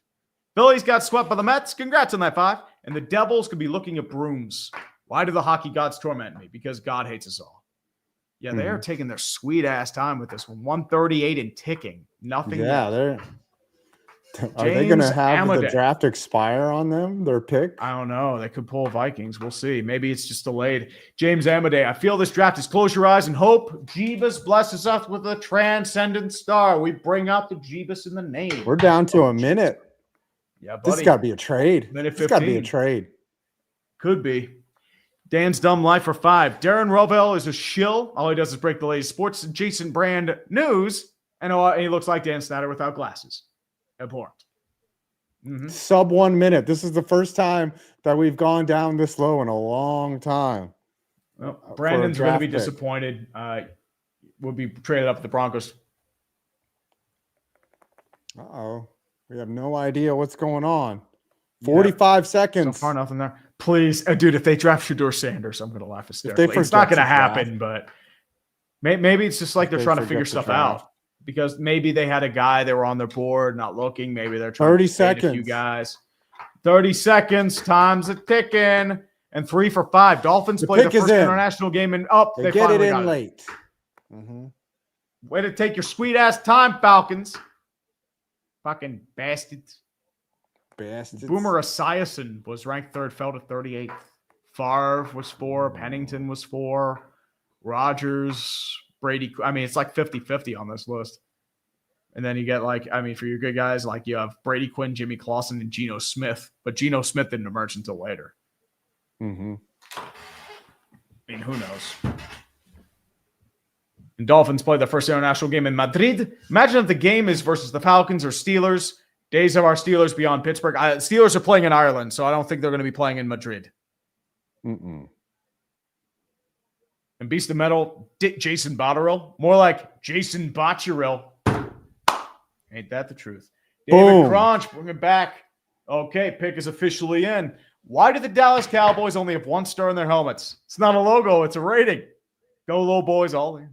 Phillies got swept by the Mets. Congrats on that 5. And the Devils could be looking at brooms. Why do the hockey gods torment me? Because God hates us all. Yeah, they are taking their sweet-ass time with this one. 138 and ticking. Nothing. Yeah, are they going to have the draft expire on them, their pick? I don't know. They could pull Vikings. We'll see. Maybe it's just delayed. James Amadei, I feel this draft is close your eyes and hope Jeebus blesses us with a transcendent star. We bring out the Jeebus in the name. We're down to a minute. Yeah, buddy. This got to be a trade. Minute 15. This got to be a trade. Could be. Dan's Dumb Life for 5. Darren Rovell is a shill. All he does is break the latest sports adjacent brand news, and he looks like Dan Snyder without glasses. Abhorrent. Sub 1 minute. This is the first time that we've gone down this low in a long time. Well, Brandon's going to be disappointed. Will be traded up to the Broncos. Uh-oh. We have no idea what's going on. 45 seconds. So far, nothing there. Please, dude, if they draft Shedeur Sanders, I'm going to laugh hysterically. It's not going to happen, but maybe it's just like they're trying to figure stuff out. Because maybe they had a guy, they were on their board, not looking. Maybe they're trying 30 to seconds. a few guys. 30 seconds. Time's a ticking. And 3 for 5. Dolphins play the first international game and They get it in late. Way to take your sweet ass time, Falcons. Fucking bastards. Boomer Esiason was ranked 3rd, fell to 38th. Favre was 4. Pennington was 4. Rodgers, Brady. I mean, it's like 50-50 on this list. And then you get for your good guys, you have Brady Quinn, Jimmy Clausen, and Geno Smith. But Geno Smith didn't emerge until later. I mean, who knows? And Dolphins play their first international game in Madrid. Imagine if the game is versus the Falcons or Steelers. Days of our Steelers beyond Pittsburgh. Steelers are playing in Ireland, so I don't think they're going to be playing in Madrid. And Beast of Metal, Jason Botterill. More like Jason Botterill. Ain't that the truth? David Cronch, bring it back. Okay, pick is officially in. Why do the Dallas Cowboys only have 1 star in their helmets? It's not a logo, it's a rating. Go low, boys, all in.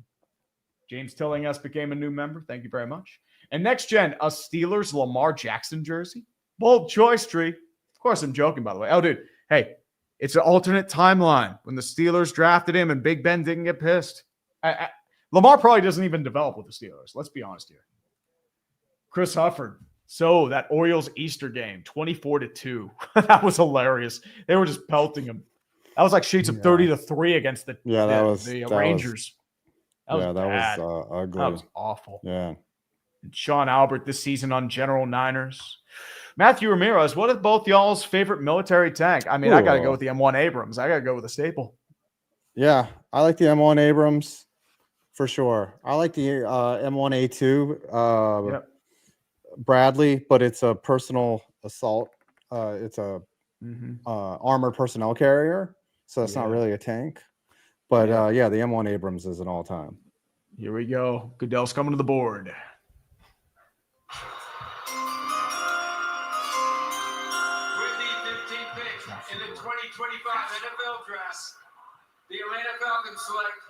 James Tilling us became a new member. Thank you very much. And next gen, a Steelers Lamar Jackson jersey. Bold choice, Tree. Of course, I'm joking, by the way. Oh, dude. Hey, it's an alternate timeline when the Steelers drafted him and Big Ben didn't get pissed. Lamar probably doesn't even develop with the Steelers. Let's be honest here. Chris Hufford. So that Orioles Easter game, 24-2. That was hilarious. They were just pelting him. That was like shades of 30-3 against the Rangers. That was ugly. That was awful. Yeah. And Sean Albert this season on General Niners. Matthew Ramirez, what is both y'all's favorite military tank? I mean, I got to go with the M1 Abrams. I got to go with the staple. Yeah, I like the M1 Abrams for sure. I like the M1A2 Bradley, but it's a personal assault. It's a armored personnel carrier, so it's not really a tank. But the M1 Abrams is an all-time. Here we go. Goodell's coming to the board. With the 15th pick in the 2025 NFL Draft, the Atlanta Falcons select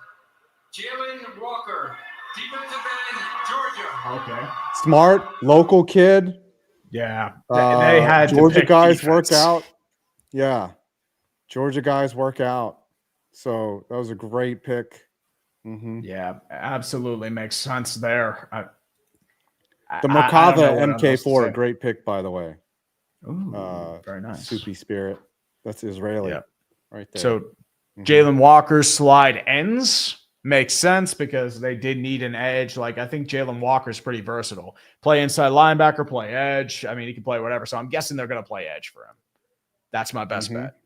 Jaylen Walker, defensive end, Georgia. Okay. Smart, local kid. Yeah. They had Georgia guys work out. Yeah. Georgia guys work out. So that was a great pick. Yeah, absolutely makes sense there. The Merkava MK4, great pick, by the way. Ooh, very nice. Soupy Spirit. That's Israeli right there. So Jaylen Walker's slide ends. Makes sense because they did need an edge. I think Jaylen Walker's pretty versatile. Play inside linebacker, play edge. I mean, he can play whatever. So I'm guessing they're going to play edge for him. That's my best bet.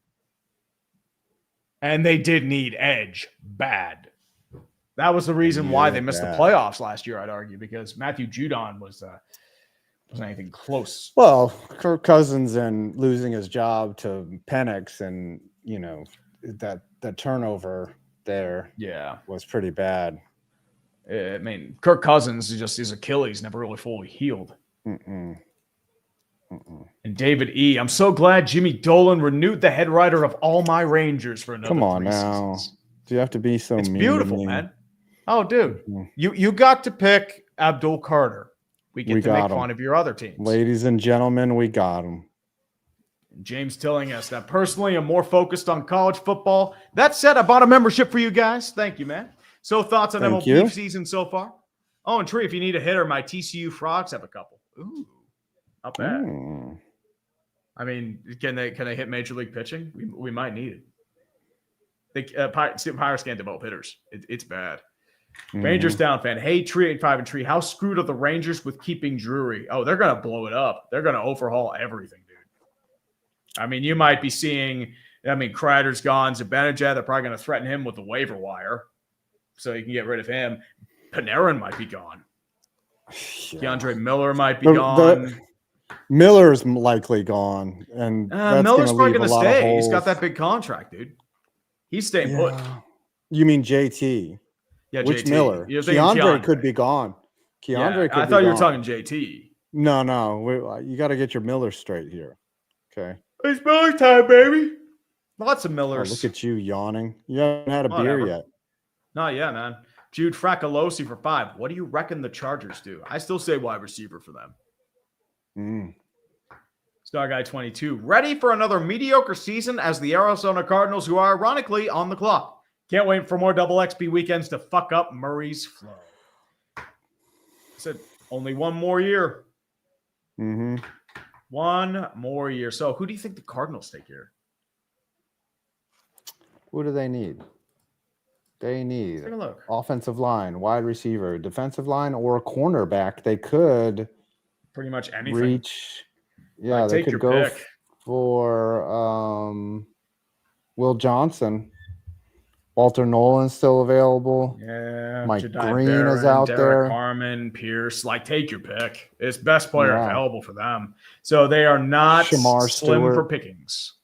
And they did need edge bad. That was the reason why they missed the playoffs last year, I'd argue, because Matthew Judon wasn't anything close. Well, Kirk Cousins and losing his job to Penix and, that turnover there was pretty bad. I mean, Kirk Cousins, his Achilles never really fully healed. And David E., I'm so glad Jimmy Dolan renewed the head writer of all my Rangers for another 3 seasons. Do you have to be so mean? It's beautiful, man. Oh, dude. You got to pick Abdul Carter. We get to make fun of your other teams. Ladies and gentlemen, we got him. James telling us that personally I'm more focused on college football. That said, I bought a membership for you guys. Thank you, man. So thoughts on MLB season so far? Oh, and Tree, if you need a hitter, my TCU Frogs have a couple. Ooh, not bad. I mean, can they hit Major League pitching? We might need it. Pirates can't develop hitters. It's bad. Rangers down fan. Hey, Tree 85 and Tree. How screwed are the Rangers with keeping Drury? Oh, they're gonna blow it up. They're gonna overhaul everything, dude. I mean, you might be seeing I mean, Kreider's gone. Zibanejad, they're probably going to threaten him with the waiver wire so you can get rid of him. Panarin might be gone. Yeah. DeAndre Miller might be gone. Miller's likely gone, and Miller's probably going to stay. He's got that big contract, dude. He's staying put. You mean JT? Yeah, Which JT. Miller? Keandre could be gone. Keandre could I thought you were talking JT. No. You got to get your Miller straight here. Okay. It's Miller time, baby. Lots of Millers. Look at you yawning. You haven't had a beer yet. Not yet, man. Jude Fracolosi for 5. What do you reckon the Chargers do? I still say wide receiver for them. Star Guy 22. Ready for another mediocre season as the Arizona Cardinals, who are ironically on the clock. Can't wait for more double XP weekends to fuck up Murray's flow. I said only one more year. One more year. So who do you think the Cardinals take here? Who do they need? They need Take a look. Offensive line, wide receiver, defensive line, or a cornerback. They could pretty much anything. Reach. Yeah, they could go for Will Johnson. Walter Nolen still available. Yeah. Mike Jahdae Green Barron, is out Derek there. Harmon, Pierce. Like, take your pick. It's best player available for them. So they are not Shamar slim Stewart. for pickings.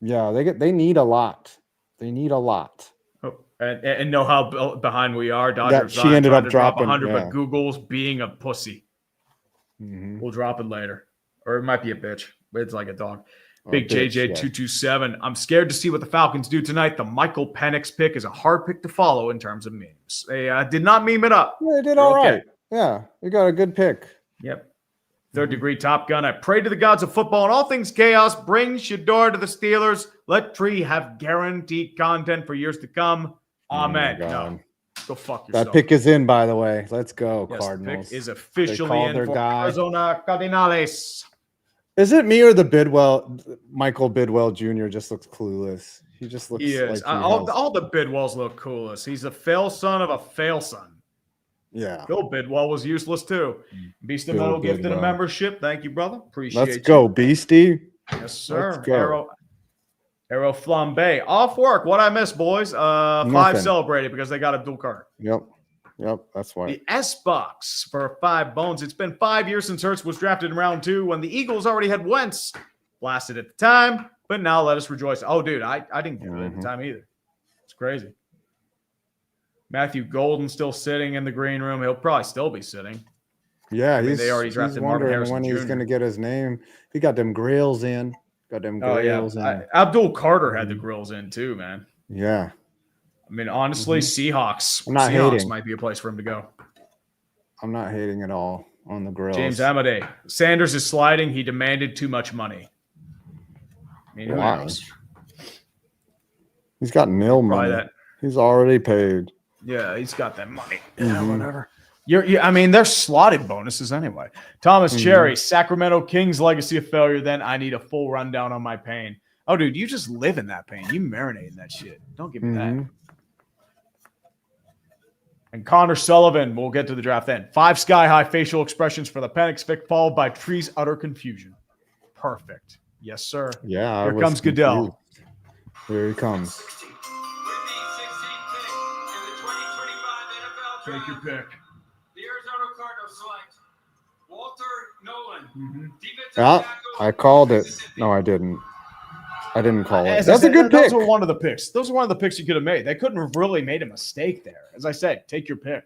Yeah, they need a lot. They need a lot. Oh, and know how behind we are. Dodgers. She ended up dropping 100, but Google's being a pussy. We'll drop it later, or it might be a bitch. But it's like a dog. Big JJ227. I'm scared to see what the Falcons do tonight. The Michael Penix pick is a hard pick to follow in terms of memes. They did not meme it up. Yeah, they did all right. Yeah, you got a good pick. Yep. Third degree Top Gun. I pray to the gods of football and all things chaos. Bring Shador to the Steelers. Let Tree have guaranteed content for years to come. Amen. No. Go fuck yourself. That pick is in, by the way. Let's go, yes, Cardinals. The pick is officially in for Arizona Cardinals. Is it me or the Michael Bidwell Jr. just looks clueless? He just looks like all the Bidwells look coolest. He's a fail son of a fail son. Yeah. Bill Bidwell was useless too. Beast of Metal gifted a membership. Thank you, brother. Appreciate it. Let's go, Beastie. Yes, sir. Let's go. Arrow Flambe. Off work. What I missed, boys? 5 celebrated because they got Abdul Carter. Yep, that's why. The S-Box for 5 bones. It's been 5 years since Hurts was drafted in round 2 when the Eagles already had Wentz blasted at the time, but now let us rejoice. Oh, dude, I didn't get it at the time either. It's crazy. Matthew Golden still sitting in the green room. He'll probably still be sitting. Yeah, they already drafted Marvin Harrison when Jr. he's going to get his name. He got them grills in. In. Abdul Carter had the grills in too, man. Yeah. I mean, honestly, Seahawks. I'm not Seahawks hating. Might be a place for him to go. I'm not hating at all on the grills. James Amadei. Sanders is sliding. He demanded too much money. I mean, who knows? He's got nil money. He's already paid. Yeah, he's got that money. Yeah, whatever. I mean, they're slotted bonuses anyway. Thomas Cherry, Sacramento Kings legacy of failure. Then I need a full rundown on my pain. Oh, dude, you just live in that pain. You marinate in that shit. Don't give me that. And Connor Sullivan, we'll get to the draft then. 5 sky-high facial expressions for the Penix pick, followed by Tree's utter confusion. Perfect. Yes, sir. Yeah. Here comes Goodell. Here he comes. Take your pick. The Arizona Cardinals select Walter Nolen. Yeah, I called it. No, I didn't. I didn't call it. That's a good pick. Those were one of the picks. Those are one of the picks you could have made. They couldn't have really made a mistake there. As I said, take your pick.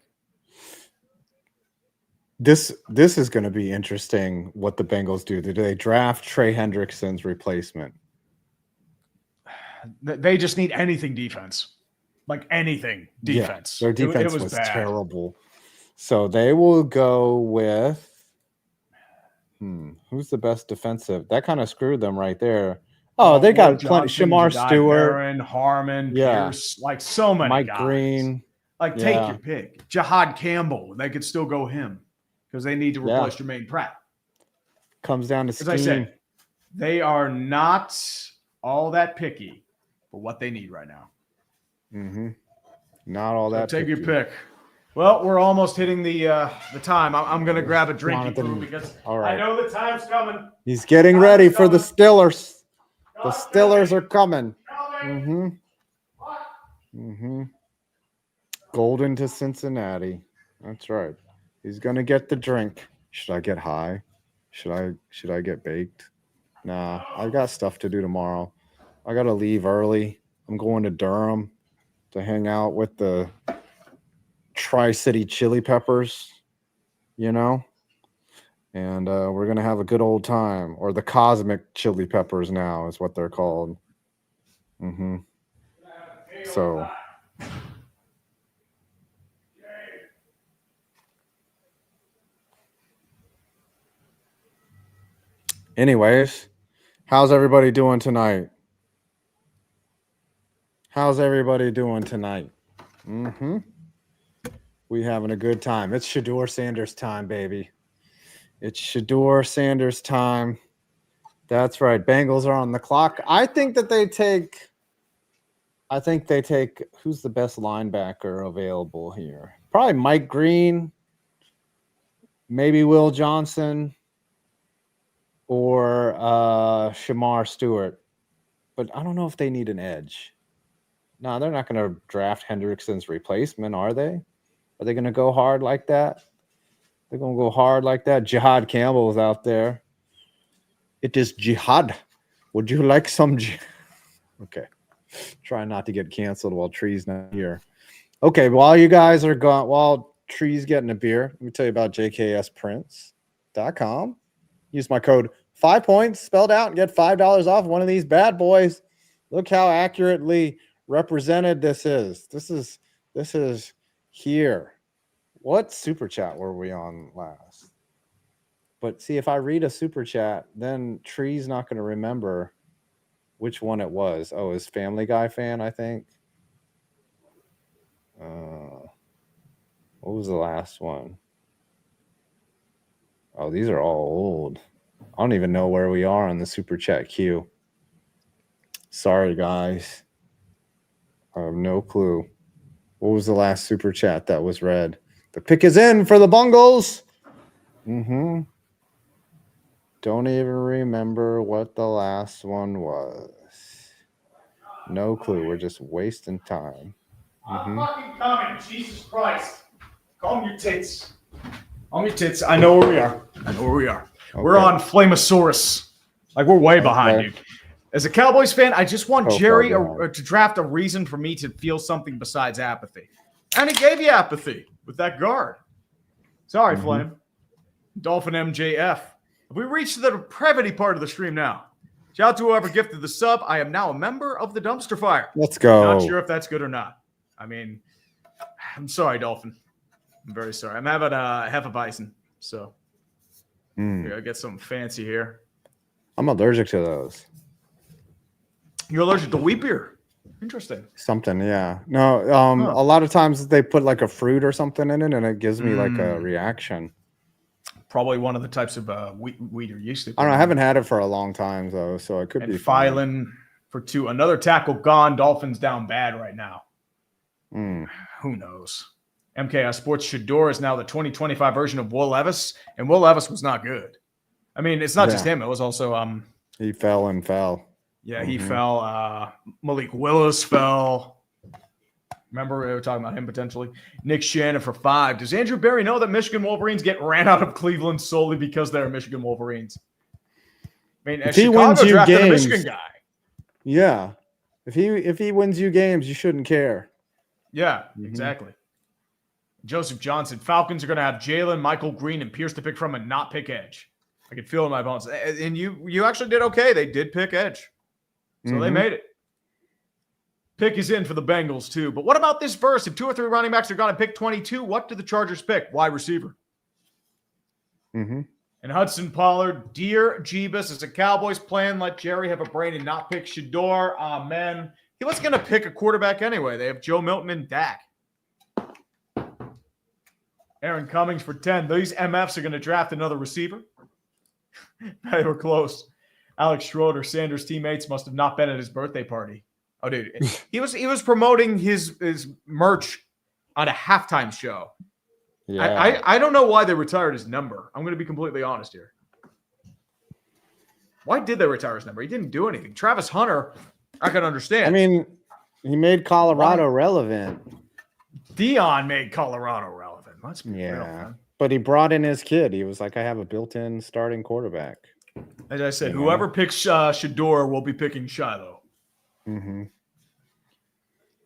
This is going to be interesting what the Bengals do. Do they draft Trey Hendrickson's replacement? They just need anything defense. Like anything defense. Yeah, their defense it was bad. terrible. So they will go with who's the best defensive? That kind of screwed them right there. Oh, they got plenty. Shamar Stewart, Barron, Harmon, Pierce, like so many Mike guys. Green. Like take your pick. Jahdae Campbell, they could still go him because they need to replace Jermaine Pratt. Comes down to As I said, they are not all that picky for what they need right now. Not all that. Take your pick. Well, we're almost hitting the time. I'm going to grab a drink because I know the time's coming. He's getting ready for the Steelers. The Steelers are coming. Mm-hmm. Mm-hmm. Golden to Cincinnati. That's right. He's gonna get the drink. Should I get high? Should I get baked? Nah, I got stuff to do tomorrow. I gotta leave early. I'm going to Durham to hang out with the Tri-City Chili Peppers, and we're gonna have a good old time. Or the Cosmic Chili Peppers now is what they're called. Mm-hmm. So. Anyways, how's everybody doing tonight? Mm-hmm. We having a good time. It's Shedeur Sanders time, baby. It's Shedeur Sanders time. That's right. Bengals are on the clock. I think they take who's the best linebacker available here? Probably Mike Green, maybe Will Johnson, or Shamar Stewart. But I don't know if they need an edge. No, they're not going to draft Hendrickson's replacement, are they? Are they going to go hard like that? They're going to go hard like that. Jihad Campbell is out there. It is Jihad. Would you like some? Okay. Try not to get canceled while Tree's not here. Okay, while you guys are gone, while Tree's getting a beer, let me tell you about jksprints.com. Use my code 5 points spelled out and get $5 off one of these bad boys. Look how accurately represented this is. This is here. What super chat were we on last? But see, if I read a super chat, then Tree's not going to remember which one it was. Oh, it's Family Guy fan, I think. What was the last one? Oh, these are all old. I don't even know where we are on the super chat queue. Sorry, guys. I have no clue. What was the last super chat that was read? The pick is in for the Bengals. Mm-hmm. Don't even remember what the last one was. No clue. We're just wasting time. I'm fucking coming. Jesus Christ. Calm your tits. Calm your tits. I know where we are. Okay. We're on Flamosaurus. Like, we're way behind, dude. As a Cowboys fan, I just want Jerry to draft a reason for me to feel something besides apathy. And he gave you apathy with that guard. Sorry, Flame. Dolphin MJF. We reached the depravity part of the stream now. Shout out to whoever gifted the sub. I am now a member of the Dumpster Fire. Let's go. Not sure if that's good or not. I mean, I'm sorry, Dolphin. I'm very sorry. I'm having a Hefeweizen, so I gotta get something fancy here. I'm allergic to those. You're allergic to wheat beer? Interesting. Something, yeah. No, a lot of times they put like a fruit or something in it, and it gives me like a reaction. Probably one of the types of wheat you're used to. I don't know. I haven't had it for a long time, though, so it could be Phylan for 2. Another tackle gone. Dolphins down bad right now. Who knows? MKS Sports Shedeur is now the 2025 version of Will Levis, and Will Levis was not good. I mean, it's not just him. It was also he fell and fell. Yeah, he fell. Malik Willis fell. Remember, we were talking about him potentially. Nick Shannon for 5. Does Andrew Berry know that Michigan Wolverines get ran out of Cleveland solely because they're Michigan Wolverines? I mean, if Chicago drafted a Michigan guy. Yeah. If he wins you games, you shouldn't care. Yeah, exactly. Joseph Johnson. Falcons are going to have Jalen, Michael Green, and Pierce to pick from and not pick edge. I can feel in my bones. And you actually did okay. They did pick edge. So they made it. Pick is in for the Bengals, too. But what about this verse? If 2 or 3 running backs are going to pick 22, what do the Chargers pick? Wide receiver. And Hudson Pollard, dear Jeebus, as a Cowboys plan, let Jerry have a brain and not pick Shedeur. Amen. He was going to pick a quarterback anyway. They have Joe Milton and Dak. Aaron Cummings for 10. These MFs are going to draft another receiver. They were close. Alex Schroeder, Sanders' teammates must have not been at his birthday party. Oh, dude, he was promoting his merch on a halftime show. Yeah, I don't know why they retired his number. I'm going to be completely honest here. Why did they retire his number? He didn't do anything. Travis Hunter, I can understand. I mean, he made Colorado relevant. Dion made Colorado relevant. Let's be real, Yeah. man. But he brought in his kid. He was like, I have a built-in starting quarterback. As I said, whoever picks Shador will be picking Shiloh. Mm-hmm.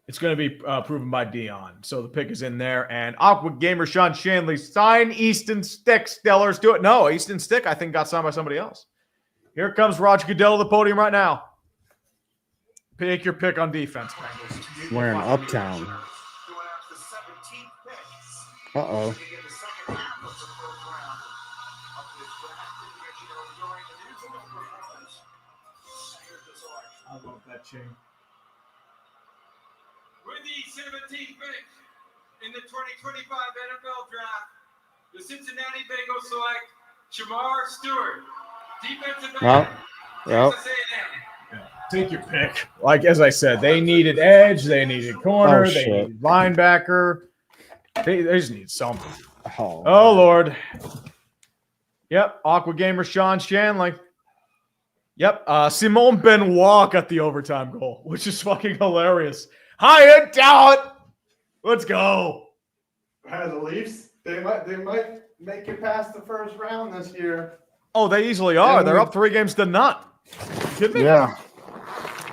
It's going to be proven by Dion. So the pick is in there. And Aqua Gamer Sean Shanley, sign Easton Stick. Stellars do it. No, Easton Stick, I think, got signed by somebody else. Here comes Roger Goodell to the podium right now. Pick your pick on defense, Bengals. We're in Uptown. Uh-oh. I love that chain. With the 17th pick in the 2025 NFL Draft, the Cincinnati Bengals select Shamar Stewart, defensive end, Texas A&M. Take your pick. Like, as I said, they needed edge, they needed corner, they needed linebacker. They just need something. Oh, Lord. Yep, Aqua Gamer Sean Shanley. Yep, Simone Benoit got the overtime goal, which is fucking hilarious. Higher talent. Let's go. The Leafs, they might make it past the first round this year. Oh, they easily are. They're up 3 games to none. You kidding me? Yeah.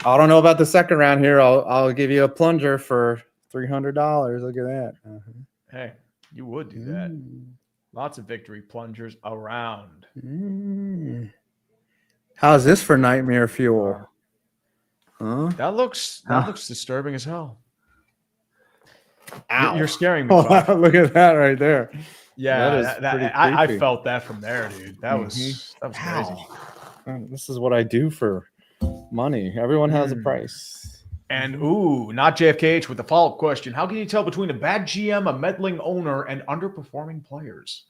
I don't know about the second round here. I'll give you a plunger for $300. Look at that. Hey, you would do that. Lots of victory plungers around. How's this for nightmare fuel? Huh? That looks disturbing as hell. Ow. You're scaring me. Look at that right there. Yeah, that is I felt that from there, dude. That was crazy. This is what I do for money. Everyone has a price. And not JFKH with the follow-up question. How can you tell between a bad GM, a meddling owner, and underperforming players?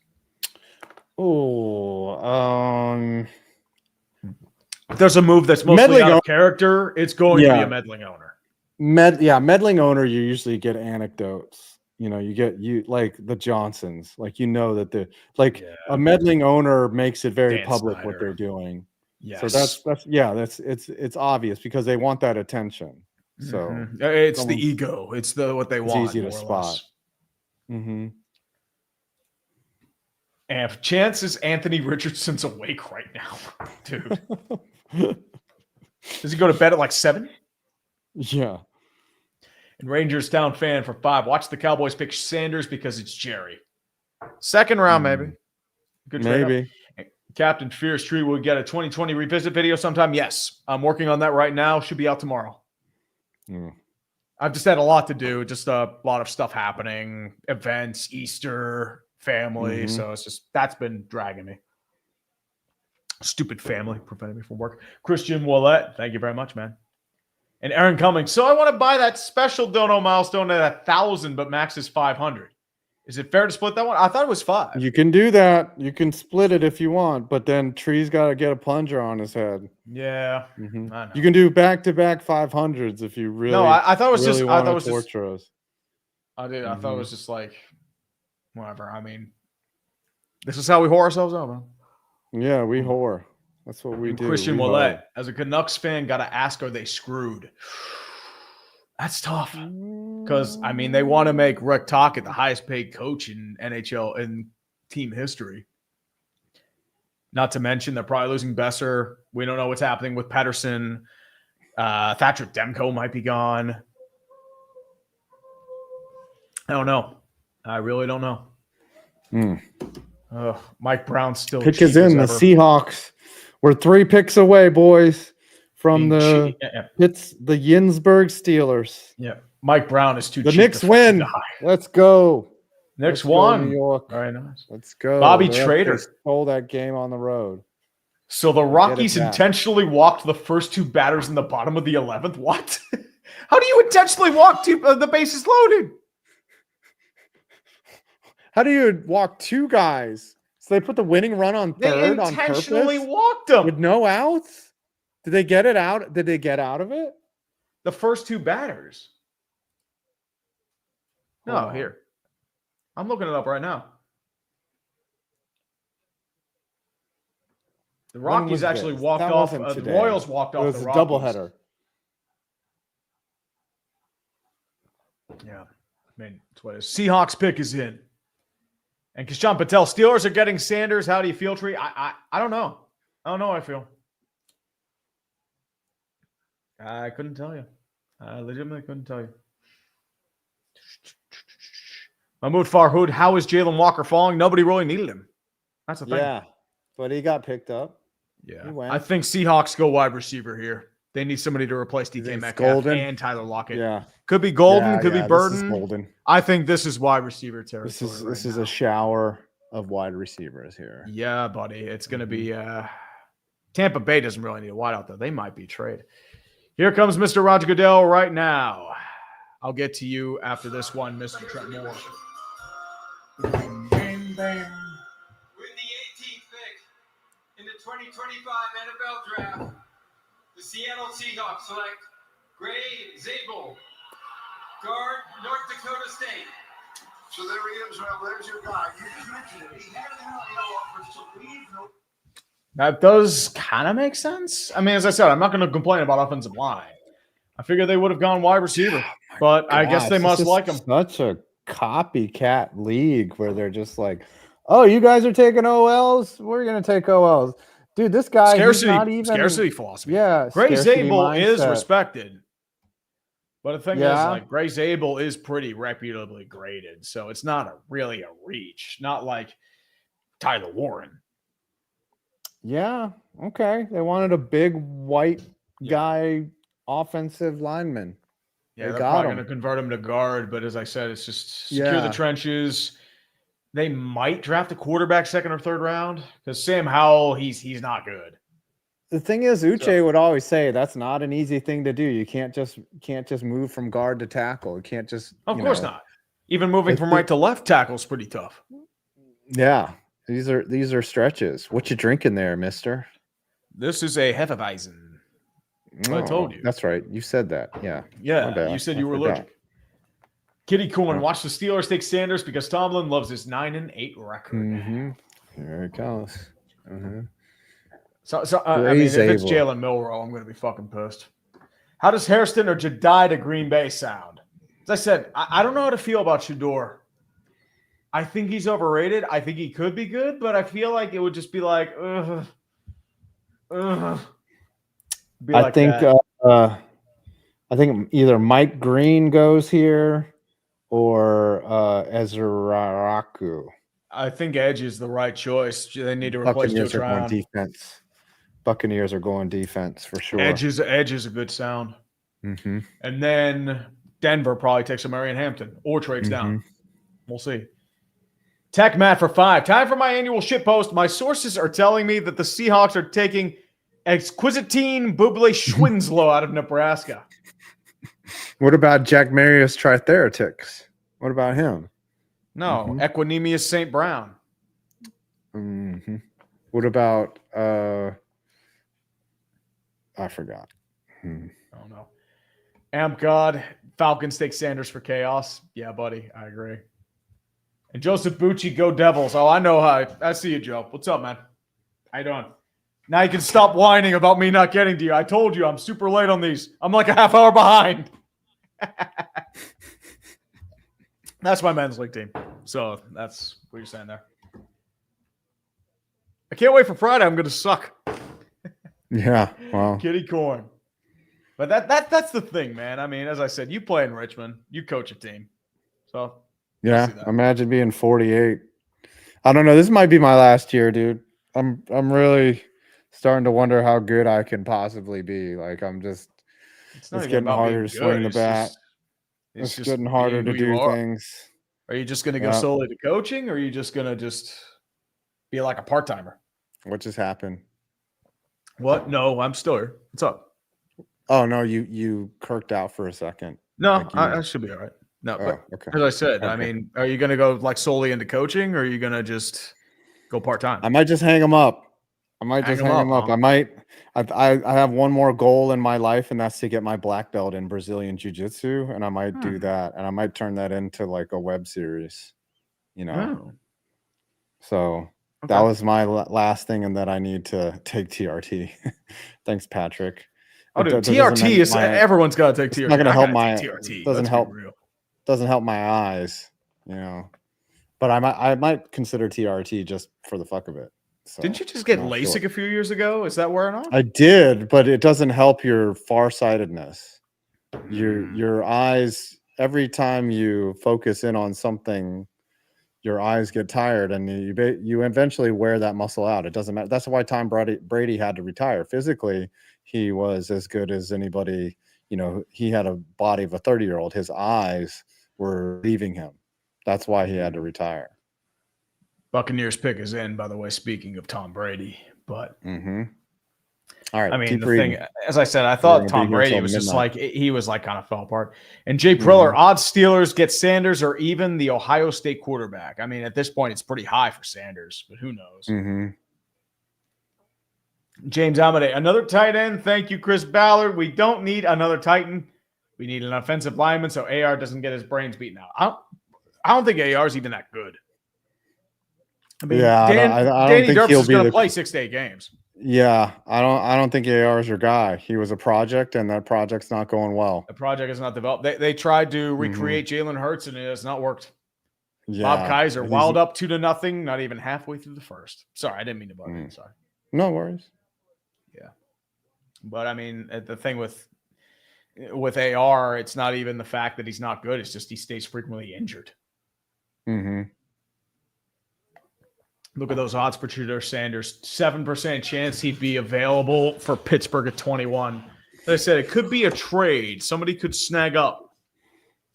If there's a move that's mostly out of character, it's going to be a meddling owner. Meddling owner, you usually get anecdotes. You like the Johnsons. Like, that a meddling owner makes it very public what they're doing. Yes. So it's obvious because they want that attention. So it's the ego. It's what they want. It's easy to spot. And chances Anthony Richardson's awake right now, dude. Does he go to bed at like 7? Yeah. And Rangers Town fan for 5. Watch the Cowboys pick Sanders because it's Jerry. Second round, maybe. Good trade maybe. Up. Captain Fierce Tree will get a 2020 revisit video sometime. Yes, I'm working on that right now. Should be out tomorrow. I've just had a lot to do. Just a lot of stuff happening. Events, Easter, family. So it's just that's been dragging me. Stupid family preventing me from work. Christian Willett, thank you very much, man. And Aaron Cummings. So I want to buy that special dono milestone at 1,000, but max is 500. Is it fair to split that one? I thought it was 5. You can do that. You can split it if you want, but then Tree's got to get a plunger on his head. Yeah, I know. You can do back-to-back 500s if you really. No, I thought it was really just. I thought it was torture just. us. I did. I thought it was just like, whatever. I mean, this is how we whore ourselves out, man. Yeah, we whore. That's what we do. Christian Willett, as a Canucks fan, got to ask, are they screwed? That's tough. Because, I mean, they want to make Rick Tocchet the highest paid coach in NHL in team history. Not to mention, they're probably losing Besser. We don't know what's happening with Pettersson. Thatcher Demko might be gone. I don't know. I really don't know. Mike Brown still. Pick is in. The Seahawks. We're 3 picks away, boys, from the Yinsburg Steelers. Yeah, Mike Brown is too cheap. The Knicks win. Let's go. Knicks won. New York. Very nice. Let's go. Bobby Trader stole that game on the road. So the Rockies intentionally walked the first 2 batters in the bottom of the 11th. What? How do you intentionally walk the bases loaded? How do you walk 2 guys? So they put the winning run on third on purpose? They intentionally walked them. With no outs? Did they get it out? Did they get out of it? The first 2 batters. No, here. I'm looking it up right now. The Rockies actually walked off. The Royals walked off. It was a doubleheader. Yeah. I mean, that's what it is. Seahawks pick is in. And Kishan Patel, Steelers are getting Sanders. How do you feel, Tree? I don't know. I don't know how I feel. I couldn't tell you. I legitimately couldn't tell you. Mahmoud Farhood, how is Jaylen Walker falling? Nobody really needed him. That's the thing. Yeah, but he got picked up. Yeah. He went. I think Seahawks go wide receiver here. They need somebody to replace DK Metcalf Golden? and Tyler Lockett. Yeah. Could be Golden, Yeah, could be this is Burton. Golden. I think this is wide receiver territory. This is a shower of wide receivers here. Yeah, buddy. It's going to be Tampa Bay doesn't really need a wideout, though. They might be trade. Here comes Mr. Roger Goodell right now. I'll get to you after this one, Mr. Trent Moore. Bang, bang, bang. With the 18th pick in the 2025 NFL Draft, the Seattle Seahawks select Gray Zabel, guard, North Dakota State. So there he is. Well, there's your guy. You mentioned it. He had no offers to leave. No. That does kind of make sense. I mean, as I said, I'm not going to complain about offensive line. I figured they would have gone wide receiver, but I guess they must like him. Such a copycat league where they're just like, oh, you guys are taking OLs? We're going to take OLs. Dude, this guy is not even... Scarcity philosophy. Yeah. Gray Zabel is respected. But the thing is, Yeah. like, Gray Zabel is pretty reputably graded, so it's not really a reach. Not like Tyler Warren. Yeah. Okay. They wanted a big white guy offensive lineman. Yeah, They they're got probably him. going to convert him to guard, but as I said, it's just secure the trenches. They might draft a quarterback second or third round because Sam Howell, he's not good. The thing is, Uche would always say that's not an easy thing to do. You can't just move from guard to tackle. You can't just Of course not. Even moving from right to left tackle is pretty tough. Yeah. These are stretches. What you drinking there, mister? This is a Hefeweizen. I told you. That's right. You said that. Yeah. My Yeah, bad. you said I you were forgot. allergic. Kitty Corn, watch the Steelers take Sanders because Tomlin loves his 9-8 record. Mm-hmm. There it goes. Mm-hmm. So I mean, if it's Jalen Milroe, I'm going to be fucking pissed. How does Hairston or Jahdae to Green Bay sound? As I said, I don't know how to feel about Shador. I think he's overrated. I think he could be good, but I feel like it would just be like, ugh. I think either Mike Green goes here or Ezraku. I think Edge is the right choice. They need to replace Joe Buccaneers are going Tryon. defense. Buccaneers are going defense for sure. Edge is a good sound. Mm-hmm. And then Denver probably takes a Marion Hampton or trades down. We'll see. Tech Matt for 5. Time for my annual shitpost. My sources are telling me that the Seahawks are taking Exquisitine Buble Schwinslow out of Nebraska. What about Jack Marius Tritheratix? What about him? No, Equinemius St. Brown. Mm-hmm. What about I forgot. I don't know. Amp God, Falcons take Sanders for chaos. Yeah, buddy, I agree. And Joseph Bucci, go Devils. Oh, I know how. I see you, Joe. What's up, man? How you doing? Now you can stop whining about me not getting to you. I told you I'm super late on these. I'm like a half hour behind. That's my men's league team. So that's what you're saying there. I can't wait for Friday. I'm going to suck. Yeah, wow. Kitty corn. But that's the thing, man. I mean, as I said, you play in Richmond. You coach a team. So yeah, imagine being 48. I don't know. This might be my last year, dude. I'm really starting to wonder how good I can possibly be. Like it's getting harder to swing the bat. It's getting harder to do things. Are you just going to go solely to coaching, or are you just going to just be like a part-timer? What just happened? What? No, I'm still here. What's up? Oh, no, you kirked out for a second. No, I should be all right. No, but okay. As I said, I mean, are you going to go like solely into coaching, or are you going to just go part-time? I might just hang them up. I have one more goal in my life, and that's to get my black belt in Brazilian Jiu-Jitsu, and I might do that, and I might turn that into like a web series, So that was my last thing, and that I need to take TRT. Thanks, Patrick. Oh, dude, TRT is everyone's got to take TRT. It's not going to help TRT. doesn't help. doesn't help my eyes, But I might consider TRT just for the fuck of it. So, Didn't you just get LASIK a few years ago? Is that wearing off? I did, but it doesn't help your farsightedness. Your eyes, every time you focus in on something, your eyes get tired, and you eventually wear that muscle out. It doesn't matter. That's why Tom Brady had to retire. Physically, he was as good as anybody. He had a body of a 30-year-old. His eyes were leaving him. That's why he had to retire. Buccaneers pick is in, by the way, speaking of Tom Brady. But all right. I mean, the thing, as I said, I thought Tom Brady was just like, he was like kind of fell apart. And Jay Priller, odds Steelers get Sanders or even the Ohio State quarterback. I mean, at this point, it's pretty high for Sanders, but who knows? James Amadei, another tight end. Thank you, Chris Ballard. We don't need another Titan. We need an offensive lineman so AR doesn't get his brains beaten out. I don't think AR is even that good. I mean, I don't think Danny Derps he'll is be going to play 6 to 8 games. Yeah, I don't think AR is your guy. He was a project, and that project's not going well. The project is not developed. They tried to recreate Jalen Hurts, and it has not worked. Bob Kaiser wild up 2-0, not even halfway through the first. Sorry, I didn't mean to butt in. Sorry. No worries. Yeah, but I mean, the thing with AR, it's not even the fact that he's not good. It's just he stays frequently injured. Look at those odds for Tudor Sanders. 7% chance he'd be available for Pittsburgh at 21. As I said, it could be a trade. Somebody could snag up.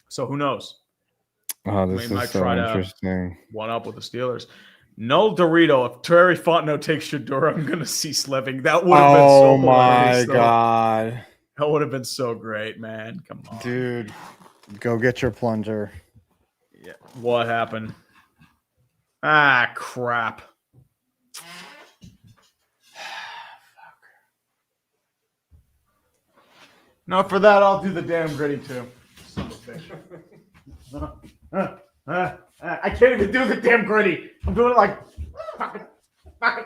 So who knows? Oh, this is so interesting. One up with the Steelers. No Dorito. If Terry Fontenot takes Shadura, I'm going to cease living. That would have been so hilarious. Oh, my God. That would have been so great, man. Come on. Dude, go get your plunger. Yeah. What happened? Ah, crap. No, for that, I'll do the damn gritty, too. Son of a bitch. I can't even do the damn gritty. I'm doing it like... I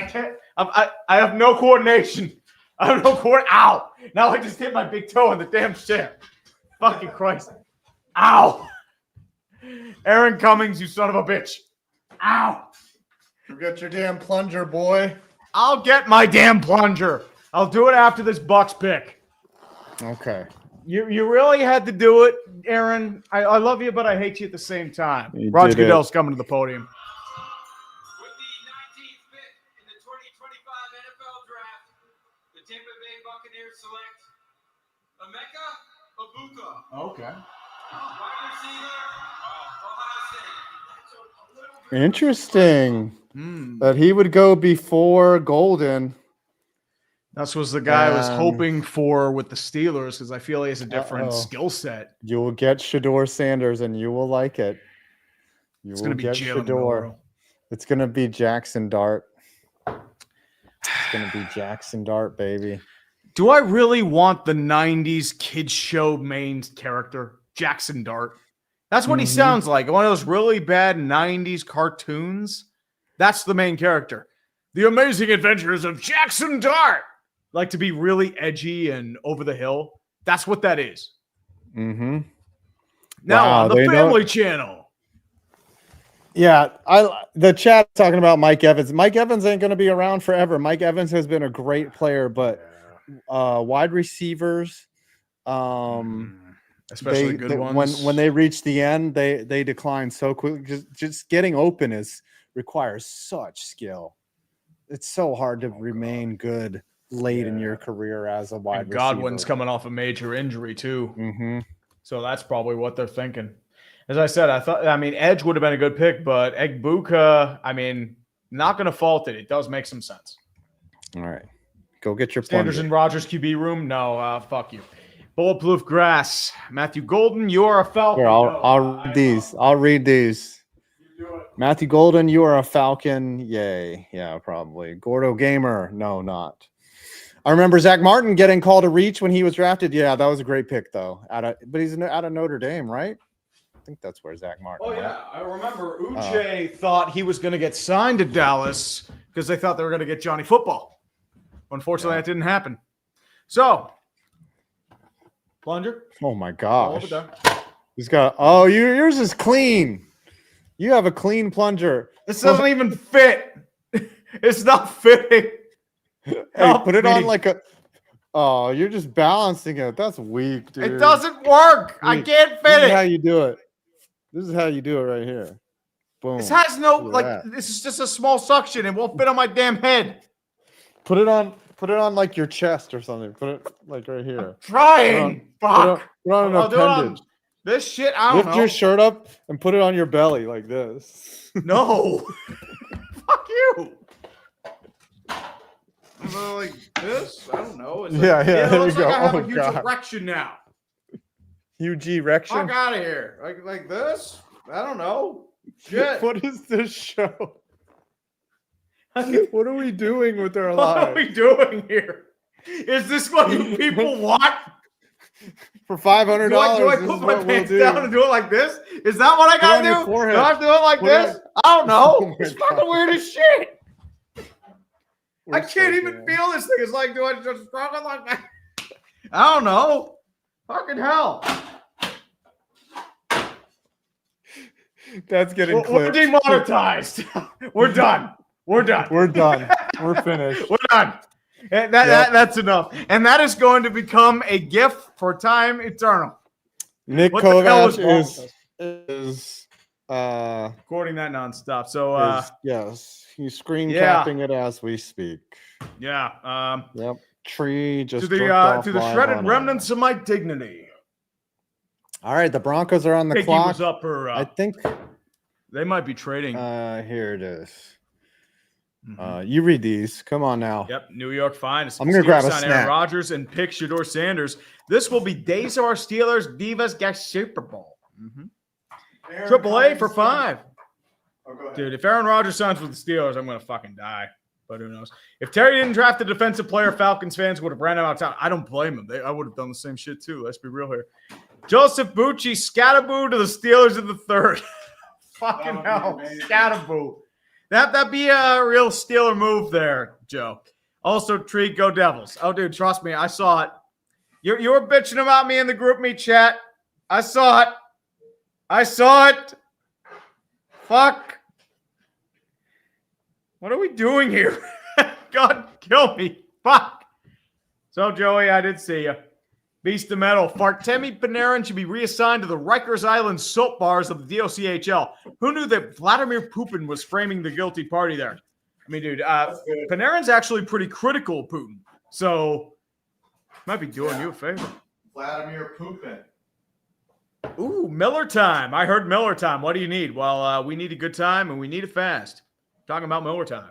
can't... I have no coordination. I have no Ow! Now I just hit my big toe on the damn shit. Fucking Christ. Ow! Aaron Cummings, you son of a bitch. Ow! You got your damn plunger, boy. I'll get my damn plunger. I'll do it after this Bucks pick. Okay. You really had to do it, Aaron. I love you, but I hate you at the same time. Roger Goodell's coming to the podium. With the 19th pick in the 2025 NFL Draft, the Tampa Bay Buccaneers select Emeka Egbuka. Okay. Wide receiver, Ohio State. Interesting that he would go before Golden. That was the guy I was hoping for with the Steelers because I feel he has a different skill set. You will get Shador Sanders, and you will like it. It's going to be Shador. It's going to be Jackson Dart. It's going to be Jackson Dart, baby. Do I really want the 90s kids show main character, Jackson Dart? That's what he sounds like. One of those really bad 90s cartoons. That's the main character. The Amazing Adventures of Jackson Dart. Like to be really edgy and over the hill. That's what that is. Now on the Family Channel. Yeah, the chat talking about Mike Evans. Mike Evans ain't going to be around forever. Mike Evans has been a great player, but wide receivers, especially good ones, when they reach the end, they decline so quickly. Just getting open requires such skill. It's so hard to remain good late in your career as a wide receiver. Godwin's coming off a major injury too. So that's probably what they're thinking. As I said, Edge would have been a good pick, but Egbuka, not going to fault it. It does make some sense. All right. Go get your Sanders in Rogers QB room? No, fuck you. Bulletproof Grass. Matthew Golden, you are a Falcon. Here, I'll read these. I'll read these. Matthew Golden, you are a Falcon. Yay. Yeah, probably. Gordo Gamer. No, not. I remember Zach Martin getting called to reach when he was drafted. Yeah, that was a great pick, though. But he's out of Notre Dame, right? I think that's where Zach Martin went. Yeah. I remember Uche thought he was going to get signed to Dallas because they thought they were going to get Johnny Football. Unfortunately, that didn't happen. So, plunger. Oh, my gosh. He's got. Oh, yours is clean. You have a clean plunger. This doesn't even fit. It's not fitting. Hey, put it on like a. Oh, you're just balancing it. That's weak, dude. It doesn't work. I can't fit This is it. how you do it. This is how you do it right here. Boom. This has no Look at that. this is just a small suction. It won't fit on my damn head. Put it on like your chest or something. Put it like right here. Trying. Fuck. Put on an I'll do it on appendage. this shit. I don't Lift know. your shirt up and put it on your belly like this. No. Fuck you. Like this? I don't know. It's Yeah, it there looks you like go. I have Oh, a huge God. erection now. Huge erection. Fuck out of here. Like this? I don't know. Shit. What is this show? What are we doing with our What are lives? we doing here? Is this what you people want? For $500, Do I this is put my what we'll pants do. down and do it like this? Is that what I Put gotta on your do? forehead. Do I have to do it like Put this? on- I don't know. Oh my It's fucking God. weird as shit. We're I can't so even bad. feel this thing. It's like, do I just struggle like that? I don't know. Fucking hell. That's getting We're clipped. demonetized. We're done. We're done. We're done. We're finished. We're done. And that's enough. And that is going to become a gift for time eternal. Nick What the hell is wrong Kovac with is Recording that nonstop. So yes, he's screen yeah. capping it as we speak. yeah. Yep. Tree just To jerked off the live shredded on remnants of my dignity. All right, the Broncos are on the Hickey clock. was up for I think they might be trading. here it is. Mhm. You read these. Come on now. Yep, New York Finest. I'm gonna grab a Aaron snack. Rodgers and pick Shador Sanders. This will be days of our Steelers. Divas get Super Bowl. Triple A for 5. Oh, go ahead. Dude, if Aaron Rodgers signs with the Steelers, I'm gonna fucking die. But who knows? If Terry didn't draft a defensive player, Falcons fans would have ran him out of town. I don't blame him. I would have done the same shit too. Let's be real here. Joseph Bucci, Scatabo to the Steelers in the 3rd. Fucking That would be hell, amazing. Scatabo. That'd be a real Steeler move there, Joe. Also, Tree, go Devils. Oh, dude, trust me, I saw it. You were bitching about me in the group me chat. I saw it. Fuck. What are we doing here? God, kill me. Fuck. So, Joey, I did see you. Beast of Metal. Fartemi Panarin should be reassigned to the Rikers Island soap bars of the DOCHL. Who knew that Vladimir Putin was framing the guilty party there? I mean, dude, Panarin's actually pretty critical of Putin. So, might be doing you a favor. Vladimir Putin. Ooh, Miller time. I heard Miller time. What do you need? Well, we need a good time and we need it fast. Talking about Miller time.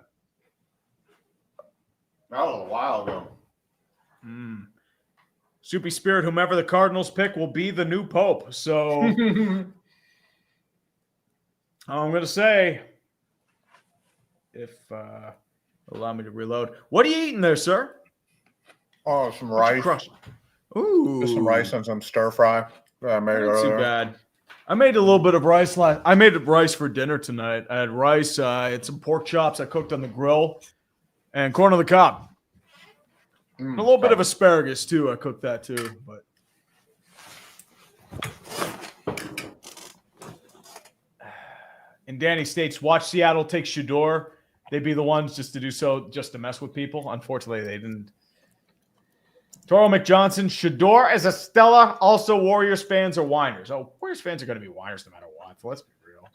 That was a while ago. Soupy Spirit, whomever the Cardinals pick will be the new Pope. So I'm going to say, if allow me to reload. What are you eating there, sir? Oh, some rice. Crush. Ooh. Just some rice and some stir fry that I made Not too earlier. bad. I made a little bit of rice I made rice for dinner tonight. I had rice. I had some pork chops I cooked on the grill, and corn on the cob. And a little bit of asparagus too. I cooked that too. But and Danny states, watch Seattle take Shador. They'd be the ones just to do so, just to mess with people. Unfortunately, they didn't. Toro McJohnson, Shador as a Stella. Also, Warriors fans are whiners. Oh, Warriors fans are going to be whiners no matter what. So let's be real.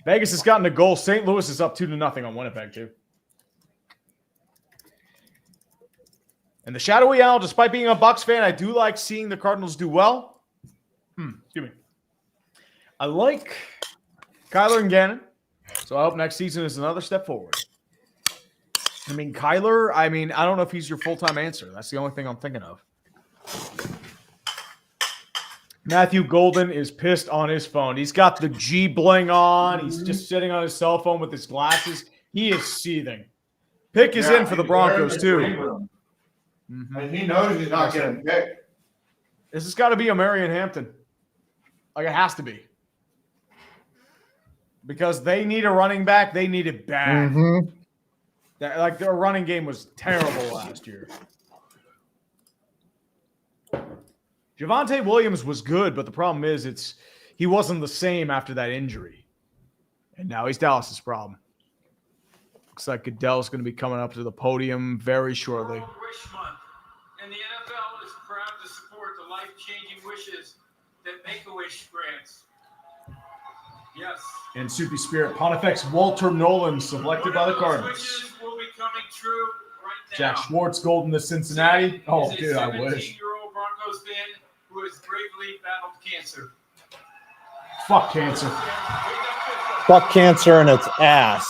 Vegas has gotten a goal. St. Louis is up 2-0 on Winnipeg, too. And the Shadowy Owl, despite being a Bucs fan, I do like seeing the Cardinals do well. Excuse me. I like Kyler and Gannon. So I hope next season is another step forward. I mean, Kyler, I don't know if he's your full-time answer. That's the only thing I'm thinking of. Matthew Golden is pissed on his phone. He's got the G bling on. He's just sitting on his cell phone with his glasses. He is seething. Pick is in for the Broncos, too. And he knows he's not getting picked. This has got to be a Marion Hampton. Like, it has to be. Because they need a running back. They need it bad. Their running game was terrible last year. Javonte Williams was good, but the problem is he wasn't the same after that injury. And now he's Dallas's problem. Looks like Goodell's going to be coming up to the podium very shortly. World Wish Month, and the NFL is proud to support the life-changing wishes that Make-A-Wish grants. Yes. And Soupy Spirit, Pontifex Walter Nolen selected by the Cardinals. Wishes will be coming true right now. Jack Schwartz golden to Cincinnati. Oh, dude, I wish. 17-year-old Broncos fan who has bravely battled cancer. Fuck cancer. Fuck cancer in its ass.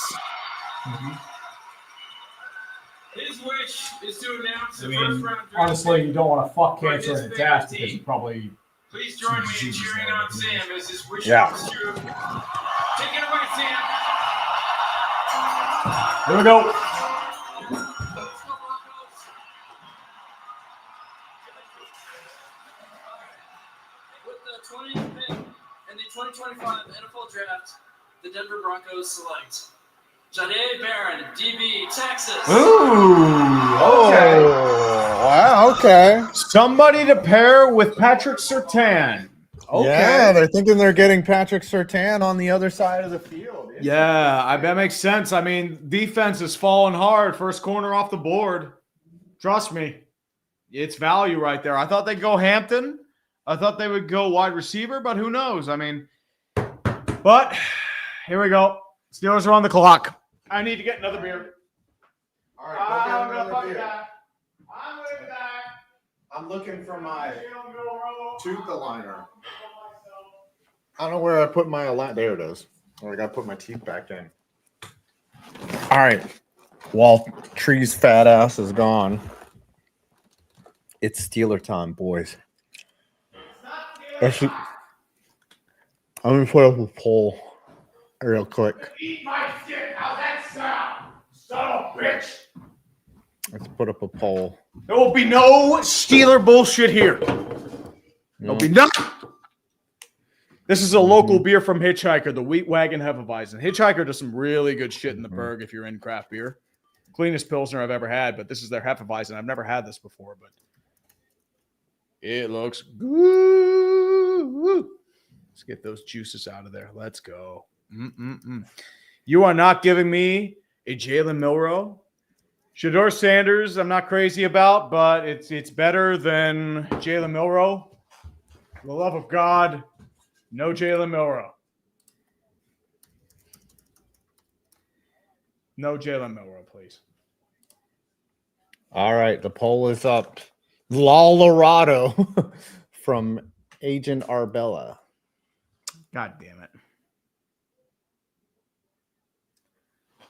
His wish is to announce I the first mean, round draft honestly, pick. you don't want to fuck cancer in its ass because you probably. Please join me in cheering on Sam as his wish comes true. Take it away, Sam. Here we go. With the 20th pick in the 2025 NFL Draft, the Denver Broncos select Jahdae Barron, DB, Texas. Okay. Wow, okay. Somebody to pair with Patrick Surtain. Okay. Yeah, they're thinking they're getting Patrick Surtain on the other side of the field. Yeah, that makes sense. I mean, defense is falling hard. First corner off the board. Trust me. It's value right there. I thought they'd go Hampton. I thought they would go wide receiver, but who knows? I mean, but here we go. Steelers are on the clock. I need to get another beer. All right, I'm go gonna get another fucking beer. die. I'm gonna die. I'm looking for my tooth aligner. I don't know where I put my aligner. There it is. Oh, I got to put my teeth back in. All right. While Tree's fat ass is gone, it's Steeler time, boys. Actually, I'm going to put up a poll real quick. Eat my dick. How's that sound? Son of a bitch. Let's put up a poll. There will be no Steeler bullshit here. There'll be none. This is a local beer from Hitchhiker, the Wheat Wagon Hefeweizen. Hitchhiker does some really good shit in the Berg if you're in craft beer. Cleanest Pilsner I've ever had, but this is their Hefeweizen. I've never had this before, but it looks good. Let's get those juices out of there. Let's go. You are not giving me a Jalen Milroe. Shedeur Sanders, I'm not crazy about, but it's better than Jalen Milroe. For the love of God, no Jalen Milroe. No Jalen Milroe, please. All right, the poll is up. Lolorado from Agent Arbella. God damn it.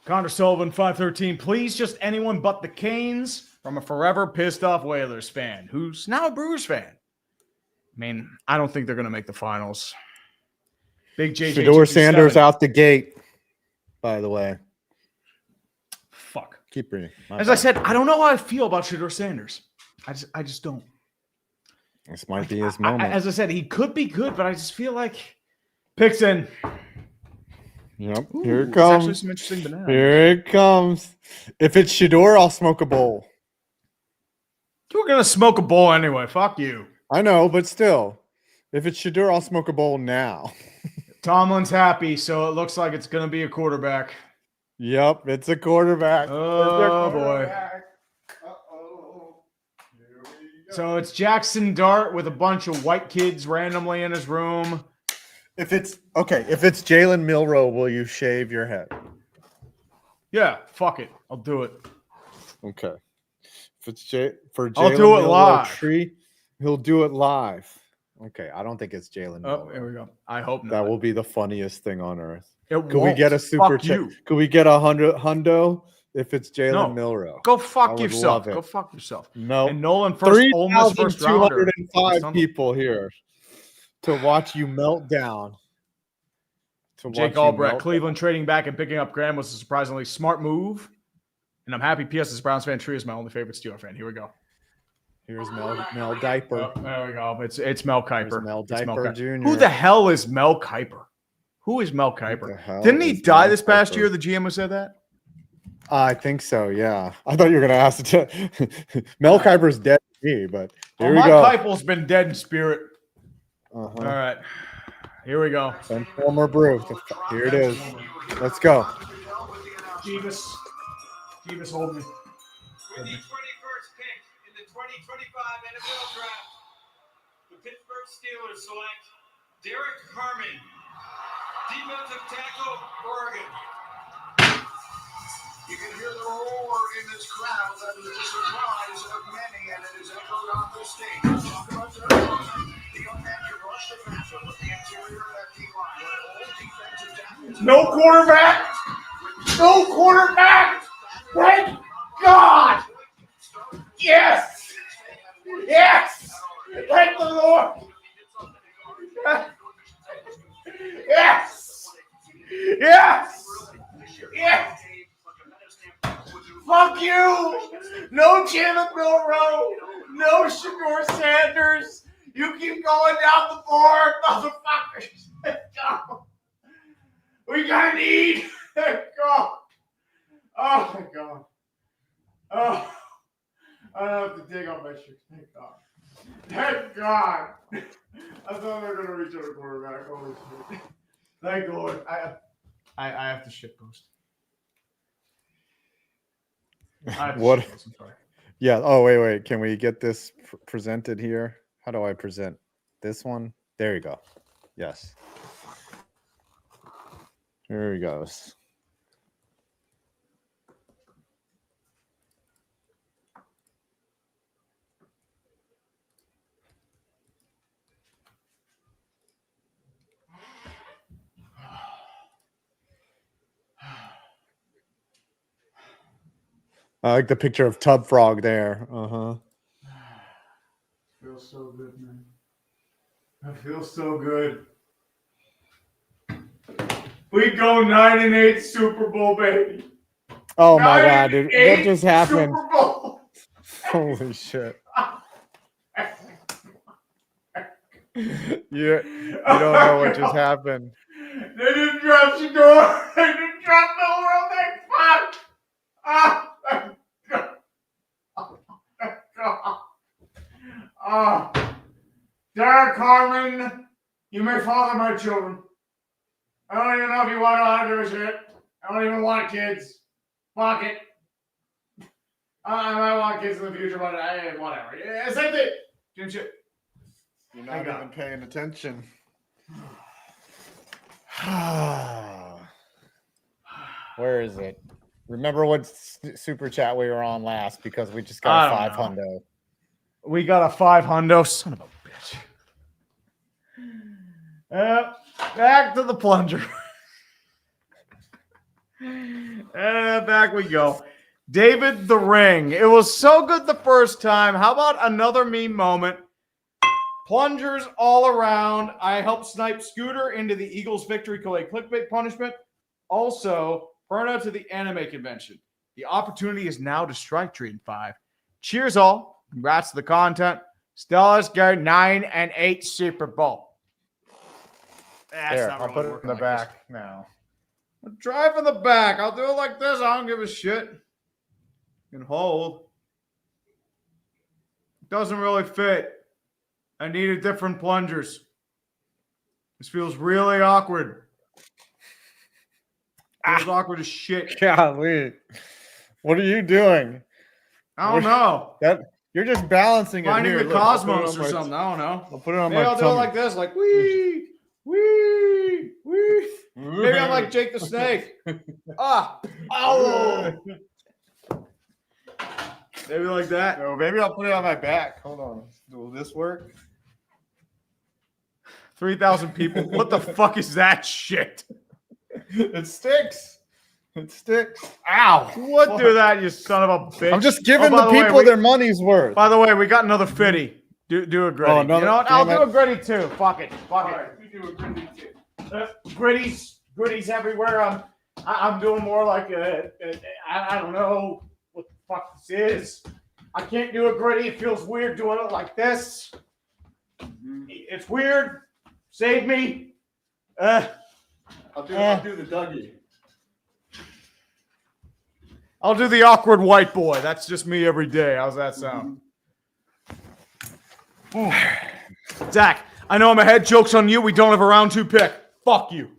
Connor Sullivan, 513. Please, just anyone but the Canes from a forever pissed off Whalers fan who's now a Brewers fan. I mean, I don't think they're going to make the finals. Big JJ. Shedeur Sanders out the gate, by the way. Fuck. Keep reading. As I said, I don't know how I feel about Shedeur Sanders. I just don't. This might be his moment. As I said, he could be good, but I just feel like picks in. Yep. Ooh, Here it it's actually comes. some interesting bananas. Here it comes. If it's Shedeur, I'll smoke a bowl. You're gonna smoke a bowl anyway. Fuck you. I know, but still. If it's Shedeur, I'll smoke a bowl now. Tomlin's happy, so it looks like it's gonna be a quarterback. Yep, it's a quarterback. Oh boy. So it's Jackson Dart with a bunch of white kids randomly in his room. If it's Jalen Milroe, will you shave your head? Yeah, fuck it. I'll do it. Okay. If it's for Jalen I'll do it Milroe live. Tree, he'll do it live. Okay, I don't think it's Jalen Oh, Milroe. here we go. I hope not. That will be the funniest thing on earth. It Could we get a won't. super Fuck chat? you. Could we get a hundo if it's Jalen No. Milroe? Go I fuck would yourself. love it. Go fuck yourself. No. And Nolan almost first rounder. 3,205 people here to watch you melt down. Jake Albrecht, Cleveland trading back and picking up Graham was a surprisingly smart move. And I'm happy PS' Browns fan tree is my only favorite Steeler fan. Here we go. Here's Mel Diaper. Oh, there we go. It's Mel Kiper. There's Mel It's Diaper Kiper. Jr. Who the hell is Mel Kiper? Who is Mel What the Kiper? hell Didn't he is die Mel this past Kiper? year? The GM who said that? I think so. Yeah, I thought you were gonna ask. Mel Kiper's dead to me, but here we go. Keipel's been dead in spirit. All right, here we go. And former Brew. Here it is. Let's go. Jeebus, hold me. With the 21st pick in the 2025 NFL Draft, the Pittsburgh Steelers select Derek Harmon, defensive tackle, Oregon. You can hear the roar in this crowd. That is the surprise of many, and it is echoed on the stage. Talk about Derek Harmon, the young man can rush the passer with the interior of that D-line. All defensive tackles. No quarterback. No quarterback. Thank God. Yes. Yes. Thank the Lord. Yes. Yes. Yes. Fuck you. No Jalen Milroe. No Shador Sanders. You keep going down the board, motherfuckers. Let's go. We got need. Thank God. Oh my God. Oh, I don't have to dig on my shit. Thank God. Thank God. I thought they were gonna reach out a quarterback. Holy shit. Thank Lord. I have to shit post. What? Yeah. Oh, wait. Can we get this presented here? How do I present this one? There you go. Yes. Here he goes. I like the picture of Tub Frog there. Feels so good, man. I feel so good. We go 9-8 Super Bowl, baby. Oh my God, dude. What just happened? Super Bowl. Holy shit. You don't know what just happened. They didn't drop Shador. They didn't drop Milroe. Thank fuck. Ah, thank God. Oh, thank God. Oh, Derek Harmon, you may father my children. I don't even know if you want to. I don't give a shit. I don't even want kids. Fuck it. I might want kids in the future, but whatever. Yeah, same thing. Didn't you? You're not even paying attention. Where is it? Remember what super chat we were on last because we just got a 5 hundo. We got a 5 hundo. Son of a bitch. Back to the plunger. Back we go. David the Ring. It was so good the first time. How about another meme moment? Plungers all around. I helped snipe Scooter into the Eagles' victory called a clickbait punishment. Also, burn out to the anime convention. The opportunity is now to strike tree in 5. Cheers all. Congrats to the content. Steelers go 9-8 Super Bowl. There, I'll put it in the back now. I'll drive in the back. I'll do it like this. I don't give a shit. You can hold. It doesn't really fit. I needed different plungers. This feels really awkward. Feels awkward as shit. Golly. What are you doing? I don't know. You're just balancing Finding it here. the cosmos or something. I don't know. I'll put it on Maybe my I'll do it like this, like wee, wee, wee. Maybe I'm like Jake the Snake. Oh. Maybe like that. So maybe I'll put it on my back. Hold on. Will this work? 3,000 people. What the fuck is that shit? It sticks. It sticks. Ow. What do that, you son of a bitch? I'm just giving the people their money's worth. By the way, we got another fitty. Do a gritty. You know what? I'll do a gritty too. Fuck it. We do a gritty too. Gritties everywhere. I'm doing more like I don't know what the fuck this is. I can't do a gritty. It feels weird doing it like this. It's weird. Save me. I'll do the Dougie. I'll do the awkward white boy. That's just me every day. How's that sound? Zach, I know I'm ahead. Joke's on you. We don't have a round 2 pick. Fuck you.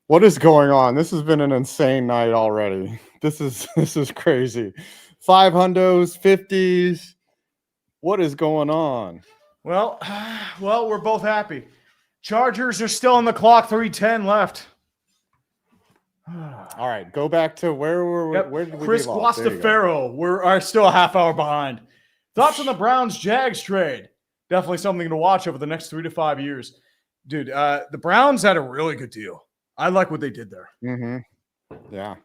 What is going on? This has been an insane night already. This is crazy. 5 hundos, 50s. What is going on? Well, we're both happy. Chargers are still on the clock. 3:10 left. All right, go back to where were we? Yep. Where did we Chris leave off? There you go. Guastafaro. We're still a half hour behind. Thoughts on the Browns-Jags trade? Definitely something to watch over the next 3 to 5 years. Dude, the Browns had a really good deal. I like what they did there. Mm-hmm. Yeah.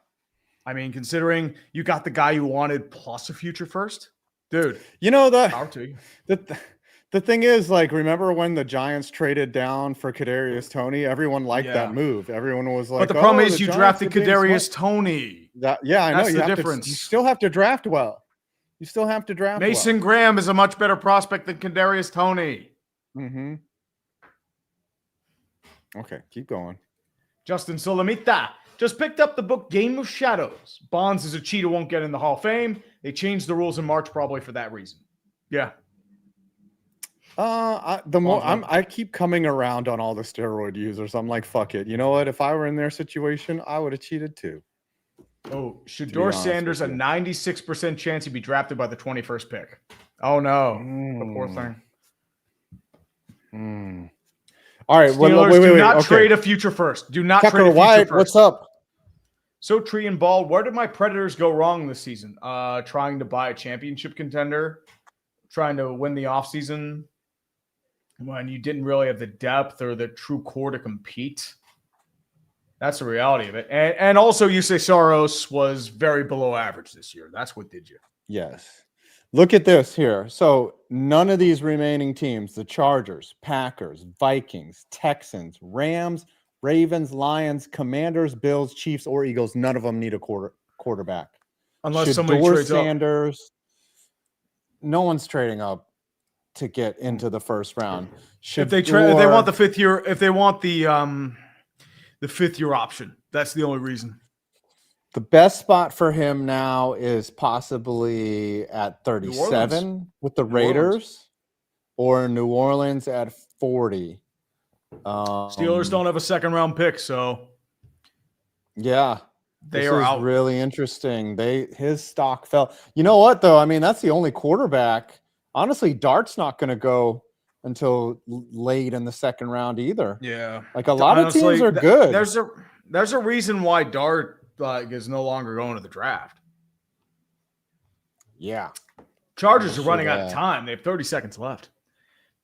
I mean, considering you got the guy you wanted plus a future first, dude. You know, Power to you. the thing is, like, remember when the Giants traded down for Kadarius Toney? Everyone liked that move. Everyone was like, but the problem is the you Giants drafted are being Kadarius smart. Toney. Yeah, I know. That's You the have difference. you still have to draft well. You still have to draft Mason Graham is a much better prospect than Kadarius Toney. well. Mm-hmm. Okay, keep going. Justin Solomita just picked up the book Game of Shadows. Bonds is a cheetah, won't get in the Hall of Fame. They changed the rules in March probably for that reason. Yeah. I keep coming around on all the steroid users. I'm like, fuck it. You know what? If I were in their situation, I would have cheated too. Oh, Shedeur Sanders, a 96% chance he'd be drafted by the 21st pick. Oh, no. The poor thing. All right. Steelers, wait. do not okay. trade a future first. Do not Tucker trade a future White, first. what's up? So, Tree and Ball, where did my Predators go wrong this season? Trying to buy a championship contender, trying to win the offseason when you didn't really have the depth or the true core to compete. That's the reality of it. And also, you say Saros was very below average this year. That's what did you. Yes. Look at this here. So none of these remaining teams, the Chargers, Packers, Vikings, Texans, Rams, Ravens, Lions, Commanders, Bills, Chiefs, or Eagles, none of them need a quarterback. Unless somebody Shedeur trades Sanders, no one's trading up to get into the first round. If they want the fifth year, if they want the 5th year option, that's the only reason. The best spot for him now is possibly at 37 with the Raiders or New Orleans at 40. Steelers don't have a 2nd round pick, so yeah, they are out. Really interesting. His stock fell. You know what though? I mean, that's the only quarterback. Honestly, Dart's not going to go until late in the 2nd round either. Yeah, like a lot of teams are good. There's a reason why Dart is no longer going to the draft. Yeah. Chargers are running out of time. They have 30 seconds left.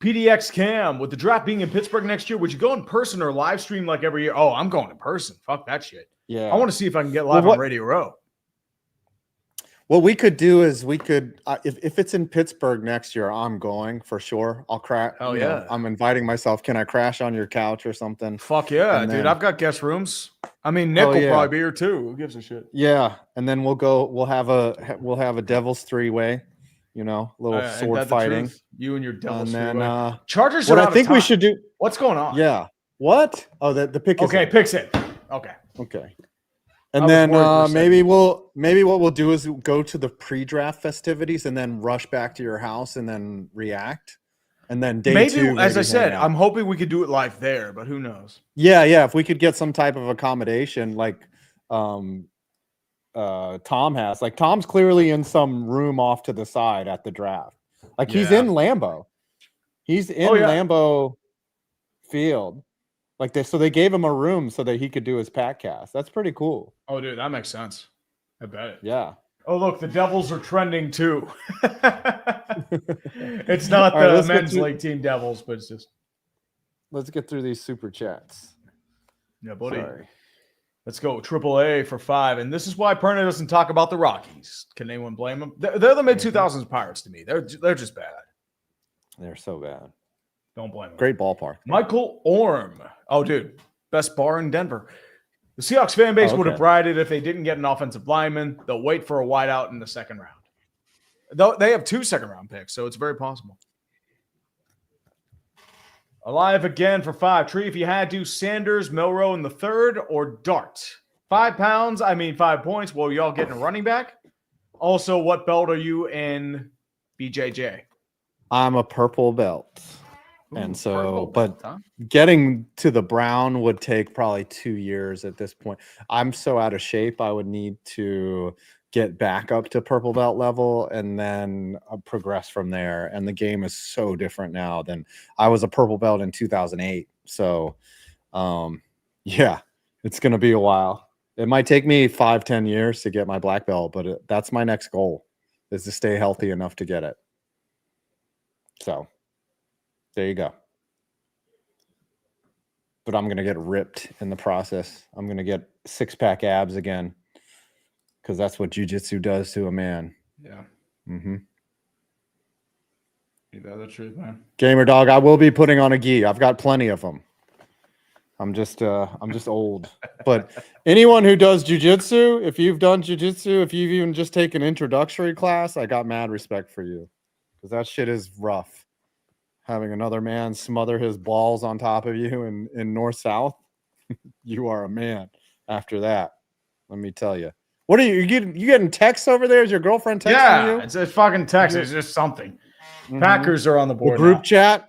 PDX Cam, with the draft being in Pittsburgh next year, would you go in person or live stream like every year? Oh, I'm going in person. Fuck that shit. Yeah. I want to see if I can get live on Radio Row. What we could do is if it's in Pittsburgh next year, I'm going for sure. I'll crash. Oh yeah, I'm inviting myself. Can I crash on your couch or something? Fuck yeah, dude! I've got guest rooms. I mean, Nick will probably be here too. Who gives a shit? Yeah, and then we'll have a Devil's 3-way. You know, little sword fighting. You and your Devil's 3-way. Chargers. What I think we should do. What's going on? Yeah. What? Oh, the pick is okay. Picks it. Okay. And then maybe what we'll do is go to the pre-draft festivities and then rush back to your house and then react. And then day 2, as I said, I'm hoping we could do it live there, but who knows? Yeah. If we could get some type of accommodation like Tom has. Like Tom's clearly in some room off to the side at the draft. Like he's in Lambeau. He's in Lambeau Field. Like they gave him a room so that he could do his podcast. That's pretty cool. Oh, dude, that makes sense. I bet it. Yeah. Oh, look, the Devils are trending too. It's not the men's league team Devils, but it's just. Let's get through these super chats. Yeah, buddy. Sorry. Let's go. AAA for 5. And this is why Perna doesn't talk about the Rockies. Can anyone blame them? They're the mid-2000s Pirates to me. They're just bad. They're so bad. Don't blame them. Great ballpark. Michael Orm. Oh, dude. Best bar in Denver. The Seahawks fan base would have rioted if they didn't get an offensive lineman. They'll wait for a wideout in the 2nd round. Though they have 2 second-round picks, so it's very possible. Alive again for 5. Tree, if you had to, Sanders, Milroe in the 3rd, or Dart? 5 pounds, 5 points. Well, y'all getting a running back? Also, what belt are you in BJJ? I'm a purple belt. And Ooh, so, purple but belt, huh? getting to the brown would take probably 2 years at this point. I'm so out of shape, I would need to get back up to purple belt level and then progress from there. And the game is so different now than I was a purple belt in 2008. So, yeah, it's going to be a while. It might take me 5-10 years to get my black belt, but that's my next goal, is to stay healthy enough to get it. So there you go. But I'm going to get ripped in the process. I'm going to get 6-pack abs again, because that's what jiu-jitsu does to a man. Yeah. Mm-hmm. You know the truth, man. Gamer dog, I will be putting on a gi. I've got plenty of them. I'm just old. But anyone who does jiu-jitsu, if you've done jiu-jitsu, if you've even just taken introductory class, I got mad respect for you, because that shit is rough. Having another man smother his balls on top of you in north-south, you are a man after that. Let me tell you. What are you getting texts over there? Is your girlfriend texting you? Yeah, it's a fucking text. It's just something. Packers are on the board. The group now. chat.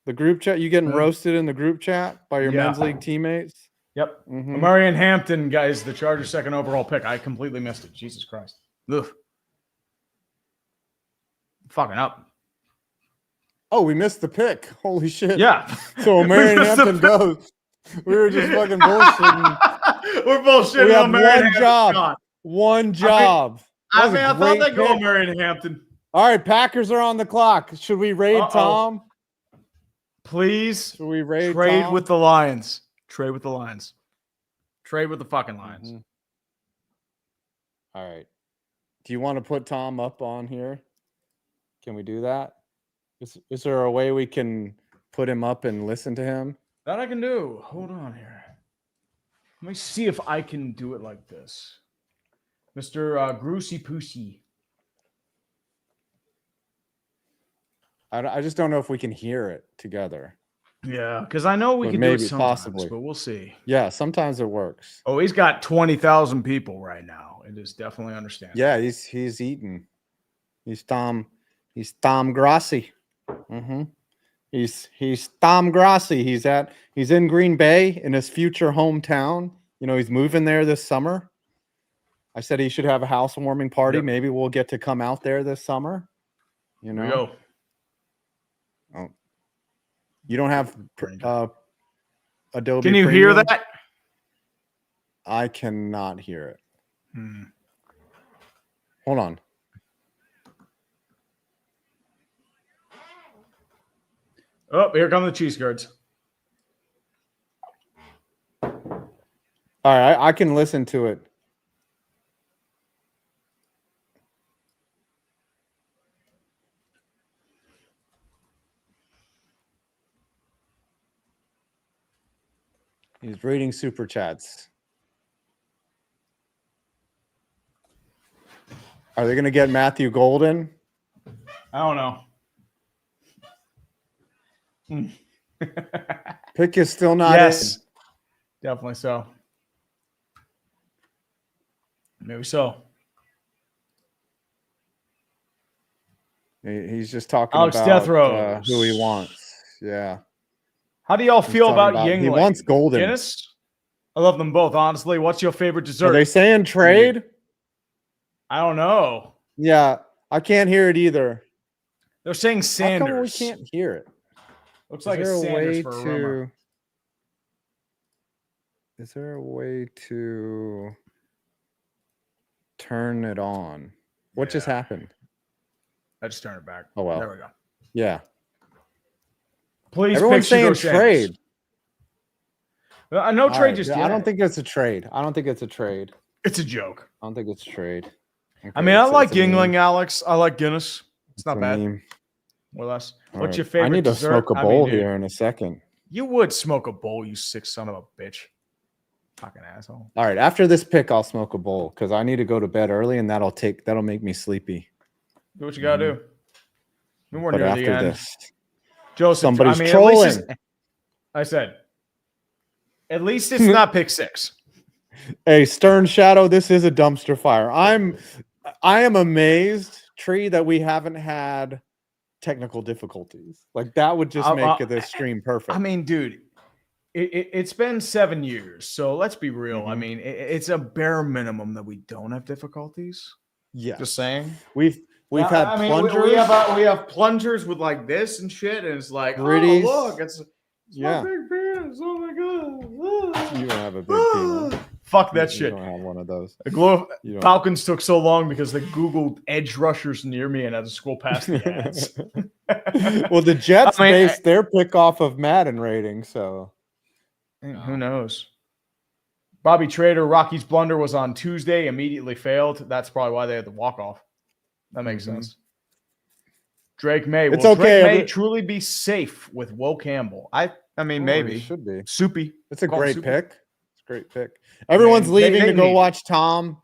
The group chat. You getting roasted in the group chat by your Yeah. men's league teammates? Yep. Mhm. Marion Hampton, guys, the Chargers' second overall pick. I completely missed it. Jesus Christ. Ugh. Fucking up. Oh, we missed the pick. Holy shit. Yeah. So Marion missed the Hampton pick. goes. We were just fucking bullshitting. We're bullshitting We have on Marion one Hampton. job. God. One job. I That was a thought great they'd go pick. Marion Hampton. All right, Packers are on the clock. Should we raid Tom? Please Should we raid trade Tom? with the Lions. Trade with the Lions. Trade with the fucking Lions. Mhm. All right. Do you want to put Tom up on here? Can we do that? Is there a way we can put him up and listen to him? That I can do. Hold on here. Let me see if I can do it like this. Mr. Groosey Poosey. I just don't know if we can hear it together. Yeah, because I know we But can do it maybe, sometimes, possibly. but we'll see. Yeah, sometimes it works. Oh, he's got 20,000 people right now. It is definitely understandable. Yeah, he's eating. He's Tom Grassi. Mm-hmm. He's Tom Grassi. He's in Green Bay in his future hometown. You know, he's moving there this summer. I said he should have a housewarming party. Yep. Maybe we'll get to come out there this summer. You Here we know. go. Oh. You don't have Adobe. Can you hear Premium? that? I cannot hear it. Hmm. Hold on. Oh, here come the cheese curds. All right, I can listen to it. He's reading super chats. Are they going to get Matthew Golden? I don't know. Pick is still not Yes. Definitely so. Maybe so. in. He's just talking Alex about Deathrow. who he wants. Yeah. How do y'all He's feel talking about Yingling? He wants Golden. Guinness? I love them both, honestly. What's your favorite dessert? Are they saying trade? I don't know. Yeah, I can't hear it either. They're saying How come we Sanders. can't hear it? Looks Is like there it's a Sanders way for a rumor. to? Is there a way to turn it on? What just Yeah. happened? I just turned it back. Oh, well. There we go. Yeah, Please everyone's pick Chico saying Sanders. trade. No All trade right, just yeah, yet. I don't think it's a trade. I don't think it's a trade. it's a joke. I don't think it's a trade. I Okay, mean, I it's- like it's a meme. Yingling, Alex. I like Guinness. It's not a bad. meme. More or less. All What's right. your favorite I need to dessert? smoke a I mean, bowl dude, here in a second. You would smoke a bowl, you sick son of a bitch. Fucking asshole. All right, after this pick, I'll smoke a bowl because I need to go to bed early, and that'll make me sleepy. Do what you gotta do. We're But near after the end. this, Joseph, somebody's I mean, trolling. At least I said, at least it's not pick six. Hey, Stern Shadow, this is a dumpster fire. I am amazed, Tree, that we haven't had technical difficulties. Like that would just make this stream perfect. I mean, dude, it's been 7 years, so let's be real. I mean, it's a bare minimum that we don't have difficulties. Yeah, Just saying. We've had plungers. We have plungers with like this and shit, and it's like, Gritties. oh look, it's Yeah. my big penis. Oh my god. You don't have a big penis. Fuck that You shit. don't have one of those. The You don't. Falcons took so long because they Googled edge rushers near me and had to scroll past the ads. Well, the Jets I mean, based their pick off of Madden rating, so who knows? Bobby Trader, Rocky's blunder was on Tuesday, immediately failed. That's probably why they had the walk-off. That makes sense. Drake May. It's Will okay. Drake May truly be safe with Will Campbell? I mean, maybe. It should be. Soupy. It's a Call him great Soupy. pick. It's a great pick. Everyone's They leaving to go need- watch Tom.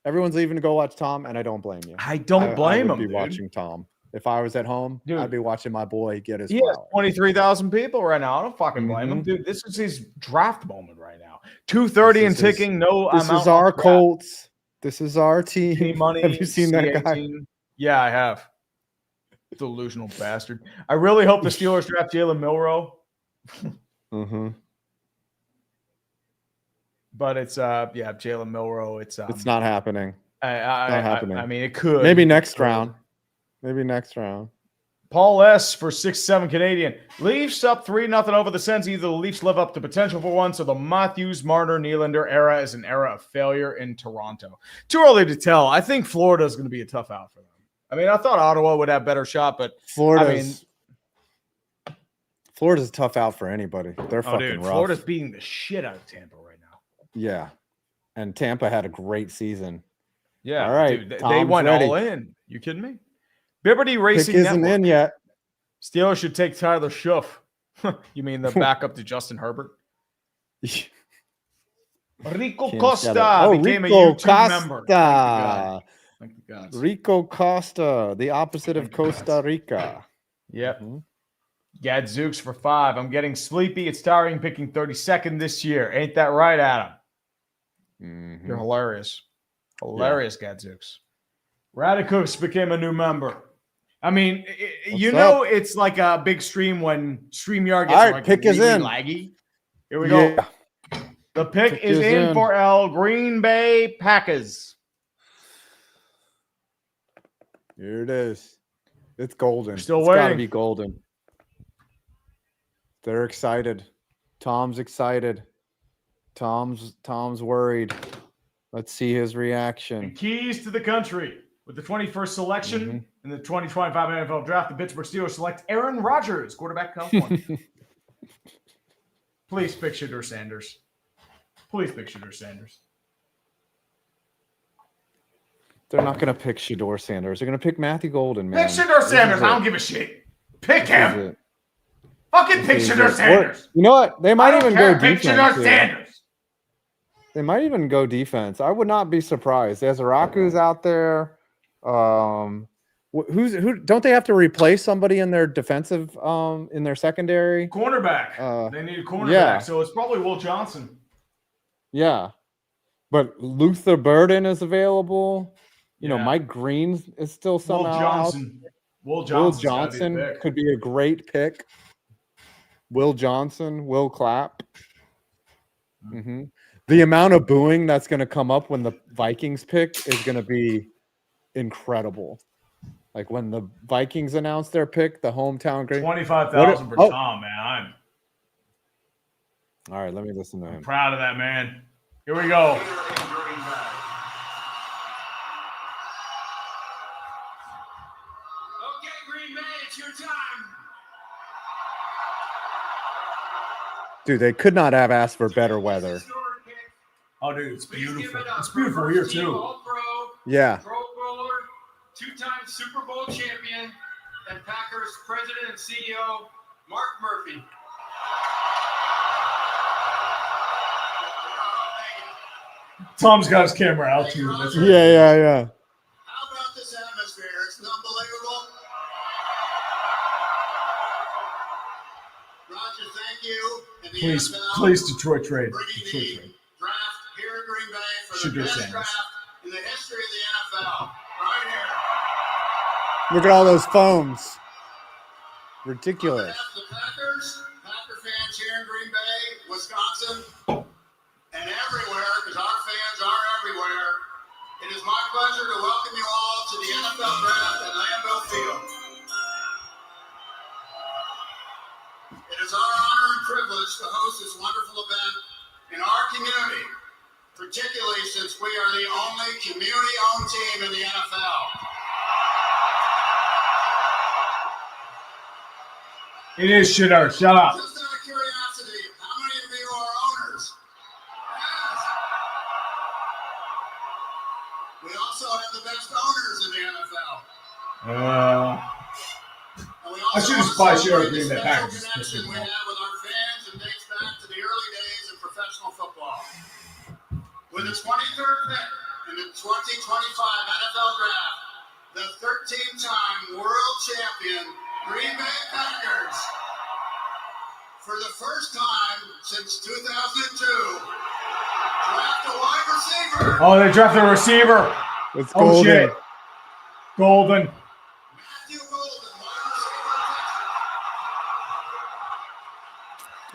Everyone's leaving to go watch Tom, and I don't blame you. I don't blame I him, would be dude. watching Tom. If I was at home, Dude. I'd be watching my boy get his He has flowers. 23,000 people right now. I don't fucking blame him. Mhm. Dude, this is his draft moment right now. 2:30 and This is his- ticking. No This amount is our of crap. Colts. This is our team. Any money. Have you seen that guy? C18. Yeah, I have. Delusional bastard. I really hope the Steelers draft Jalen Milroe, Mm-hmm. but it's Jalen Milroe. It's Not happening. not happening. I mean, it could. Maybe next round. Maybe next round. Paul S for 6-7 Canadian. Leafs up 3-0 over the Sens. Either the Leafs live up to potential for one, so the Matthews, Marner, Nylander era is an era of failure in Toronto. Too early to tell. I think Florida is going to be a tough out for them. I mean, I thought Ottawa would have better shot, but Florida's a tough out for anybody. They're fucking rough. Florida's beating the shit out of Tampa right now. Yeah. And Tampa had a great season. Yeah, All right, dude, they Tom's went ready. all in. You kidding me? Liberty Pick Racing isn't Network. in yet. Steelers should take Tyler Schuff. You mean the backup to Justin Herbert? Rico Cam Costa Scatabo. became Rico a YouTube member. Costa. Thank you, God. Rico Costa, the opposite of Costa Rica. Yep. Mhm. Gadzooks for 5. I'm getting sleepy. It's tiring picking 32nd this year. Ain't that right, Adam? Mhm. You're hilarious. Hilarious, Gadzooks. Radicooks became a new member. I mean, you know, it's like a big stream when StreamYard gets All right, like pick is really in. laggy. Here we go. Yeah. The pick Pick is is in in. for L Green Bay Packers. Here it is. It's golden. Still It's got to waiting. be golden. They're excited. Tom's excited. Tom's worried. Let's see his And reaction. keys to the country. With the 21st selection Mhm. in the 2025 NFL Draft, the Pittsburgh Steelers select Aaron Rodgers, quarterback, California. Please pick Shedeur Sanders. Please pick Shedeur Sanders. They're not going to pick Shedeur Sanders. They're going to pick Matthew Golden, man. Pick Shedeur This Sanders. is I it. don't give a shit. Pick This him. is it. Fucking pick This is Shedeur it. Sanders. You know what? They I might don't even care. go Pick defense. Shedeur here. Sanders. They might even go defense. I would not be surprised. There's Araku's out there. Who don't they have to replace somebody in their defensive in their secondary? Cornerback. They need a cornerback, yeah. so it's probably Will Johnson. Yeah. But Luther Burden is available. You know, Yeah. Mike Green is still Will somehow out. Johnson. Will Will Johnson's gotta be the Johnson pick. could be a great pick. Will Johnson, Will Clapp. hmm The amount of booing that's going to come up when the Vikings pick is going to be incredible. Like when the Vikings announce their pick, the hometown great. 25,000 for Oh. Tom, man. I'm All right, let me listen to him. proud of that, man. Here we go. Okay, Green Bay, it's your time. Dude, they could not have asked for better weather. Historic pick. Oh, dude, it's Please give beautiful. it up It's for beautiful first here, team too. All-Pro, Yeah. Pro Bowler, two-time Super Bowl champion, and Packers president and CEO, Mark Murphy. Tom's got his camera out, too. That's right. Yeah. How about this atmosphere? It's unbelievable. Roger, thank you. And the Please, NFL please, Detroit trade. bringing Detroit the trade. draft here in Green the Shedeur best Sanders. draft in the history of the NFL. Right here. Look at all those foams. On Ridiculous. behalf of the Packers, Packer fans here in Green Bay, Wisconsin, and everywhere, because our fans are everywhere, it is my pleasure to welcome you all to the NFL Draft at Lambeau Field. It is our honor and privilege to host this wonderful event in our community, particularly since we are the only community-owned team in the NFL. It is Shedeur. Shut up. Just out of curiosity, how many of you are owners? Yes. We also have the best owners in the NFL. And we I should just also buy celebrate Shedeur the Green Bay special Packers. connection we have with our fans and dates back to the early days of professional football. With the 23rd pick in the 2025 NFL Draft, the 13-time world champion Green Bay Packers, for the first time since 2002, draft a wide receiver. Oh, they drafted a receiver. It's Oh, golden. shit. Golden. Matthew Golden, wide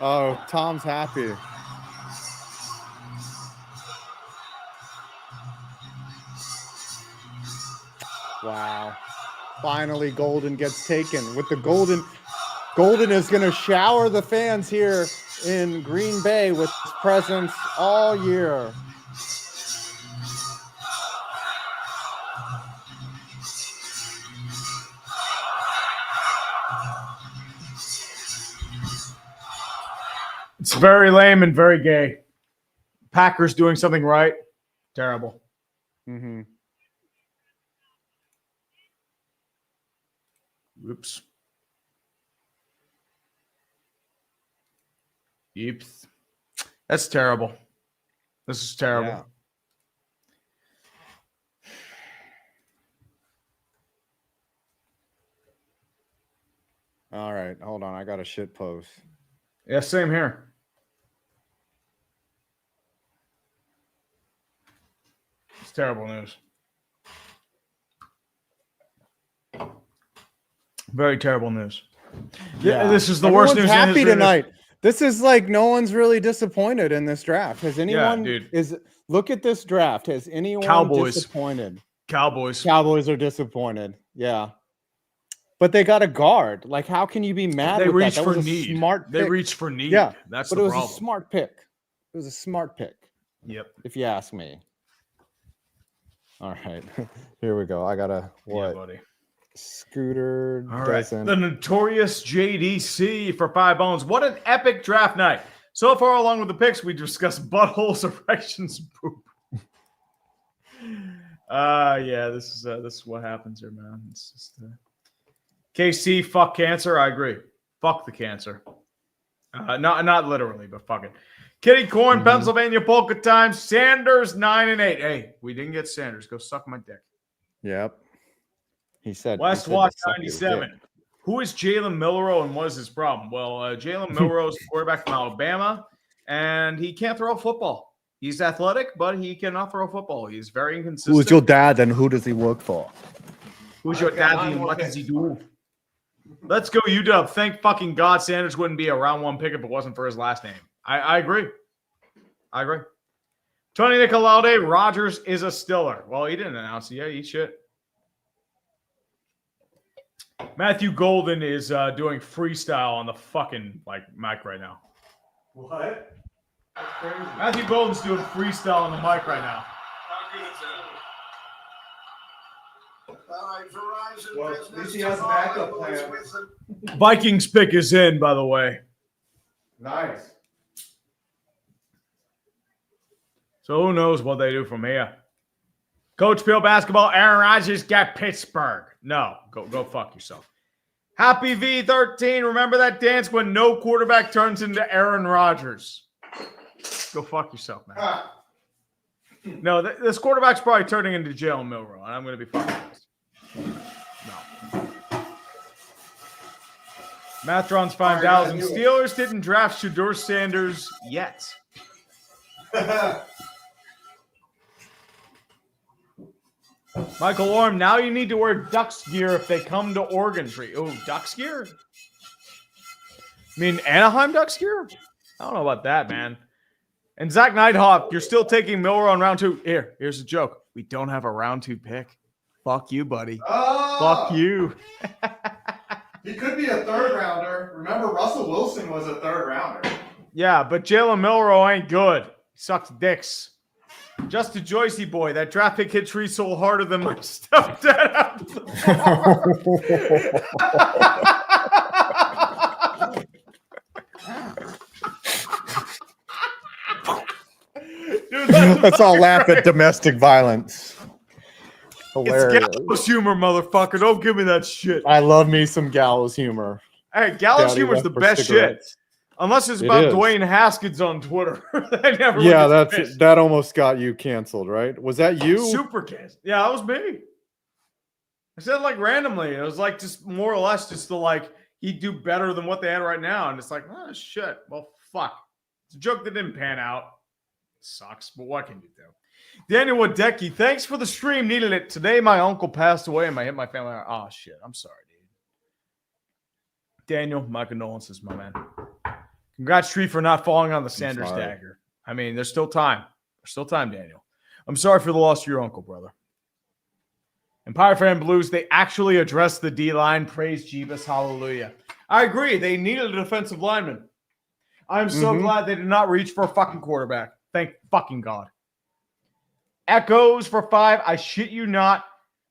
receiver. Oh, Tom's happy. Wow. Finally, Golden gets taken. With the Golden is going to shower the fans here in Green Bay with his presence all year. It's very lame and very gay. Packers doing something right. Terrible. Mm-hmm. Oops. Oops. That's terrible. This is terrible. Yeah. All right, hold on. I got a shit post. Yeah, same here. It's terrible news. Very terrible news. Yeah, this is the worst news. Everyone's in happy history. tonight. This is like no one's really disappointed in this draft. Has anyone? dude. Look at this draft. Has anyone Cowboys. disappointed? Cowboys. Cowboys are disappointed. Yeah, but they got a guard. Like, how can you be mad? They with reached that? for That was a need. Smart. They pick. reached for need. Yeah, That's but the it was problem. a smart pick. It was a smart pick, Yep. if you ask me. All right, here we go. I got a Yeah, buddy. Scooter. All right. doesn't. The notorious JDC for 5 bones. What an epic draft night. So far, along with the picks, we discussed buttholes, erections, poop. Yeah, this is what happens here, man. It's just KC, fuck cancer. I agree. Fuck the cancer. Not literally, but fuck it. Kitty Corn, Pennsylvania Polka Time. Sanders 9-8. Hey, we didn't get Sanders. Go suck my dick. Yep. He said. West Watch 97. Who is Jalen Milroe and what is his problem? Well, Jalen Milroe is a quarterback from Alabama, and he can't throw a football. He's athletic, but he cannot throw a football. He's very inconsistent. Who's your dad and who does he work for? Who's your daddy and what does he do? Let's go, UW. Thank fucking God Sanders wouldn't be a round 1 pick if it wasn't for his last name. I agree. I agree. Tony Nicolaude, Rodgers is a Stiller. Well, he didn't announce it yet. Eat shit. Matthew Golden is doing freestyle on the fucking mic right now. What? That's crazy. Matthew Golden's doing freestyle on the mic right now. How good is that? All right, Verizon Well, Business at least he has a backup tomorrow is plan. with the- Vikings pick is in, by the way. Nice. So who knows what they do from here? Coach Phil basketball, Aaron Rodgers got Pittsburgh. No, go fuck yourself. Happy V13. Remember that dance when no quarterback turns into Aaron Rodgers. Go fuck yourself, man. No, this quarterback's probably turning into Jalen Milroe, and I'm going to be fucking pissed. No. Matron's 5,000. Steelers didn't draft Shedeur Sanders yet. Michael Orm, now you need to wear Ducks gear if they come to Oregon Tree. Oh, Ducks gear? I mean, Anaheim Ducks gear? I don't know about that, man. And Zach Neidhoff, you're still taking Miller on round 2. Here's a joke. We don't have a round 2 pick. Fuck you, buddy. Oh, Fuck you. He could be a third rounder. Remember, Russell Wilson was a third rounder. Yeah, but Jalen Milroe ain't good. He sucks dicks. Just a Joycey boy. That draft pick hit tree so harder than my stepdad after the Dude, Let's all laugh at domestic violence. Hilarious. It's gallows humor, motherfucker. Don't give me that shit. I love me some gallows humor. Hey, gallows Daddy humor is left the for best cigarettes. shit. Unless it's It about is. Dwayne Haskins on Twitter. That never Yeah, really gets missed. that almost got you canceled, right? Was that you? Super kiss. Yeah, that was me. I said it like randomly. It was like just more or less just to like he'd do better than what they had right now. And it's like, oh shit. Well, fuck. It's a joke that didn't pan out. Sucks, but what can you do? Daniel Wadecki, thanks for the stream. Needed it. Today my uncle passed away and I hit my family. Oh shit. I'm sorry, dude. Daniel, my condolences, my man. Congrats, Tree, for not falling on the Sanders dagger. I mean, there's still time. There's still time, Daniel. I'm sorry for the loss of your uncle, brother. Empire Fan Blues, they actually addressed the D-line. Praise Jeebus. Hallelujah. I agree. They needed a defensive lineman. I'm so glad they did not reach for a fucking quarterback. Thank fucking God. Echoes for 5. I shit you not.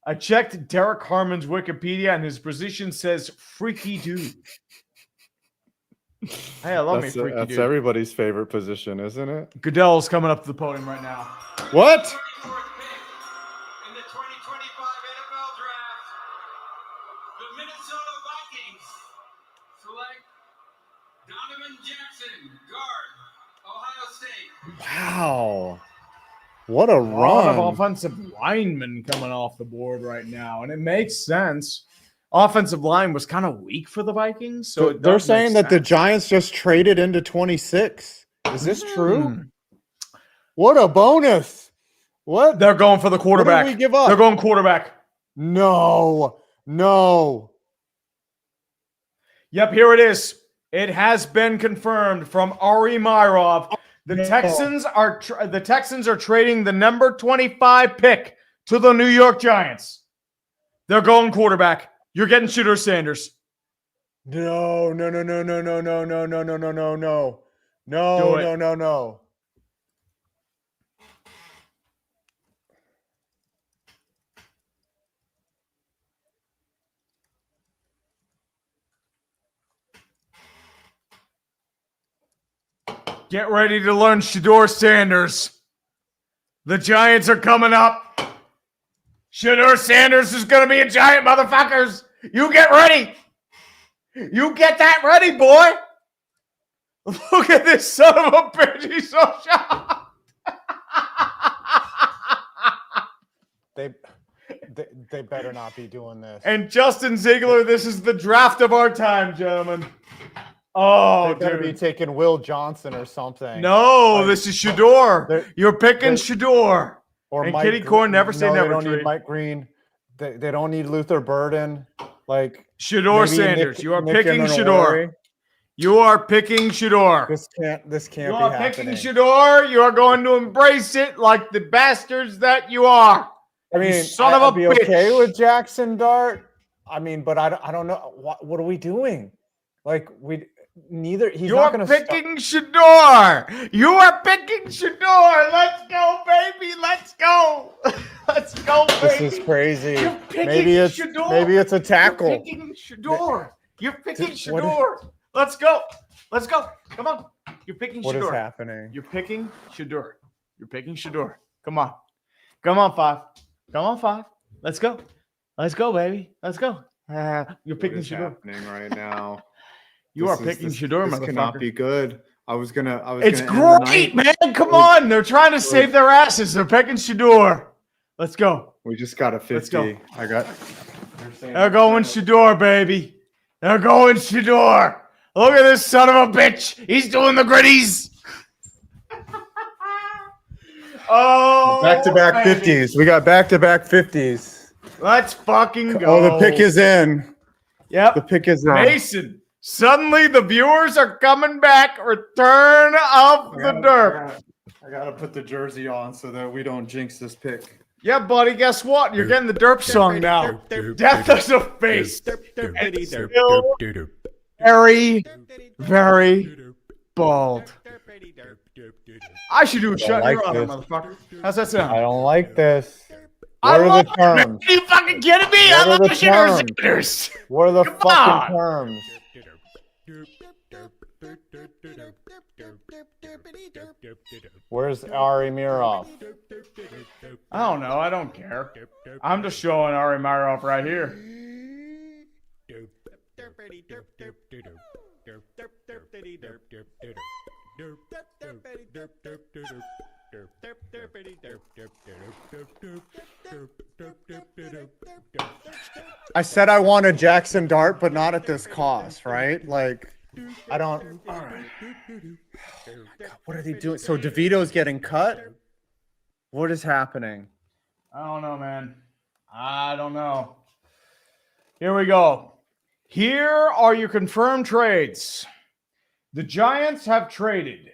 I checked Derek Harmon's Wikipedia, and his position says freaky dude. Hey, I love me freaky That's dude. everybody's favorite position, isn't it? Goodell's coming up to the podium right now. What? 34th pick in the 2025 NFL Draft, the Minnesota Vikings select Donovan Jackson, guard, Ohio State. Wow. What a A lot of run. offensive linemen coming off the board right now, and it makes sense. Offensive line was kind of weak for the Vikings, so it They're does make saying that the sense. Giants just traded into 26. Is this true? What a bonus. What? They're going for the quarterback. What did we give up? They're going quarterback. No. Yep, here it is. It has been confirmed from Ari Myrov. The Texans are trading the number 25 pick to the New York Giants. They're going quarterback. You're getting Shooter Sanders. No. Do it. No. Get ready to learn Shedeur Sanders. The Giants are coming up. Shedeur Sanders is going to be a Giant, motherfuckers. You get ready. You get that ready, boy. Look at this son of a bitch. He's so shocked. They better not be doing this. And Justin Ziegler, this is the draft of our time, gentlemen. Oh, They better be dude. taking Will Johnson or something. No, Like, this is Shedeur. they're- You're picking they're- Or Or and Mike Kitty Gre- Corn never say no, never. They don't Tree. need Mike Green. They don't need Luther Burden. Like Shedeur maybe Sanders. Nick- You are Nick picking Shedeur. Amenawari. You are picking Shedeur. This can't You be are happening. picking Shedeur. You are going to embrace it like the bastards that you are. I mean, son of a I'd be okay bitch. with Jackson Dart. I mean, but I don't know what are we doing? Like he's You not are going to picking Shedeur. You are picking Shedeur. Let's go, baby. Let's go. Let's go, This baby. is crazy. You're picking Maybe it's Shedeur. a tackle. You're picking Shedeur. You're picking What is- Shedeur. Let's go. Let's go. Come on. You're picking What is Shedeur. happening? You're picking Shedeur. You're picking Shedeur. Come on. Come on, 5. Come on, 5. Let's go. Let's go, baby. Let's go. You're picking Shedeur. happening right now? You are picking Shedeur, This cannot motherfucker. be good. I was gonna. It's gonna end the great, night. man. Come on. They're trying to save their asses. They're picking Shedeur. Let's go. We just got a 50. Let's go. I got. They're going Shedeur, baby. They're going Shedeur. Look at this son of a bitch. He's doing the gritties. Oh, Back-to-back baby. 50s. We got back-to-back 50s. Let's fucking go. Oh, the pick is in. Yep. The pick is in. Mason. Suddenly the viewers are coming back. Return of the derp. I gotta put the jersey on so that we don't jinx this pick. Yeah, buddy, guess what? You're getting the derp song now. Death as a face. And still very, very bald. I should do a shot in like your honor, this. motherfucker. How's that I sound? don't like this. I What are love the it, man. terms? Are you fucking kidding me? What I are love the the shitters. terms? Shitters. What are the Come fucking on. terms? Where's Ari Mirov? I don't know. I don't care. I'm just showing Ari Myroff right here. I said I want a Jackson Dart, but not at this cost, right? Like, I don't. All right. Oh my God, what are they doing? So DeVito's getting cut? What is happening? I don't know, man. I don't know. Here we go. Here are your confirmed trades. The Giants have traded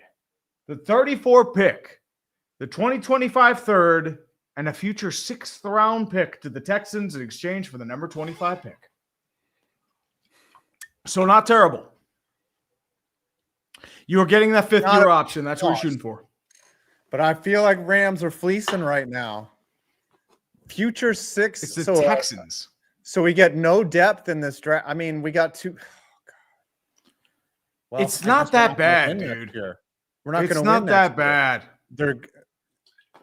the 34 pick, the 2025 third, and a future 6th round pick to the Texans in exchange for the number 25 pick. So not terrible. You're getting that 5th-year option. That's what you're shooting for. But I feel like Rams are fleecing right now. Future 6. It's the Texans. So we get no depth in this draft. I mean, we got 2. Oh, God. Well, It's not that bad, dude. We're not going to win. It's not that bad.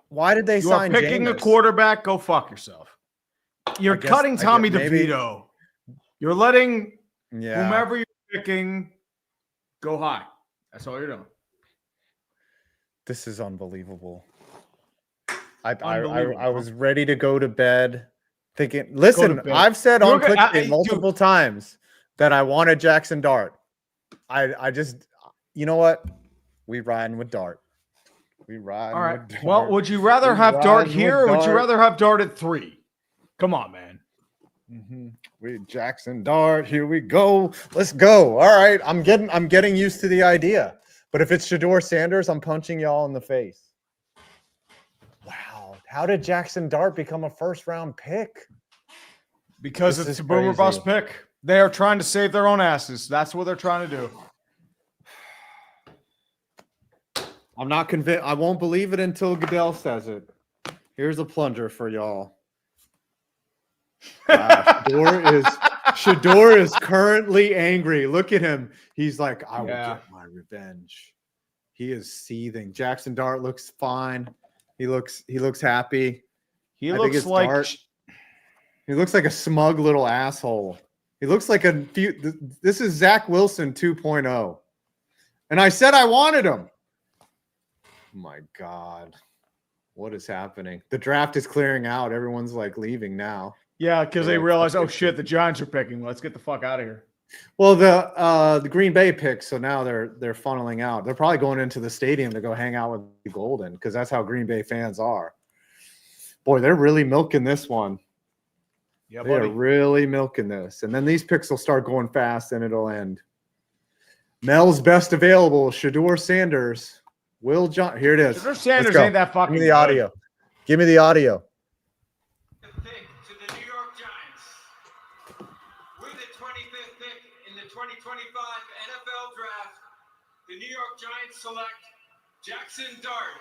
Why did they You sign are picking a Jameis? quarterback. Go fuck yourself. You're cutting Tommy DeVito. You're letting whomever you're picking go high. That's all you're doing. This is unbelievable. I was ready to go to bed thinking, listen, I've said on clickbait multiple times that I wanted Jackson Dart. I just, you know what? We riding with Dart. We ride. All right. With Dart. Well, would you rather have Dart here or would you rather have Dart at 3? Come on, man. We Jackson Dart. Here we go. Let's go. All right. I'm getting used to the idea. But if it's Shador Sanders, I'm punching y'all in the face. Wow. How did Jackson Dart become a 1st-round pick? Because This it's is a boomer crazy. bust pick. They are trying to save their own asses. That's what they're trying to do. I'm not convinced. I won't believe it until Goodell says it. Here's a plunger for y'all. Shador is currently angry. Look at him. He's like, I will get my revenge. He is seething. Jackson Dart looks fine. He looks happy. He looks like Dart. He looks like a smug little asshole. He looks like this is Zach Wilson 2.0. And I said I wanted him. My God. What is happening? The draft is clearing out. Everyone's like leaving now. Yeah, because they realize, oh shit, the Giants are picking. Let's get the fuck out of here. Well, the Green Bay picks, so now they're funneling out. They're probably going into the stadium to go hang out with the Golden because that's how Green Bay fans are. Boy, they're really milking this one. Yeah, they are really milking this. And then these picks will start going fast and it'll end. Mel's best available, Shador Sanders. Will John, here it is. Shador Sanders ain't that fucking Give me the audio. Give me the audio. Pick to the New York Giants. With the 25th pick in the 2025 NFL Draft, the New York Giants select Jackson Dart,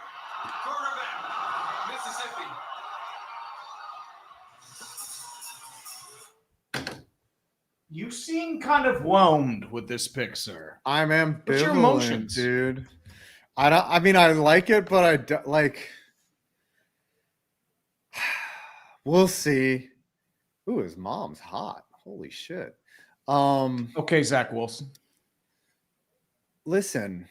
quarterback, Mississippi. You seem kind of whelmed with this pick, sir. I'm ambivalent, What's your emotions, dude? I mean, I like it, but I don't, like. We'll see. Ooh, his mom's hot. Holy shit. Okay, Zach Wilson. Listen,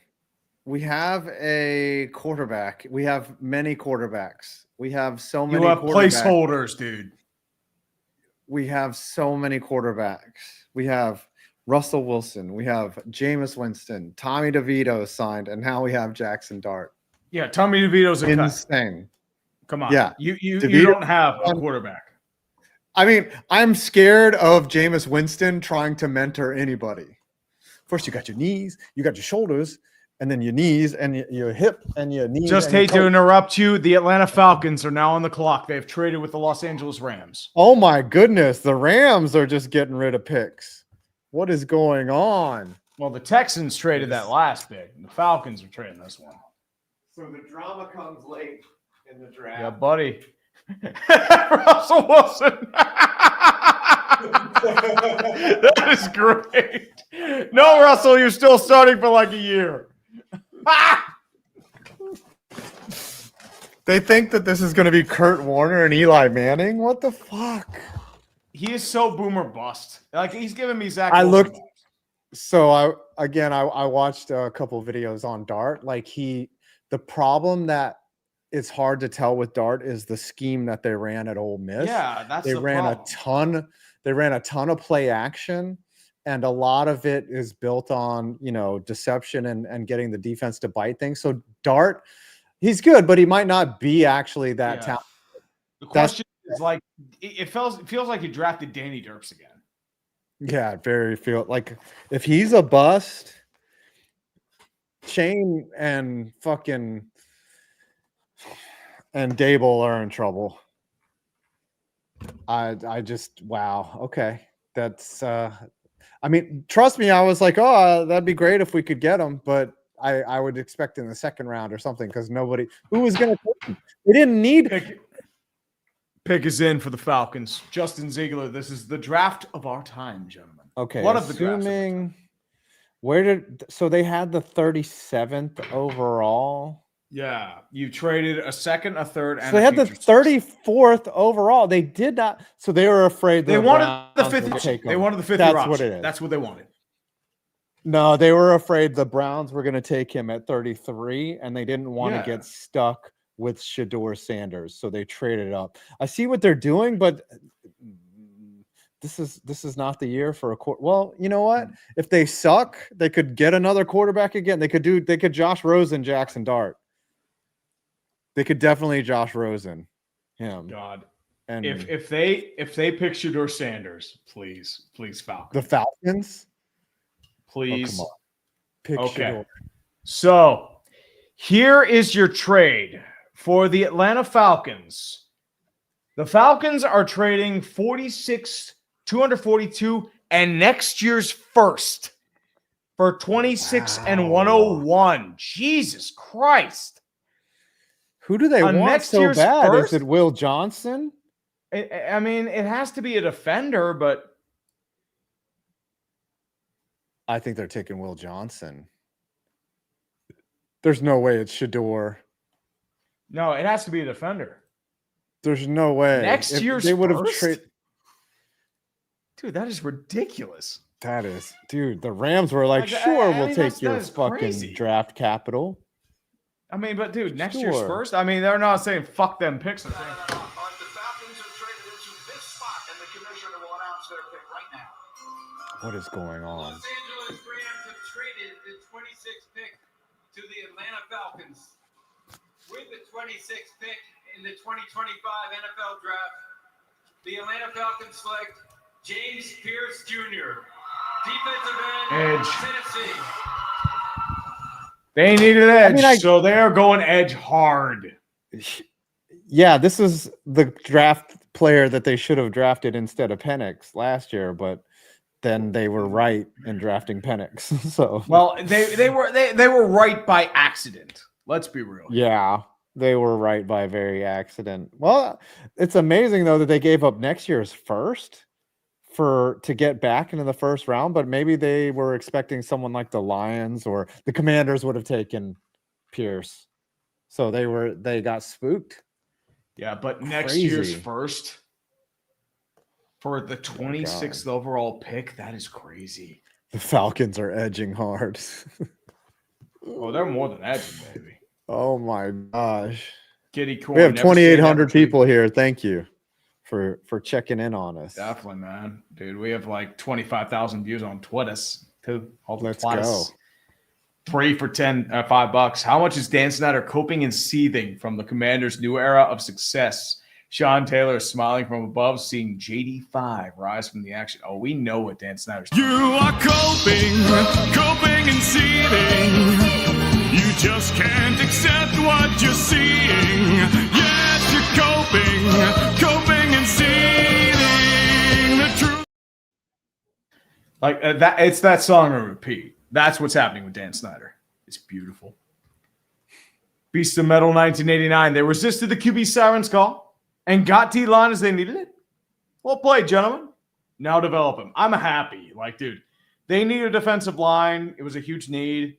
we have a quarterback. We have many quarterbacks. We have so many. You have quarterbacks. placeholders, dude. We have so many quarterbacks. We have Russell Wilson. We have Jameis Winston. Tommy DeVito signed, and now we have Jackson Dart. Yeah, Tommy DeVito's a cut. Insane. Come on. Yeah. You DeVito- don't have a quarterback. I mean, I'm scared of Jameis Winston trying to mentor anybody. First, you got your knees, you got your shoulders, and then your knees and your hip and your knees. Just and your hate to toe. interrupt you. The Atlanta Falcons are now on the clock. They've traded with the Los Angeles Rams. Oh my goodness, the Rams are just getting rid of picks. What is going on? Well, the Texans traded that last pick. The Falcons are trading this one. So the drama comes late in the draft. Yeah, buddy. Russell Wilson. That is great. No, Russell, you're still starting for like a year. They think that this is going to be Kurt Warner and Eli Manning. What the fuck? He is so boomer bust. Like he's giving me Zach. I Wilson looked- vibes. So I watched a couple of videos on Dart. Like the problem that it's hard to tell with Dart is the scheme that they ran at Ole Miss. Yeah, that's they the ran problem. They ran a ton of play action, and a lot of it is built on deception and getting the defense to bite things. So Dart, he's good, but he might not be actually that talented. The question is like it feels like you drafted Danny Derps again. Yeah, very feel like if he's a bust, Shane and Dable are in trouble. I just wow. Okay. That's I mean, trust me, I was like, oh, that'd be great if we could get him, but I would expect in the second round or something because who was gonna take him? They didn't need Pick is in for the Falcons. Justin Ziegler. This is the draft of our time, gentlemen. Okay. One of the drafts of our time. So they had the 37th overall. Yeah, you traded a second, a third, and So they had the 34th overall. They did not. So they were afraid They wanted the fifth. They wanted the fifth. That's option. what it is. That's what they wanted. No, they were afraid the Browns were going to take him at 33, and they didn't want to get stuck with Shador Sanders, so they traded up. I see what they're doing, but this is not the year for a quarter. Well, you know what? If they suck, they could get another quarterback again. They could Josh Rosen, Jackson Dart. They could definitely Josh Rosen him. God. And If they pick Shador Sanders, please Falcons. the Falcons, Please. come on. Pick Okay. Shador. So here is your trade for the Atlanta Falcons. The Falcons are trading 242 and next year's first for 26 and 101. Jesus Christ. Who do they want next so year's bad? first? Is it Will Johnson? I mean, it has to be a defender, but I think they're taking Will Johnson. There's no way it's Shador. no, it has to be a defender. There's no way. Next If year's they would have first? traded. Dude, that is ridiculous. That is, dude. The Rams were like, Like, sure, I we'll mean, take that your is fucking crazy. draft capital. I mean, but dude, next year's Sure. first. I mean, they're not saying fuck them picks. They're saying, The Falcons have traded into this spot, and the commissioner will announce their pick right now. What is going on? Los Angeles Rams have traded the 26th pick to the Atlanta Falcons. With the 26th pick in the 2025 NFL Draft, the Atlanta Falcons select James Pierce Jr., defensive end, Edge. Tennessee. they needed edge, mean, so they are going edge hard. Yeah, this is the draft player that they should have drafted instead of Penix last year, but then they were right in drafting Penix. So Well, they were right by accident. Let's be real. yeah, they were right by very accident. Well, it's amazing though that they gave up next year's first to get back into the first round, but maybe they were expecting someone like the Lions or the Commanders would have taken Pierce. So they got spooked. Yeah, but next Crazy. year's first for the 26th overall pick, that is crazy. The Falcons are edging hard. Oh, they're more than edging, baby. Oh my gosh. Kitty corn. We have never 2,800 say never. people here. Thank you for checking in on us. Definitely, man. Dude, we have like 25,000 views on Twitter, too. All the Let's Twitters. go. 3 for $5. How much is Dan Snyder coping and seething from the Commanders' new era of success? Sean Taylor is smiling from above, seeing JD5 rise from the action. Oh, we know what Dan Snyder's doing. You are coping and seething. You just can't accept what you're seeing. Yes, you're coping and seething. The truth. Like that, it's that song on repeat. That's what's happening with Dan Snyder. It's beautiful. Beast of Metal 1989. They resisted the QB Sirens call and got D-line as they needed it. Well played, gentlemen. Now develop him. I'm happy. Like, dude, they need a defensive line. It was a huge need.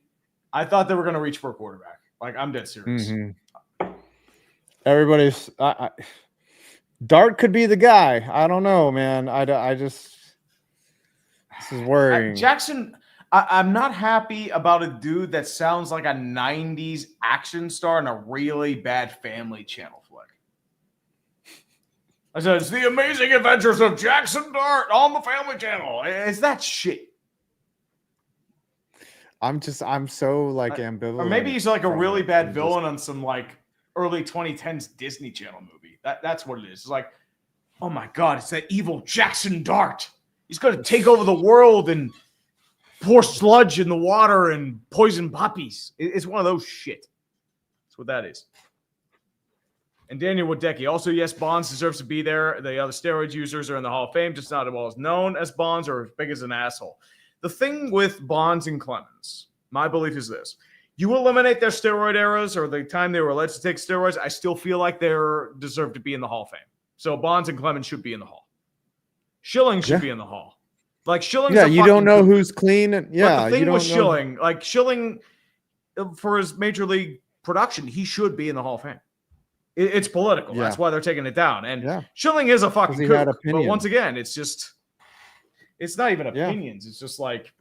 I thought they were going to reach for a quarterback. Like, I'm dead serious. Mm-hmm. Everybody's Dart could be the guy. I don't know, man. I just this is worrying. Jackson, I'm not happy about a dude that sounds like a 90s action star in a really bad Family Channel flick. I said, it's the amazing adventures of Jackson Dart on the Family Channel. It's that shit. I'm so like ambivalent. Or maybe he's like a really bad villain on some like early 2010s Disney Channel movie. That's what it is. It's like, oh my God, it's that evil Jackson Dart. He's going to take over the world and pour sludge in the water and poison puppies. It's one of those shit. That's what that is. And Daniel Wadecki. Also, yes, Bonds deserves to be there. The other steroid users are in the Hall of Fame, just not as well as known as Bonds or as big as an asshole. The thing with Bonds and Clemens, my belief is this. You eliminate their steroid eras or the time they were alleged to take steroids, I still feel like they deserve to be in the Hall of Fame. So Bonds and Clemens should be in the Hall. Schilling should be in the Hall. Like Schilling's you don't know who's clean. And, but the thing with Schilling, like Schilling, for his major league production, he should be in the Hall of Fame. It's political. Yeah. That's why they're taking it down. And Schilling is a fucking kook. But once again, it's not even opinions. It's just like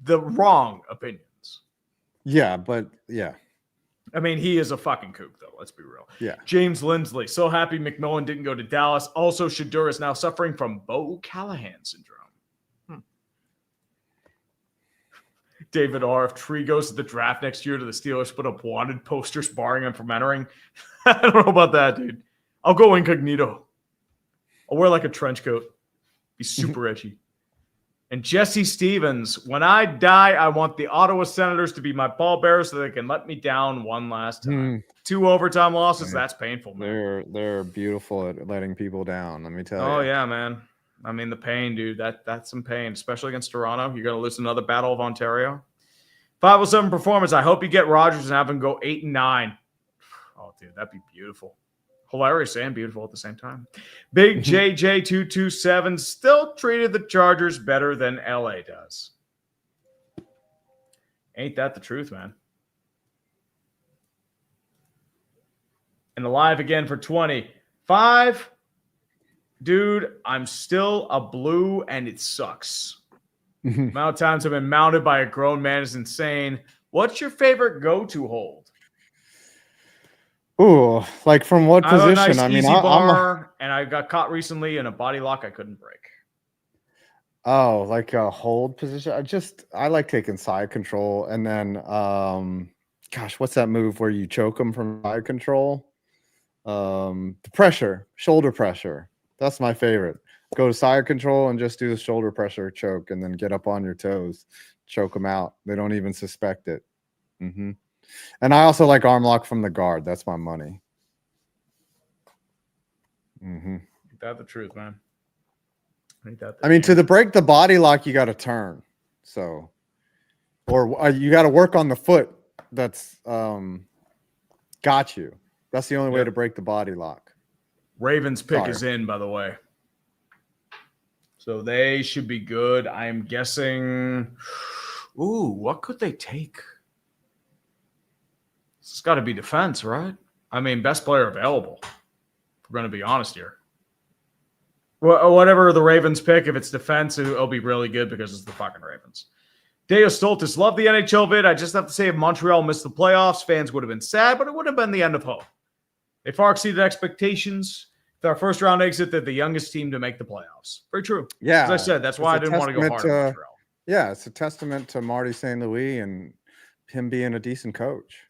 the wrong opinions. Yeah, but yeah. I mean, he is a fucking kook, though. Let's be real. Yeah. James Lindsley. So happy McMillan didn't go to Dallas. Also, Shadur is now suffering from Bo Callahan syndrome. David R. If Tree goes to the draft next year, to the Steelers put up wanted posters barring him from entering. I don't know about that, dude. I'll go incognito. I'll wear like a trench coat. Be super edgy. And Jesse Stevens, when I die, I want the Ottawa Senators to be my pallbearers so they can let me down one last time. 2 overtime losses, that's painful, man. They're beautiful at letting people down, let me tell you. Oh, yeah, man. I mean, the pain, dude, that's some pain, especially against Toronto. You're going to lose another Battle of Ontario. 507 performance. I hope you get Rodgers and have him go 8-9. Oh, dude, that'd be beautiful. Hilarious and beautiful at the same time. Big JJ227 still treated the Chargers better than LA does. Ain't that the truth, man? And alive again for 25. Dude, I'm still a blue and it sucks. The amount of times I've been mounted by a grown man is insane. What's your favorite go-to hold? Ooh, like from what position? I have a nice I mean, easy bar, and I got caught recently in a body lock I couldn't break. Oh, like a hold position? I like taking side control, and then, gosh, what's that move where you choke them from side control? The pressure, shoulder pressure. That's my favorite. Go to side control and just do the shoulder pressure choke, and then get up on your toes, choke them out. They don't even suspect it. Mm-hmm. And I also like arm lock from the guard. That's my money. Mm-hmm. Ain't that the truth, man? I mean, to break the body lock, you got to turn. So, or you got to work on the foot. That's got you. That's the only way to break the body lock. Ravens pick is in, by the way. So they should be good. I am guessing. Ooh, what could they take? It's got to be defense, right? I mean, best player available. We're going to be honest here. Whatever the Ravens pick, if it's defense, it'll be really good because it's the fucking Ravens. Deo Stoltis, love the NHL vid. I just have to say, if Montreal missed the playoffs, fans would have been sad, but it wouldn't have been the end of hope. They far exceeded expectations. With our first round exit, they're the youngest team to make the playoffs. Very true. Yeah. As I said, that's why I didn't want to go hard on Montreal. Yeah, it's a testament to Marty St. Louis and him being a decent coach.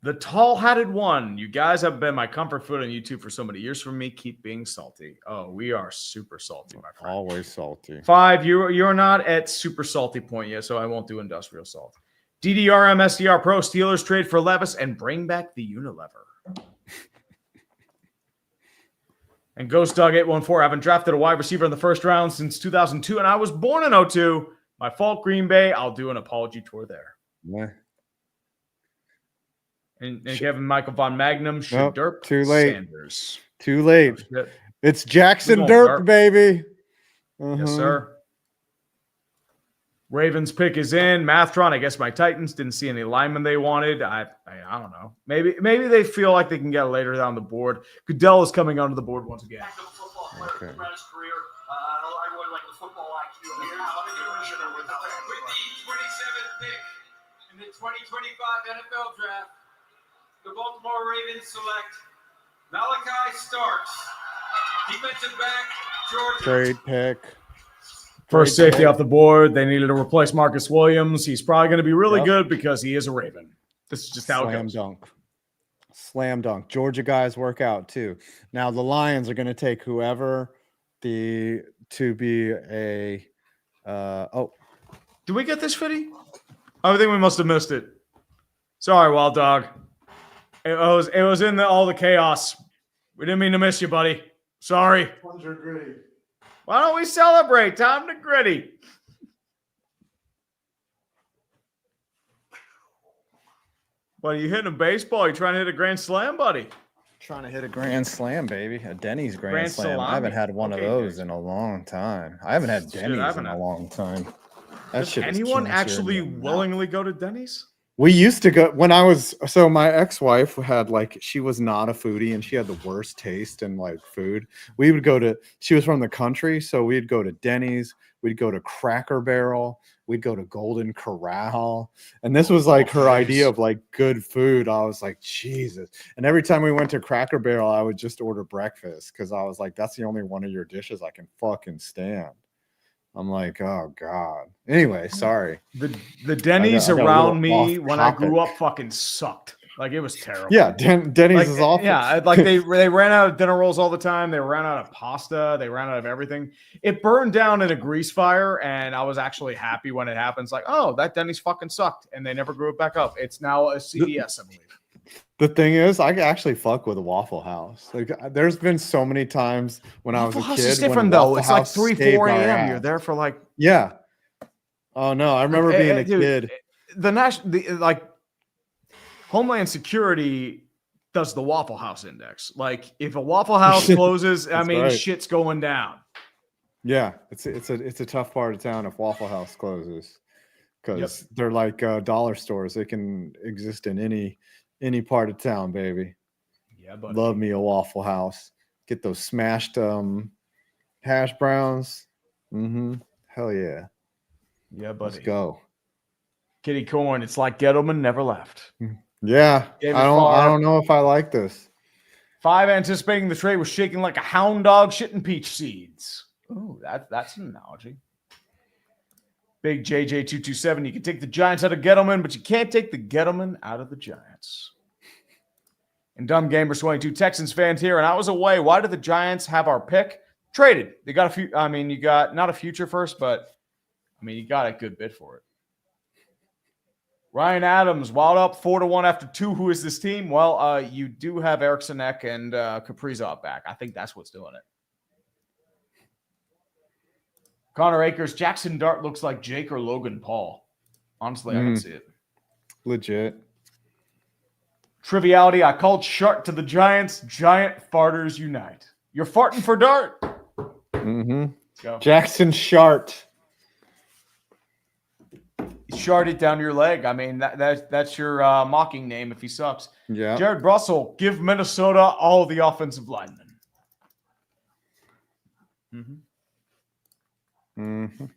The tall-hatted one. You guys have been my comfort food on YouTube for so many years. For me, keep being salty. Oh, we are super salty, my friend. Always salty. 5, you're not at super salty point yet, so I won't do industrial salt. DDRM SDR Pro Steelers trade for Levis and bring back the Unilever. And Ghost Dog 814. I haven't drafted a wide receiver in the first round since 2002, and I was born in 02. My fault, Green Bay. I'll do an apology tour there. Yeah. And Kevin Michael Von Magnum, Nope, Derp, too late. Sanders. Too late. Oh, It's Jackson We're going Derp, Derp. baby. Yes, sir. Ravens pick is in. Mathtron, I guess my Titans didn't see any linemen they wanted. I don't know. Maybe they feel like they can get later down the board. Goodell is coming onto the board once again. Okay. Throughout his career, I really like the football IQ of the guy. With the 27th pick in the 2025 NFL Draft, the Baltimore Ravens select Malaki Starks, defensive back, Georgia. Trade pick. First Great safety pick. off the board. They needed to replace Marcus Williams. He's probably going to be really Yep. good because he is a Raven. This is just how it Slam goes. dunk. Slam dunk. Georgia guys work out too. Now the Lions are going to take whoever to be a Did we get this, Fitty? I think we must have missed it. Sorry, Wild Dog. It was in all the chaos. We didn't mean to miss you, buddy. Sorry. Why don't we celebrate? Time to gritty. What, are you hitting a baseball? You trying to hit a grand slam, buddy? trying to hit a grand slam, baby. A Denny's grand slam. salami. I haven't had one of those in a long time. I haven't had Shit, Denny's I haven't in a had- long time. That Does shit is anyone cancer actually in your mouth. willingly go to Denny's? We used to go when I was my ex-wife had she was not a foodie and she had the worst taste in food. We would go to she was from the country, so we'd go to Denny's, we'd go to Cracker Barrel, we'd go to Golden Corral. And this was her idea of good food. I was like, Jesus. And every time we went to Cracker Barrel, I would just order breakfast because I was like, that's the only one of your dishes I can fucking stand. I'm like, oh God. Anyway, sorry. The Denny's I got a around little me off when I grew topic. up fucking sucked. It was terrible. Yeah, Denny's is awful. Yeah, they ran out of dinner rolls all the time. They ran out of pasta. They ran out of everything. It burned down in a grease fire, and I was actually happy when it happens. Oh, that Denny's fucking sucked, and they never grew it back up. It's now a CVS, I believe. The thing is, I actually fuck with a Waffle House. There's been so many times when I was a Waffle kid. House is when different though. Waffle It's House 3, saved 4 our a.m. You're ass. there for Yeah. Oh no, I remember being a dude, kid. Homeland Security does the Waffle House index. If a Waffle House closes, I mean, right. shit's going down. Yeah, it's a tough part of town if Waffle House closes because they're like dollar stores. They can exist in any part of town, baby. Yeah, but Love me a Waffle House. Get those smashed hash browns. Hell yeah. Yeah, buddy. Let's go. Kitty Corn, it's like Gettleman never left. Yeah, David I Farr. don't know if I like this. 5, anticipating the trade was shaking like a hound dog shitting peach seeds. Ooh, that's an analogy. Big JJ227, you can take the Giants out of Gettleman, but you can't take the Gettleman out of the Giants. And Dumb Gamers 22 Texans fans here, and I was away. Why did the Giants have our pick? Traded. They got a few. I mean, you got not a future first, but you got a good bid for it. Ryan Adams, wild up 4-1 after 2. Who is this team? Well, you do have Erickson Ek and Kaprizov back. I think that's what's doing it. Connor Akers, Jackson Dart looks like Jake or Logan Paul. Honestly, I can see it. Legit. Triviality, I called Shark to the Giants. Giant farters unite. You're farting for Dart. Let's go. Jackson Shart. Shard it down your leg. I mean, that's your mocking name if he sucks. Yeah. Jared Russell, give Minnesota all the offensive linemen.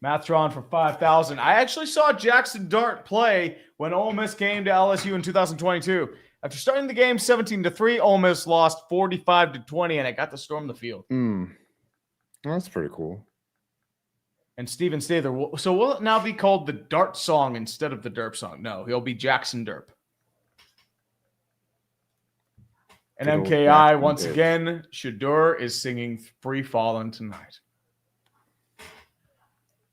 Mathtron for 5,000. I actually saw Jackson Dart play when Ole Miss came to LSU in 2022. After starting the game 17-3, Ole Miss lost 45-20, and it got to storm the field. Well, that's pretty cool. And Steven Stather. So will it now be called the Dart Song instead of the Derp Song? No, he'll be Jackson Derp. And Good old MKI, Jackson once Derp. again, Shador is singing Free Fallin' tonight.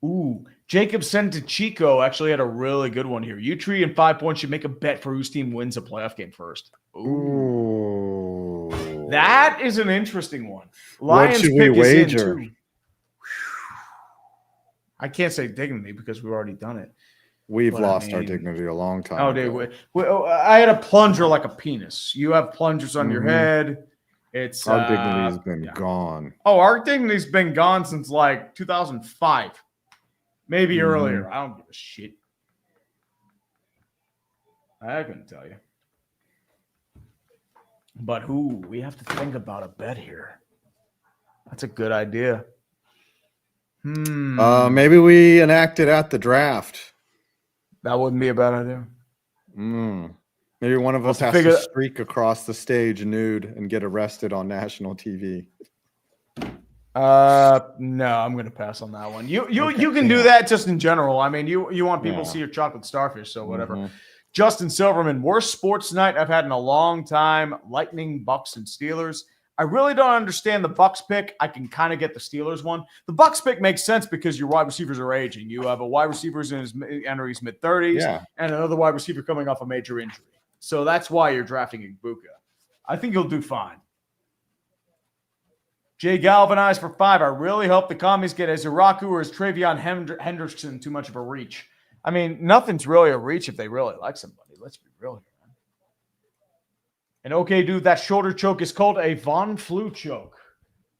Ooh, Jacob Sentichico actually had a really good one here. U-Tree and 5 points should make a bet for whose team wins a playoff game first. Ooh. That is an interesting one. What Lions should we pick is in, wager? too. I can't say dignity because we've already done it. We've But I lost our mean- dignity a long time Oh, ago. dude. I had a plunger like a penis. You have plungers on your Mhm. head. It's Our dignity's been yeah. gone. Oh, our dignity's been gone since like 2005. Maybe Mhm. earlier. I don't give a shit. I couldn't tell you. But we have to think about a bet here. That's a good idea. Maybe we enact it at the draft. That wouldn't be a bad idea. Maybe one of us to has figure- to streak across the stage nude and get arrested on national TV. No, I'm gonna pass on that one. You can do that just in general. I mean, you want people to Yeah. see your chocolate starfish, so whatever. Mhm. Justin Silverman, worst sports night I've had in a long time. Lightning, Bucks, and Steelers. I really don't understand the Bucks pick. I can kind of get the Steelers one. The Bucks pick makes sense because your wide receivers are aging. You have a wide receiver in his mid-30s Yeah. and another wide receiver coming off a major injury. So that's why you're drafting Igbuka. I think he'll do fine. Jay Galvanized for 5. I really hope the commies get Iziraku or is Travion Hendrickson too much of a reach? I mean, nothing's really a reach if they really like somebody. Let's be real here, man. And okay, dude, that shoulder choke is called a Von Flu choke.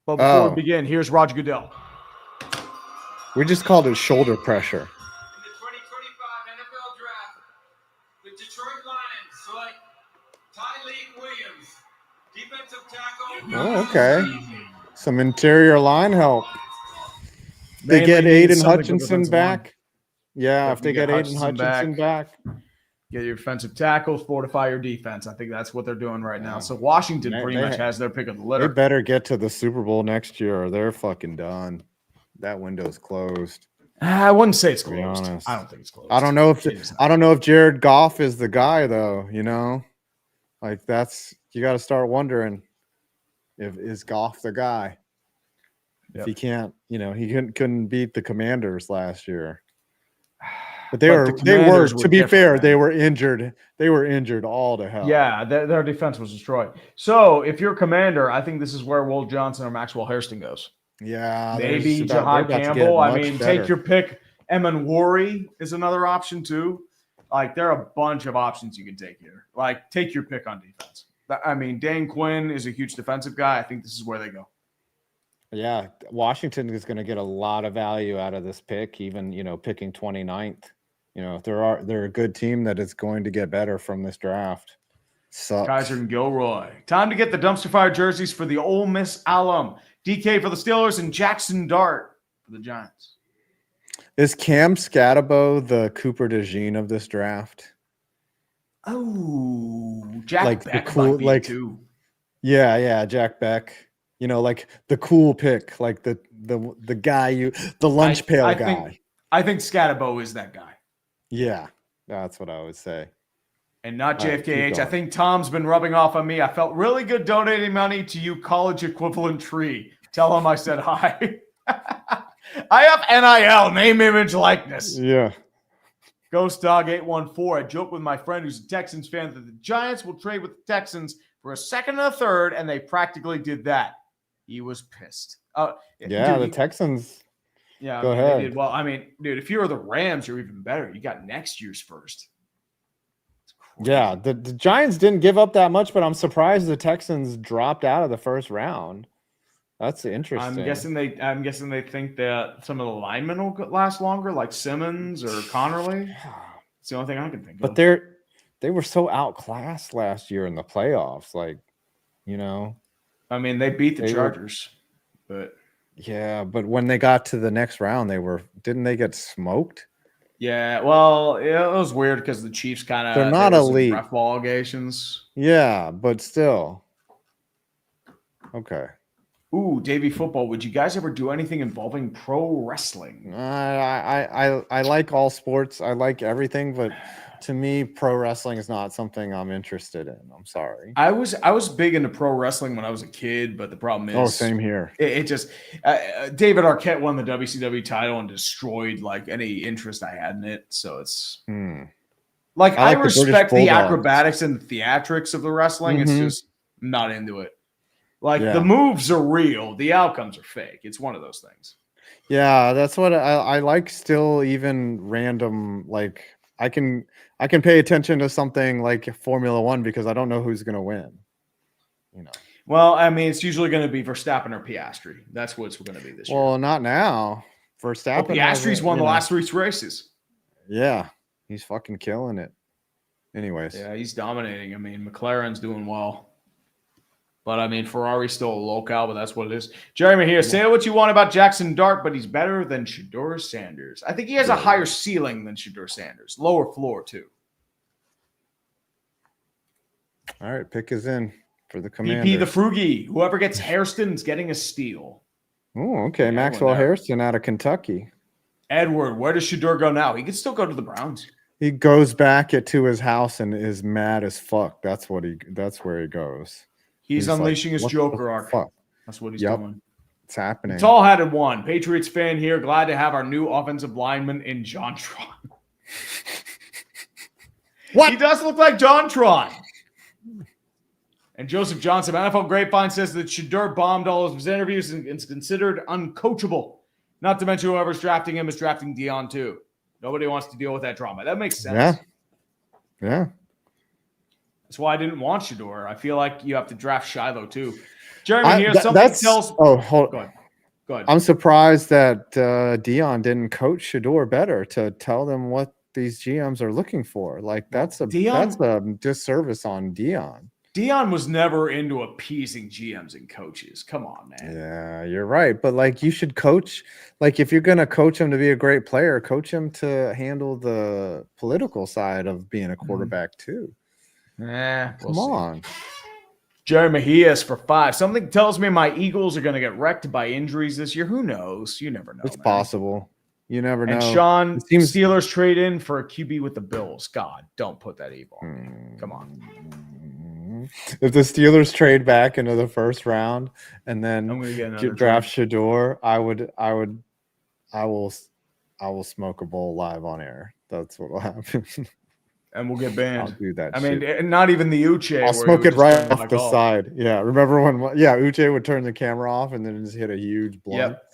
But before we begin, here's Roger Goodell. We just called it shoulder pressure. In the 2025 NFL Draft, the Detroit Lions select Tyleek Williams, defensive tackle. Oh, okay. Some interior line help. They Mainly get needs Aiden something for Hutchinson defensive line. back. Yeah, If if they you get get Aiden Hutchinson Hutchinson back. Get your defensive tackles, fortify your defense. I think that's what they're doing right now. So Washington pretty much has their pick of the They litter. better get to the Super Bowl next year or they're fucking done. That window's closed. I wouldn't say it's To be closed. honest. I don't think it's closed. I don't know if It is not. I don't know if Jared Goff is the guy though, you know? Like that's you got to start wondering if is Goff the guy. If Yep. he can't, you know, he couldn't beat the Commanders last year. But But the they were Commanders to were be different, fair, man. they were injured. They were injured all to hell. Yeah, their defense was destroyed. So if you're commander, I think this is where Will Johnson or Maxwell Hairston goes. Yeah. Maybe they're about Jahdae to get Campbell. I much mean, better. take your pick. Emin Worry is another option too. Like there are a bunch of options you can take here. Like take your pick on defense. I mean, Dan Quinn is a huge defensive guy. I think this is where they go. Yeah, Washington is going to get a lot of value out of this pick, even, you know, picking 29th. You know, they're a good team that is going to get better from this draft. Sucks. Kaiser and Gilroy. Time to get the dumpster fire jerseys for the Ole Miss alum. DK for the Steelers and Jackson Dart for the Giants. Is Cam Scatabo the Cooper DeJean of this draft? Oh, Jack Like the Beck cool- might be like- too. Yeah, Jack Beck. You know, like the cool pick, like the guy the lunch pail guy. I think Scatabo is that guy. Yeah, that's what I would say. And not All right, keep JFKH. I going. think Tom's been rubbing off on me. I felt really good donating money to you college equivalent tree. Tell him I said hi. I have NIL, name, image, likeness. Yeah. Ghost Dog 814. I joke with my friend who's a Texans fan that the Giants will trade with the Texans for a second and a third, and they practically did that. He was pissed. Yeah, dude, the Texans. yeah, Go they ahead. did well. I mean, dude, if you're the Rams, you're even better. You got next year's first. It's crazy. Yeah, the Giants didn't give up that much, but I'm surprised the Texans dropped out of the first round. That's interesting. I'm guessing they think that some of the linemen will last longer, like Simmons or Connerly. It's the only thing I can think But of. they were so outclassed last year in the playoffs. Like, you know, I mean, they beat the they were- Chargers, but yeah. But when they got to the next round, didn't they get smoked? yeah, well, it was weird because the Chiefs kind of They're not elite. Ref allegations. Yeah, but still. Okay. Ooh, Davey Football. Would you guys ever do anything involving pro wrestling? I like all sports. I like everything, but to me, pro wrestling is not something I'm interested in. I'm sorry. I was big into pro wrestling when I was a kid, but the problem is, same here. It just David Arquette won the WCW title and destroyed like any interest I had in it. So it's like I like the respect British the Bulldogs. acrobatics and the theatrics of the wrestling. It's just not into it. Like Yeah. the moves are real, the outcomes are fake. It's one of those things. Yeah, that's what I like. Still, even random, like I can pay attention to something like Formula One because I don't know who's gonna win. You know. Well, I mean, it's usually going to be Verstappen or Piastri. That's what it's going to be this year. Well, not now. Verstappen. Well, Piastri's won the last 3 races. Yeah, he's fucking killing it. Anyways. Yeah, he's dominating. I mean, McLaren's doing well. But, I mean, Ferrari's still a locale, but that's what it is. Jeremy here, say what you want about Jackson Dart, but he's better than Shedeur Sanders. I think he has a higher ceiling than Shedeur Sanders. Lower floor, too. All right, pick is in for the Commanders. BP the Frugie. Whoever gets Hairston's getting a steal. Oh, okay. Yeah, Maxwell there. Hairston out of Kentucky. Edward, where does Shedeur go now? He could still go to the Browns. He goes back to his house and is mad as fuck. That's where he goes. He's unleashing his "What Joker the arc. fuck?" That's what he's Yep. doing. It's happening. It's all had in one. Patriots fan here. Glad to have our new offensive lineman in John Tron. What? He does look like John Tron. And Joseph Johnson, NFL Grapevine, says that Shedeur bombed all of his interviews and is considered uncoachable. Not to mention whoever's drafting him is drafting Dion too. Nobody wants to deal with that drama. That makes sense. Yeah. That's why I didn't want Shedeur. I feel like you have to draft Shiloh too. Jeremy here, something tells. Oh, hold. Go ahead. I'm surprised that Dion didn't coach Shedeur better to tell them what these GMs are looking for. Like that's a disservice on Dion. Dion was never into appeasing GMs and coaches. Come on, man. Yeah, you're right. But like you should coach, like if you're gonna coach him to be a great player, coach him to handle the political side of being a quarterback too. Come on. Jerry Mejias for 5. Something tells me my Eagles are going to get wrecked by injuries this year. Who knows? You never know. It's man. possible. You never know. And Sean, Steelers trade in for a QB with the Bills. God, don't put that evil on me. Come on. If the Steelers trade back into the first round and then draft Shedeur, I will smoke a bowl live on air. That's what will happen. And we'll get banned. I'll do that. I mean, not even the Uche. I'll smoke it right off the side. Yeah, remember when? Yeah, Uche would turn the camera off and then just hit a huge blunt. Yep.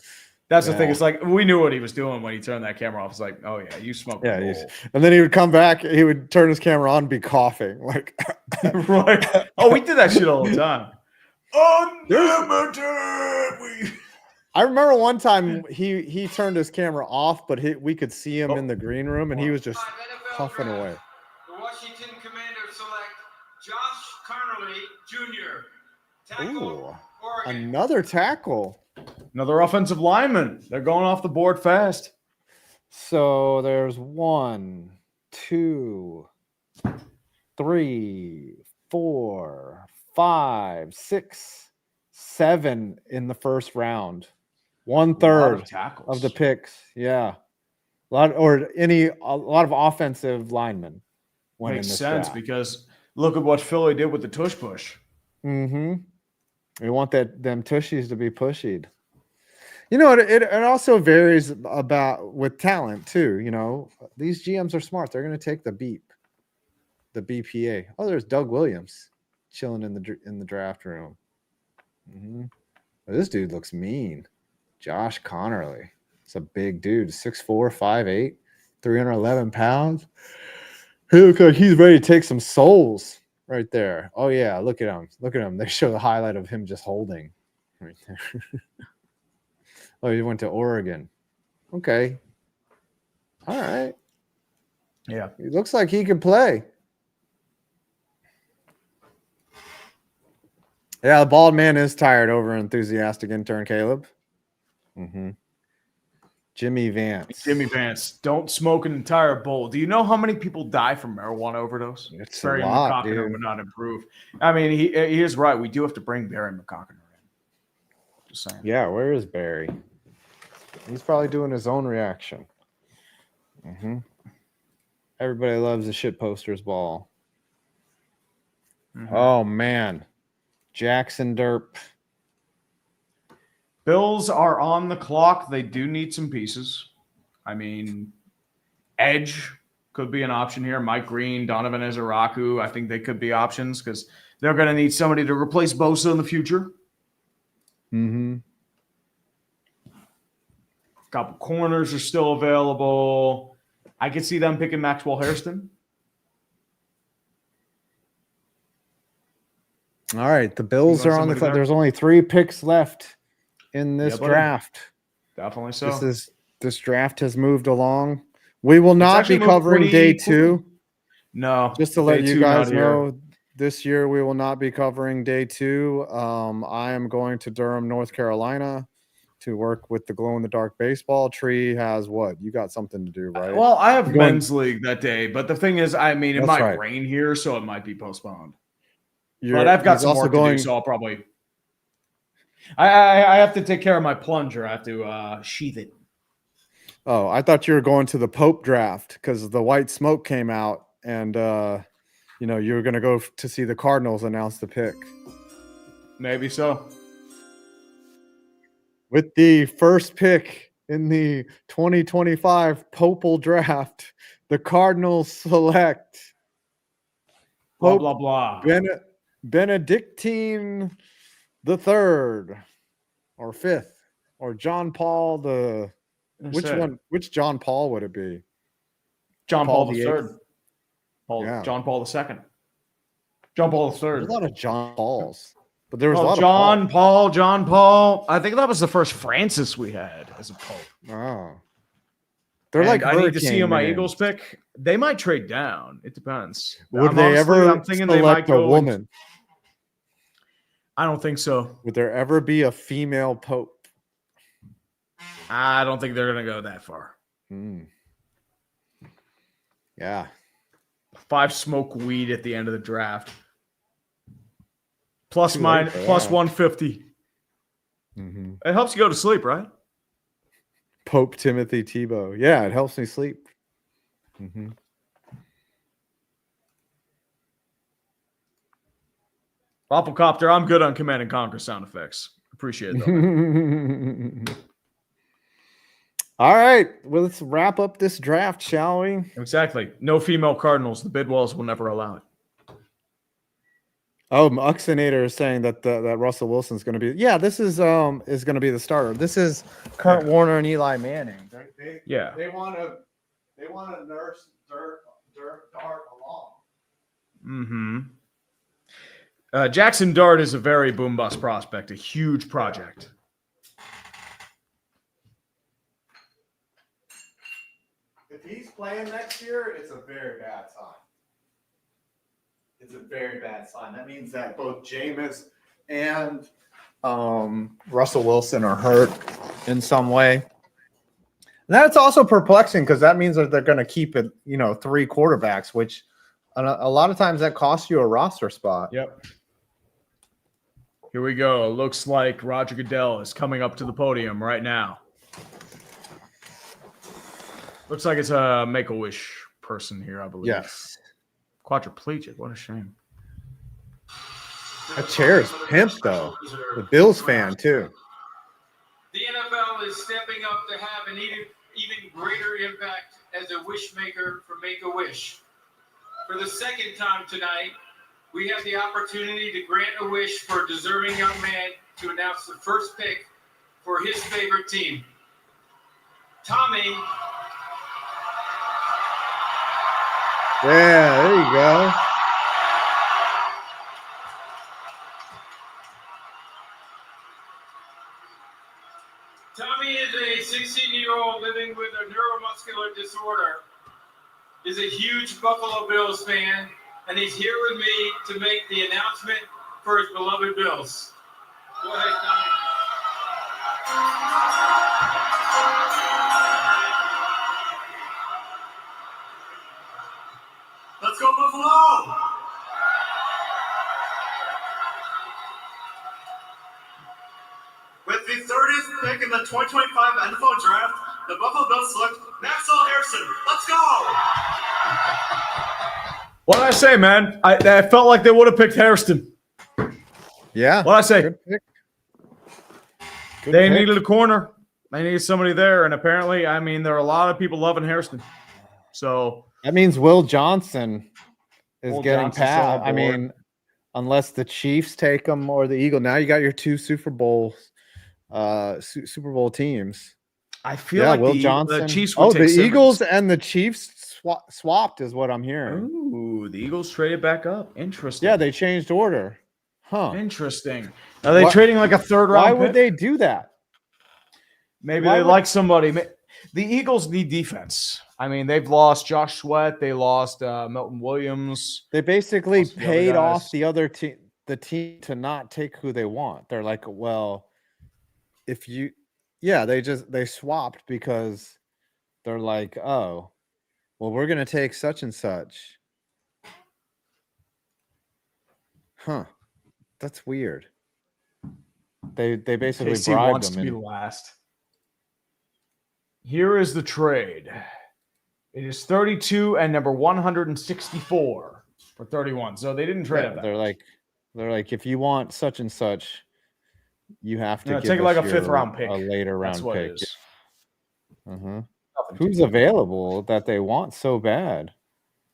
That's the thing. It's like we knew what he was doing when he turned that camera off. It's like, oh yeah, you smoke. Yeah, and then he would come back. He would turn his camera on and be coughing like. Right. Oh, we did that shit all the time. Unlimited. I remember one time he turned his camera off, but we could see him in the green room, and he was just puffing away. The Washington Commanders select Josh Carnley Jr. Tackle, Ooh, Oregon. another tackle. Another offensive lineman. They're going off the board fast. So there's 1, 2, 3, 4, 5, 6, 7 in the first round. 1/3 of the picks. Yeah. A lot of offensive linemen. Makes sense because look at what Philly did with the tush push. Mm-hmm. We want them tushies to be pushied. You know, it also varies with talent too. You know, these GMs are smart. They're going to take the BPA. Oh, there's Doug Williams chilling in the draft room. Mm-hmm. This dude looks mean. Josh Connerly. It's a big dude, 6'4", 5'8", 311 pounds. He looks like he's ready to take some souls right there. Oh, yeah, look at him. Look at him. They show the highlight of him just holding right there. Oh, he went to Oregon. Okay. All right. Yeah. He looks like he could play. Yeah, the bald man is tired over enthusiastic intern Caleb. Mm-hmm. Jimmy Vance. Don't smoke an entire bowl. Do you know how many people die from marijuana overdose? It's Barry a lot, McCockiner dude. would not improve. I mean, he is right. We do have to bring Barry McCockiner in. Just saying. Yeah, where is Barry? He's probably doing his own reaction. Everybody loves the shit posters ball. Oh, man. Jackson Derp. Bills are on the clock. They do need some pieces. I mean, edge could be an option here. Mike Green, Donovan Ezeraku, I think they could be options because they're going to need somebody to replace Bosa in the future. Couple corners are still available. I could see them picking Maxwell Hairston. All right, the Bills You are want on the somebody clock. there? There's only 3 picks left in this buddy. draft. Definitely so. This draft has moved along. We will not actually be moved covering pretty day quickly. 2. No. Just to let day you 2 guys not here. know, this year we will not be covering day 2. I am going to Durham, North Carolina to work with the glow-in-the-dark baseball tree. Has what? You got something to do, right? Well, I have You're going- men's league that day, but the thing is, I mean, it That's might right. rain here, so it might be postponed. You're- But I've got he's some also work going, to do, so I'll probably. I have to take care of my plunger. I have to sheath it. Oh, I thought you were going to the Pope draft because the white smoke came out, and you were going to go to see the Cardinals announce the pick. Maybe so. With the first pick in the 2025 Popal draft, the Cardinals select Blah Pope blah blah. Benedictine the third or fifth or John Paul the which one? Which John Paul would it be? John Paul the the third. eighth? Paul, John Paul the second. John Paul the There's third. a lot of John Pauls, but there was a lot John of Pauls. John Paul. I think that was the first Francis we had as a pope. Oh, they're And like I need to see hurricane in my names. Eagles pick. They might trade down. It depends. Would I'm they ever I'm thinking they might select a go. woman? I don't think so. Would there ever be a female pope? I don't think they're gonna go that far. Yeah. 5 smoke weed at the end of the draft. Plus Too mine late for plus that. 150. It helps you go to sleep, right? Pope Timothy Tebow. Yeah, it helps me sleep. Doppelcopter, I'm good on Command and Conquer sound effects. Appreciate it. Though. All right. Well, let's wrap up this draft, shall we? Exactly. No female Cardinals. The bid walls will never allow it. Oh, Muxinator is saying that that Russell Wilson's going to be. Yeah, this is going to be the starter. This is Kurt Warner and Eli Manning. Yeah. They want to nurse Dart along. Jackson Dart is a very boom bust prospect, a huge project. If he's playing next year, it's a very bad sign. It's a very bad sign. That means that both Jameis and Russell Wilson are hurt in some way. And that's also perplexing because that means that they're going to keep it, 3 quarterbacks, which a lot of times that costs you a roster spot. Yep. Here we go. Looks like Roger Goodell is coming up to the podium right now. Looks like it's a Make-A-Wish person here, I believe. Yes. Quadriplegic. What a shame. That chair is pimp, though. The Bills fan, too. The NFL is stepping up to have an even greater impact as a wish maker for Make-A-Wish. For the second time tonight, we have the opportunity to grant a wish for a deserving young man to announce the first pick for his favorite team. Tommy. Yeah, there you go. Tommy is a 16-year-old living with a neuromuscular disorder. He's a huge Buffalo Bills fan, and he's here with me to make the announcement for his beloved Bills. Go ahead, Tommy. Let's go, Buffalo! With the in the 2025 NFL Draft, the Buffalo Bills select Maxwell Harrison. Let's go! What did I say, man? I felt like they would have picked Hairston. Yeah. What did I say? Good pick. Good They pick. needed a corner. They needed somebody there, and apparently, I mean, there are a lot of people loving Hairston. So That means Will Johnson is Will getting Johnson's still pat. on I board. mean, unless the Chiefs take them or the Eagles. Now you got your two Super Bowl teams. I feel Yeah, like Will the Johnson. Chiefs would Oh, take the Simmons. Eagles and the Chiefs swapped is what I'm hearing. Ooh, the Eagles traded back up. Interesting. Yeah, they changed order. Huh. Interesting. Are they What- trading like a third round? Why pick? would they do that? Maybe why they would- like somebody. The Eagles need defense. I mean, they've lost Josh Sweat. They lost Milton Williams. They basically Lost the other paid guys. off the other team, the team to not take who they want. They're like, well, if you, yeah, they swapped because they're like, oh, well, we're gonna take such and such. Huh? That's weird. They basically KC bribed wants to them. be last. Here is the trade. It is 32 and number 164 for 31. So they didn't trade Yeah, up that. they're like, if you want such and such, you have to Yeah, give take like us a fifth your- round pick. a later round That's what pick. it is. Uh-huh. Nothing Who's too- available that they want so bad?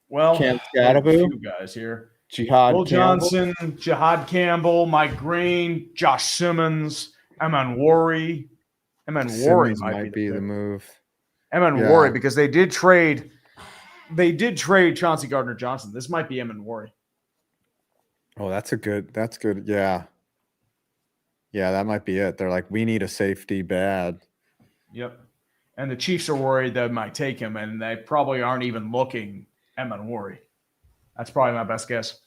Well, Cam there's a Scatabo? few guys here. Jihad Will Campbell? Johnson, Jahdae Campbell, Mike Green, Josh Simmons, Eman Worry. Eman Worry Simmons might be the the pick. move. Eman Yeah. Worry, because they did trade Chauncey Gardner-Johnson. This might be Eman Worry. Oh, that's good. Yeah. Yeah, that might be it. They're like, we need a safety bad. Yep. And the Chiefs are worried they might take him, and they probably aren't even looking Eman Worry. That's probably my best guess.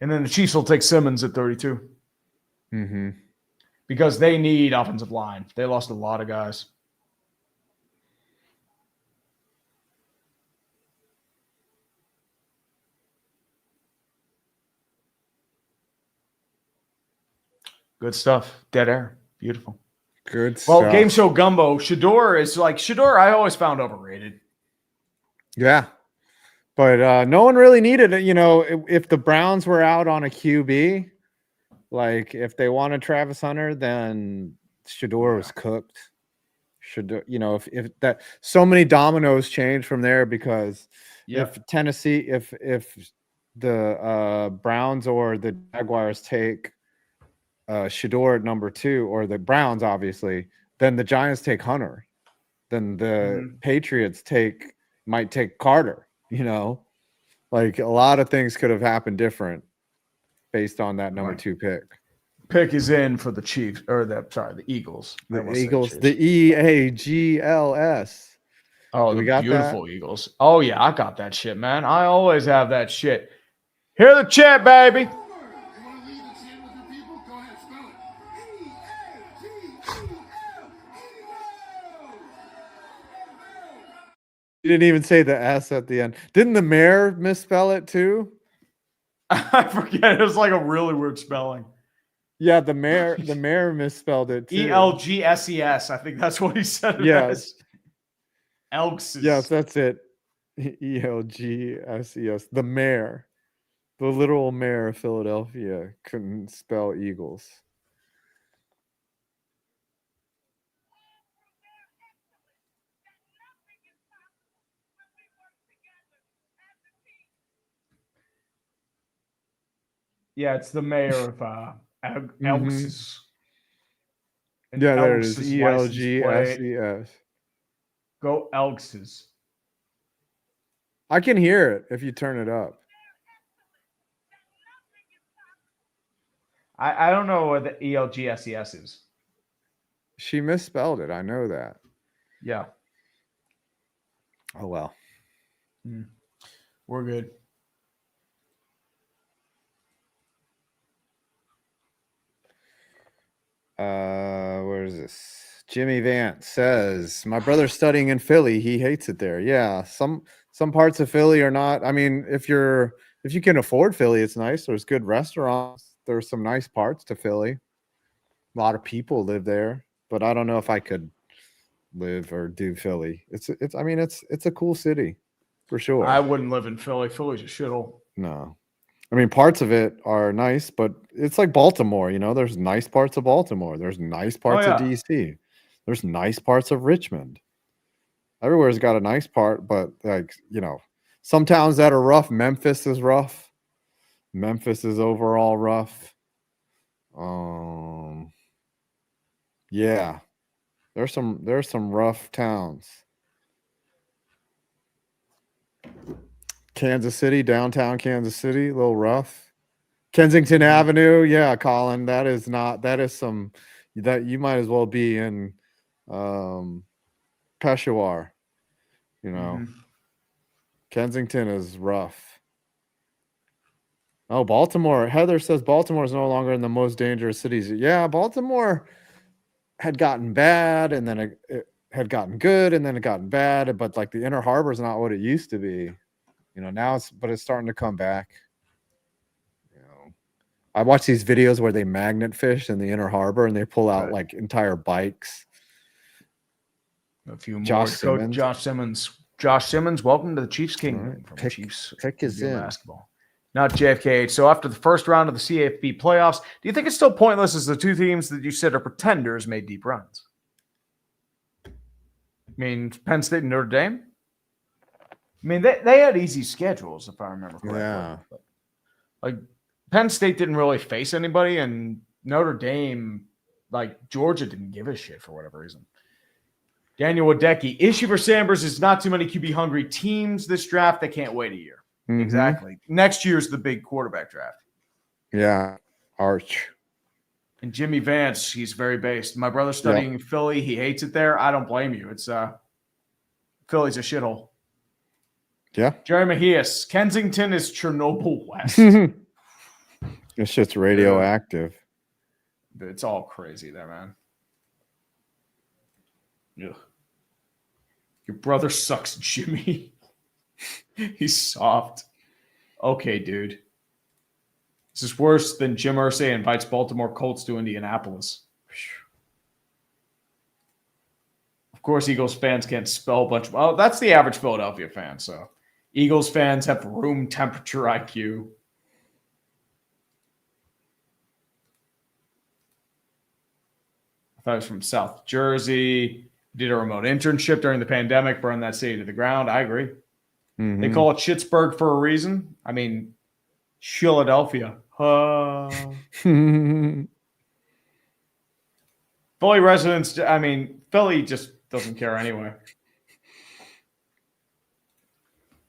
And then the Chiefs will take Simmons at 32 Mm-hmm. because they need offensive line. They lost a lot of guys. Good stuff. Dead air. Beautiful. Good Well, stuff. Game Show Gumbo. Shador I always found overrated. Yeah. But no one really needed it. You know, if the Browns were out on a QB, like if they wanted Travis Hunter, then Shador was cooked. Shador, you know, if that so many dominoes changed from there because if Tennessee, if the Browns or the Jaguars take Shador at number 2, or the Browns, obviously, then the Giants take Hunter. Then the Patriots might take Carter. You know, like a lot of things could have happened different based on that number 2 pick. Pick is in for the Chiefs, or the Eagles. I The almost said Eagles, Chiefs. the EAGLS. Oh, We the got beautiful Eagles. Oh, yeah, I got that shit, man. I always have that shit. Hear the chat, baby. You didn't even say the S at the end. Didn't the mayor misspell it too? I forget. It was like a really weird spelling. Yeah, the mayor misspelled it too. ELGSES. I think that's what he said. It Yes. as. Elks. Yes, that's it. ELGSES. The mayor. The literal mayor of Philadelphia couldn't spell Eagles. Yeah, it's the mayor of Elks. And Yeah, there it is. Elks' license plate. ELGSES. Go Elks. I can hear it if you turn it up. I don't know what the ELGSES is. She misspelled it. I know that. Yeah, Oh well. we're good. Where is this? Jimmy Vance says, my brother's studying in Philly. He hates it there. Yeah, some parts of Philly are not. I mean, if you can afford Philly, it's nice. There's good restaurants. There's some nice parts to Philly. A lot of people live there. but I don't know if I could live or do Philly. It's a cool city for sure. I wouldn't live in Philly. Philly's a shithole. No. I mean, parts of it are nice, but it's like Baltimore, there's nice parts of Baltimore. There's nice parts of DC. There's nice parts of Richmond. Everywhere's got a nice part, but some towns that are rough. Memphis is rough. Memphis is overall rough. Yeah. There's some rough towns. Kansas City, downtown Kansas City, a little rough. Kensington Avenue, yeah, Colin, that is some that you might as well be in Peshawar. Kensington is rough. Oh, Baltimore. Heather says Baltimore is no longer in the most dangerous cities. Yeah, Baltimore had gotten bad, and then it had gotten good, and then it gotten bad. But like the Inner Harbor is not what it used to be. Now it's starting to come back. I watch these videos where they magnet fish in the Inner Harbor and they pull out like entire bikes. A few more. Josh Simmons. Josh Simmons, welcome to the Chiefs Kingdom. Right. Pick is in. Basketball. Not JFK. So after the first round of the CFB playoffs, do you think it's still pointless as the two teams that you said are pretenders made deep runs? I mean, Penn State and Notre Dame? I mean, they had easy schedules, if I remember correctly. Yeah. But, like, Penn State didn't really face anybody, and Notre Dame, like, Georgia didn't give a shit for whatever reason. Daniel Wadecki, issue for Sanders is not too many QB-hungry teams this draft. They can't wait a year. Mm-hmm. Exactly. Next year's the big quarterback draft. Yeah, Arch. And Jimmy Vance, he's very based. My brother's studying in Philly. He hates it there. I don't blame you. It's Philly's a shithole. Yeah. Jerry Mejias, Kensington is Chernobyl West. This shit's radioactive. It's all crazy there, man. Ugh. Your brother sucks, Jimmy. He's soft. Okay, dude. This is worse than Jim Irsay invites Baltimore Colts to Indianapolis. Of course, Eagles fans can't spell a bunch of... Oh, that's the average Philadelphia fan, so... Eagles fans have room temperature IQ. I thought it was from South Jersey. Did a remote internship during the pandemic, burned that city to the ground. I agree. Mm-hmm. They call it Schittsburg for a reason. I mean, Philadelphia. Philly residents, I mean, Philly just doesn't care anyway.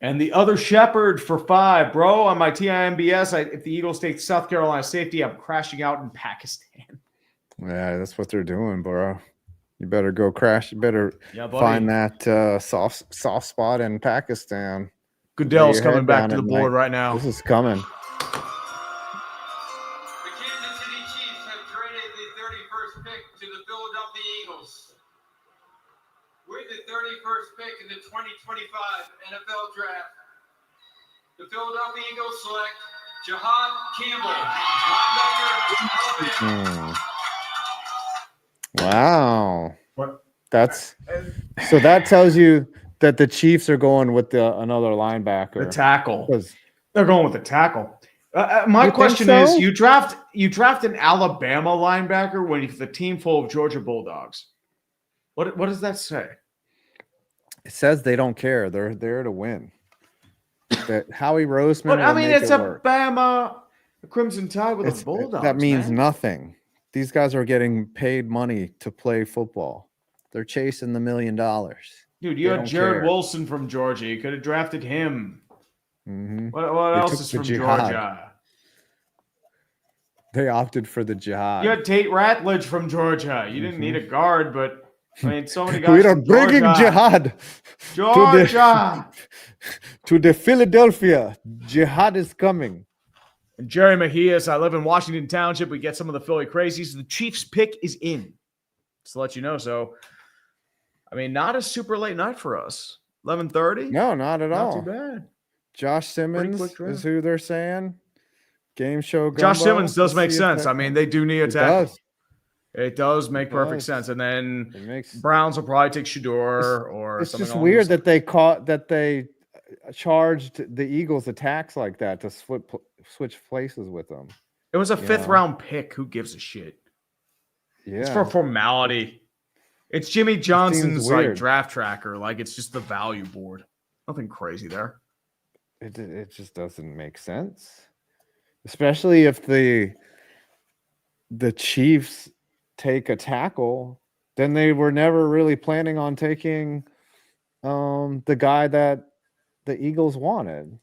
And the other shepherd for 5, bro, on my TIMBS, if the Eagles take South Carolina safety, I'm crashing out in Pakistan. Yeah, that's what they're doing, bro. You better go crash. You better find that soft spot in Pakistan. Goodell's coming back to the board right now. This is coming. The Kansas City Chiefs have traded the 31st pick to the Philadelphia Eagles. With the 31st pick in the 2025 NFL Draft, the Philadelphia Eagles select Jahdae Campbell, linebacker, Alabama. Wow. What? So that tells you that the Chiefs are going with another linebacker. The tackle. They're going with the tackle. My question so? is, you draft an Alabama linebacker when it's the team full of Georgia Bulldogs. What does that say? It says they don't care. They're there to win. That Howie Roseman. But I mean, it's a work. Bama Crimson Tide with the Bulldogs. That means man. nothing. These guys are getting paid money to play football. They're chasing the $1 million. Dude, you had Jared Wilson from Georgia. You could have drafted him. Mm-hmm. What else is from Georgia? They opted for the jihad. You had Tate Ratledge from Georgia. You didn't need a guard, but I mean, so many guys. We are bringing jihad. Georgia to the Philadelphia. Jihad is coming. And Jerry Mejias, I live in Washington Township. We get some of the Philly crazies. The Chiefs pick is in. Just to let you know. So, I mean, not a super late night for us. 11:30? No, not at all. Not too bad. Josh Simmons is who they're saying. Game show. Josh Simmons does make sense. I mean, they do need a tackle. It does make perfect does. sense. And then It makes Browns will probably take Shador or it's something. just along weird those- that they charged the Eagles a tax like that to switch places with them. It was a you 5th know. round pick. Who gives a shit? Yeah. It's for formality. It's Jimmy Johnson's like weird. draft tracker. Like it's just the value board. Nothing crazy there. It just doesn't make sense. Especially if the Chiefs take a tackle, then they were never really planning on taking the guy that the Eagles wanted.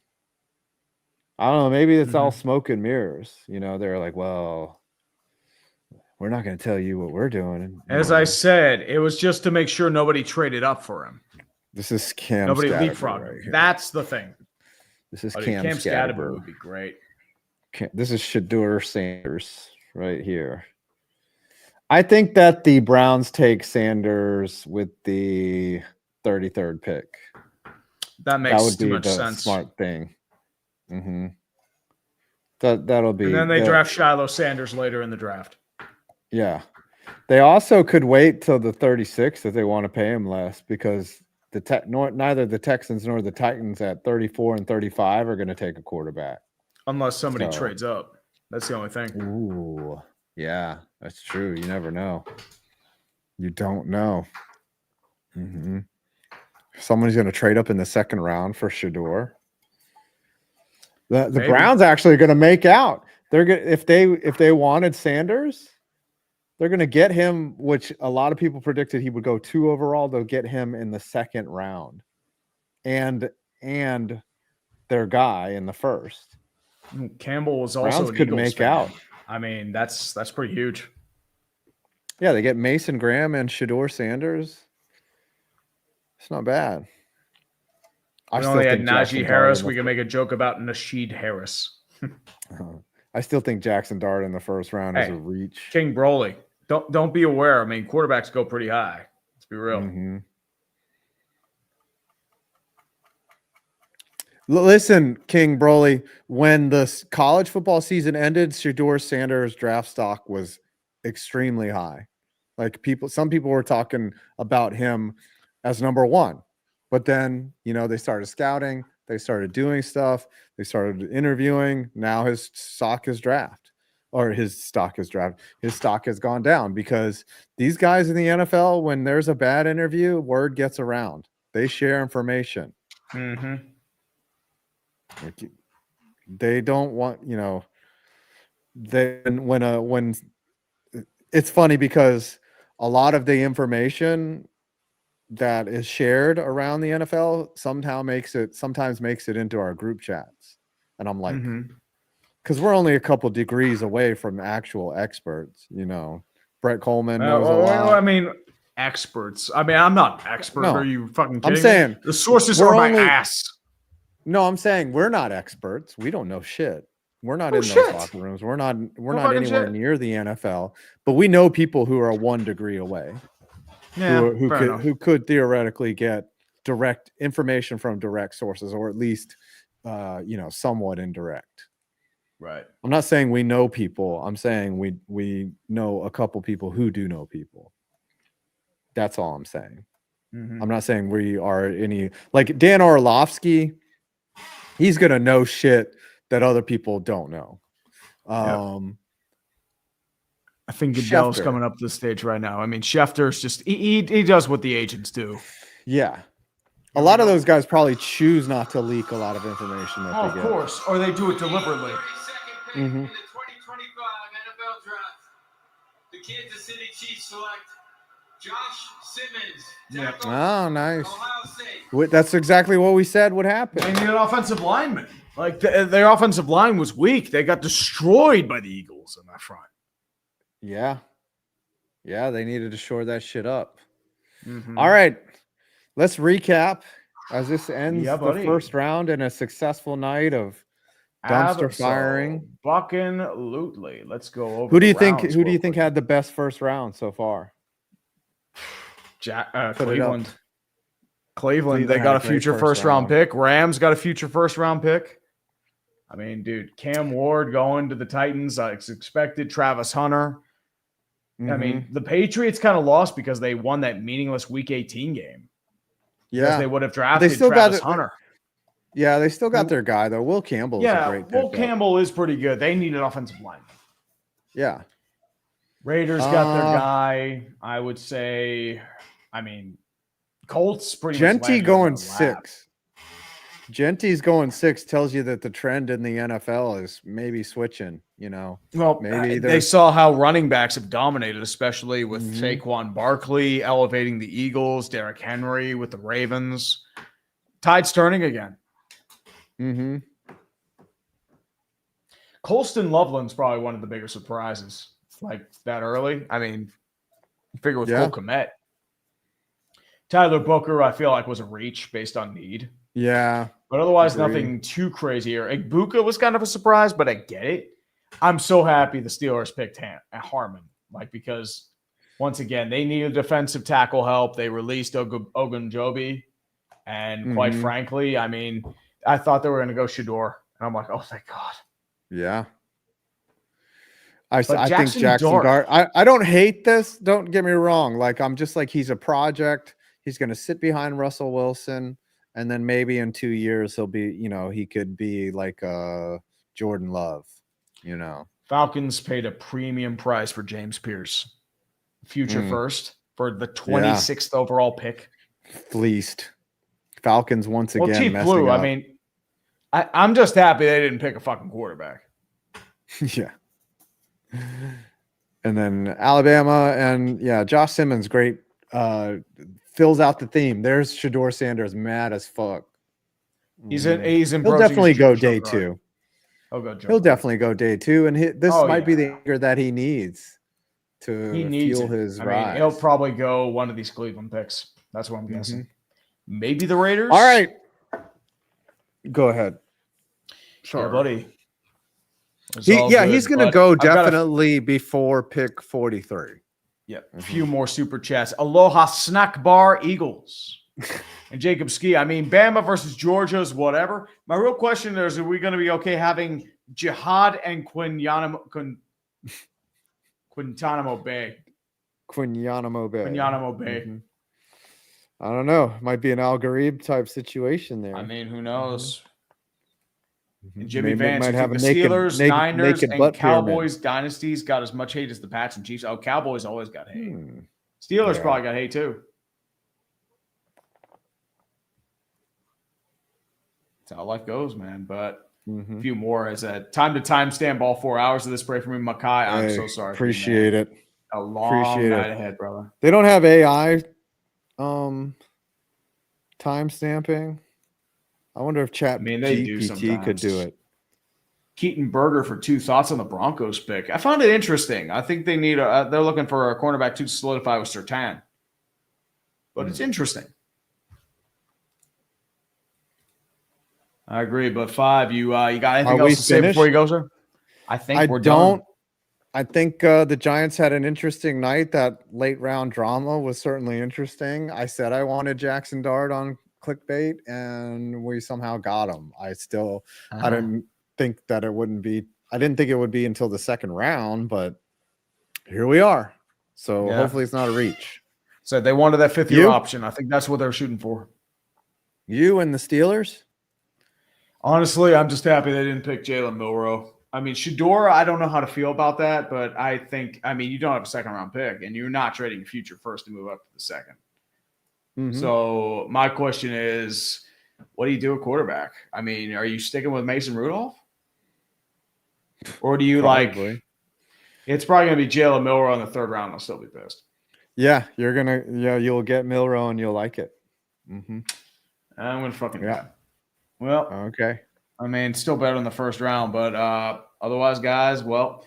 I don't know, maybe it's all smoke and mirrors. They're like, well, we're not going to tell you what we're doing. As I said, it was just to make sure nobody traded up for him. This is Cam Nobody Scatabo leapfrogged right him. here. That's the thing. This is Dude, Cam Scatabo Scatabo. would be great. This is Shador Sanders right here. I think that the Browns take Sanders with the 33rd pick. That makes would too be much the sense. smart thing. That'll be. And then they draft Shiloh Sanders later in the draft. Yeah, they also could wait till the 36th if they want to pay him less, because neither the Texans nor the Titans at 34 and 35 are going to take a quarterback. Unless somebody trades up. That's the only thing. Ooh, yeah, that's true. You never know. You don't know. Someone's going to trade up in the second round for Shador. The Browns actually going to make out. They're going if they wanted Sanders, they're going to get him, which a lot of people predicted he would go 2 overall. They'll get him in the second round, and their guy in the first. Campbell was also Browns an could Eagles make fan. out. I mean, that's pretty huge. Yeah, they get Mason Graham and Shador Sanders. It's not bad. We only had Najee Harris. We can make a joke about Nasheed Harris. I still think Jackson Dart in the first round is a reach. King Broly. Don't be aware. I mean, quarterbacks go pretty high. Let's be real. Listen, King Broly, when the college football season ended, Shador Sanders' draft stock was extremely high. Like some people were talking about him as number 1, but then, they started scouting, they started doing stuff, they started interviewing. Now his stock has gone down because these guys in the NFL, when there's a bad interview, word gets around. They share information. They don't want, when it's funny because a lot of the information that is shared around the NFL sometimes makes it into our group chats. And I'm like, because we're only a couple degrees away from actual experts, Brett Coleman knows a lot. I mean, experts. I mean, I'm not expert. No. Are you fucking kidding I'm saying me? The sources are my ass. No, I'm saying we're not experts. We don't know shit. We're not in those locker rooms. We're not anywhere near the NFL, but we know people who are 1 degree away. Yeah, who could theoretically get direct information from direct sources, or at least somewhat indirect. Right. I'm not saying we know people. I'm saying we know a couple people who do know people. That's all I'm saying. I'm not saying we are any like Dan Orlovsky. He's gonna know shit that other people don't know. I think Goodell's coming up to the stage right now. I mean, Schefter's just he does what the agents do. Yeah. A lot of those guys probably choose not to leak a lot of information that they get. Of course, or they do it deliberately. 32nd pick in the 2025 NFL Draft, the Kansas City Chiefs select Josh Simmons. Tackle, Oh, nice. Ohio State. That's exactly what we said would happen. They need an offensive lineman. Like their offensive line was weak. They got destroyed by the Eagles in that front. Yeah. Yeah, they needed to shore that shit up. All right. Let's recap as this ends the first round in a successful night of dumpster firing. Buckin-lutely. Let's go over. Who do you think had the best first round so far? Cleveland. Cleveland, they got a future first round pick. Rams got a future first round pick. I mean, dude, Cam Ward going to the Titans. It's expected. Travis Hunter. I mean, the Patriots kind of lost because they won that meaningless Week 18 game. Because they would have drafted Travis Hunter. Yeah, they still got their guy, though. Will Campbell is a great Will Campbell is pretty good. They need an offensive line. Yeah. Raiders got their guy. I would say, I mean, Colts pretty much. Jeanty going 6. Jeanty's going 6 tells you that the trend in the NFL is maybe switching, you know. Well, maybe they saw how running backs have dominated, especially with Saquon Barkley elevating the Eagles, Derek Henry with the Ravens. Tide's turning again. Colston Loveland's probably one of the bigger surprises, like that early. I mean, figure with Cole Kmet. Tyler Booker, I feel like, was a reach based on need. Yeah. But otherwise, nothing too crazy here. Igbuka was kind of a surprise, but I get it. I'm so happy the Steelers picked Harmon, because once again, they needed defensive tackle help. They released Ogunjobi. And quite frankly, I mean, I thought they were going to go Shador. And I'm like, oh, thank God. Yeah. I think Jackson Dart. I don't hate this. Don't get me wrong. Like, I'm just like, he's a project. He's going to sit behind Russell Wilson. And then maybe in 2 years, he'll be, you know, he could be like Jordan Love, you know. Falcons paid a premium price for James Pierce. Future first for the 26th overall pick. Fleeced. Falcons once again. Cheap blue. Up. I mean, I'm just happy they didn't pick a fucking quarterback. Yeah. And then Alabama and Josh Simmons, great. Fills out the theme. There's Shador Sanders, mad as fuck. He's in. He'll definitely go day 2. He'll definitely go day 2, and this might be the anchor that he needs to fuel his rise. Mean, he'll probably go one of these Cleveland picks. That's what I'm guessing. Maybe the Raiders. All right, go ahead. Sorry, buddy. He's going to go definitely before pick 43. Yep. A few more super chats. Aloha Snack Bar Eagles. And Jacob Ski. I mean, Bama versus Georgia is whatever. My real question is, are we going to be okay having Jihad and Guantanamo Bay? Guantanamo Bay. I don't know. Might be an Al Gharib type situation there. I mean, who knows? And Jimmy Maybe Vance, might have the a Steelers, Niners, naked and Cowboys dynasties got as much hate as the Pats and Chiefs. Oh, Cowboys always got hate. Steelers probably got hate too. That's how life goes, man. But a few more. As a time to timestamp all 4 hours of this. Pray for me, Makai. I'm so sorry. Appreciate it. A long night ahead, brother. They don't have AI time stamping. I wonder if GPT could do it. Keaton Berger for 2 thoughts on the Broncos pick. I found it interesting. I think they need they're looking for a cornerback to solidify with Surtain. But it's interesting. I agree. But 5, you got anything else to say before you go, sir? I think we're done. I think the Giants had an interesting night. That late round drama was certainly interesting. I said I wanted Jackson Dart on clickbait, and we somehow got him. I didn't think that it wouldn't be. I didn't think it would be until the second round, but here we are. So hopefully it's not a reach. So they wanted that 5th-year option. I think that's what they're shooting for. You and the Steelers? Honestly, I'm just happy they didn't pick Jalen Milroe. I mean, Shador, I don't know how to feel about that, but I think, you don't have a second-round pick, and you're not trading a future first to move up to the second. So my question is, what do you do at quarterback? I mean, are you sticking with Mason Rudolph? Or do you it's probably going to be Jalen Milroe in the 3rd round. I'll still be pissed. Yeah, you'll get Milroe and you'll like it. I'm going to fucking Well, okay. I mean, still better in the 1st round, but otherwise, guys, well,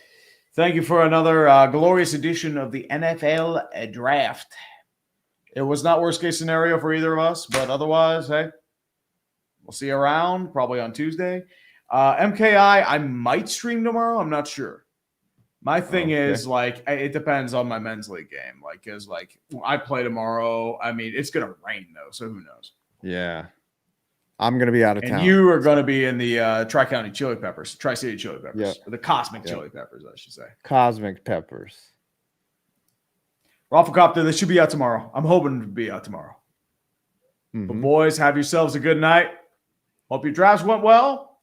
thank you for another glorious edition of the NFL Draft. It was not worst case scenario for either of us, but otherwise, hey, we'll see you around probably on Tuesday. MKI, I might stream tomorrow. I'm not sure. My thing is it depends on my men's league game. Because I play tomorrow. I mean, it's gonna rain though, so who knows? Yeah, I'm gonna be out of town. And you are gonna be in the Tri-City Chili Peppers, or the Cosmic Chili Peppers, I should say. Cosmic Peppers. Rafflecopter, they should be out tomorrow. I'm hoping to be out tomorrow. But boys, have yourselves a good night. Hope your drafts went well.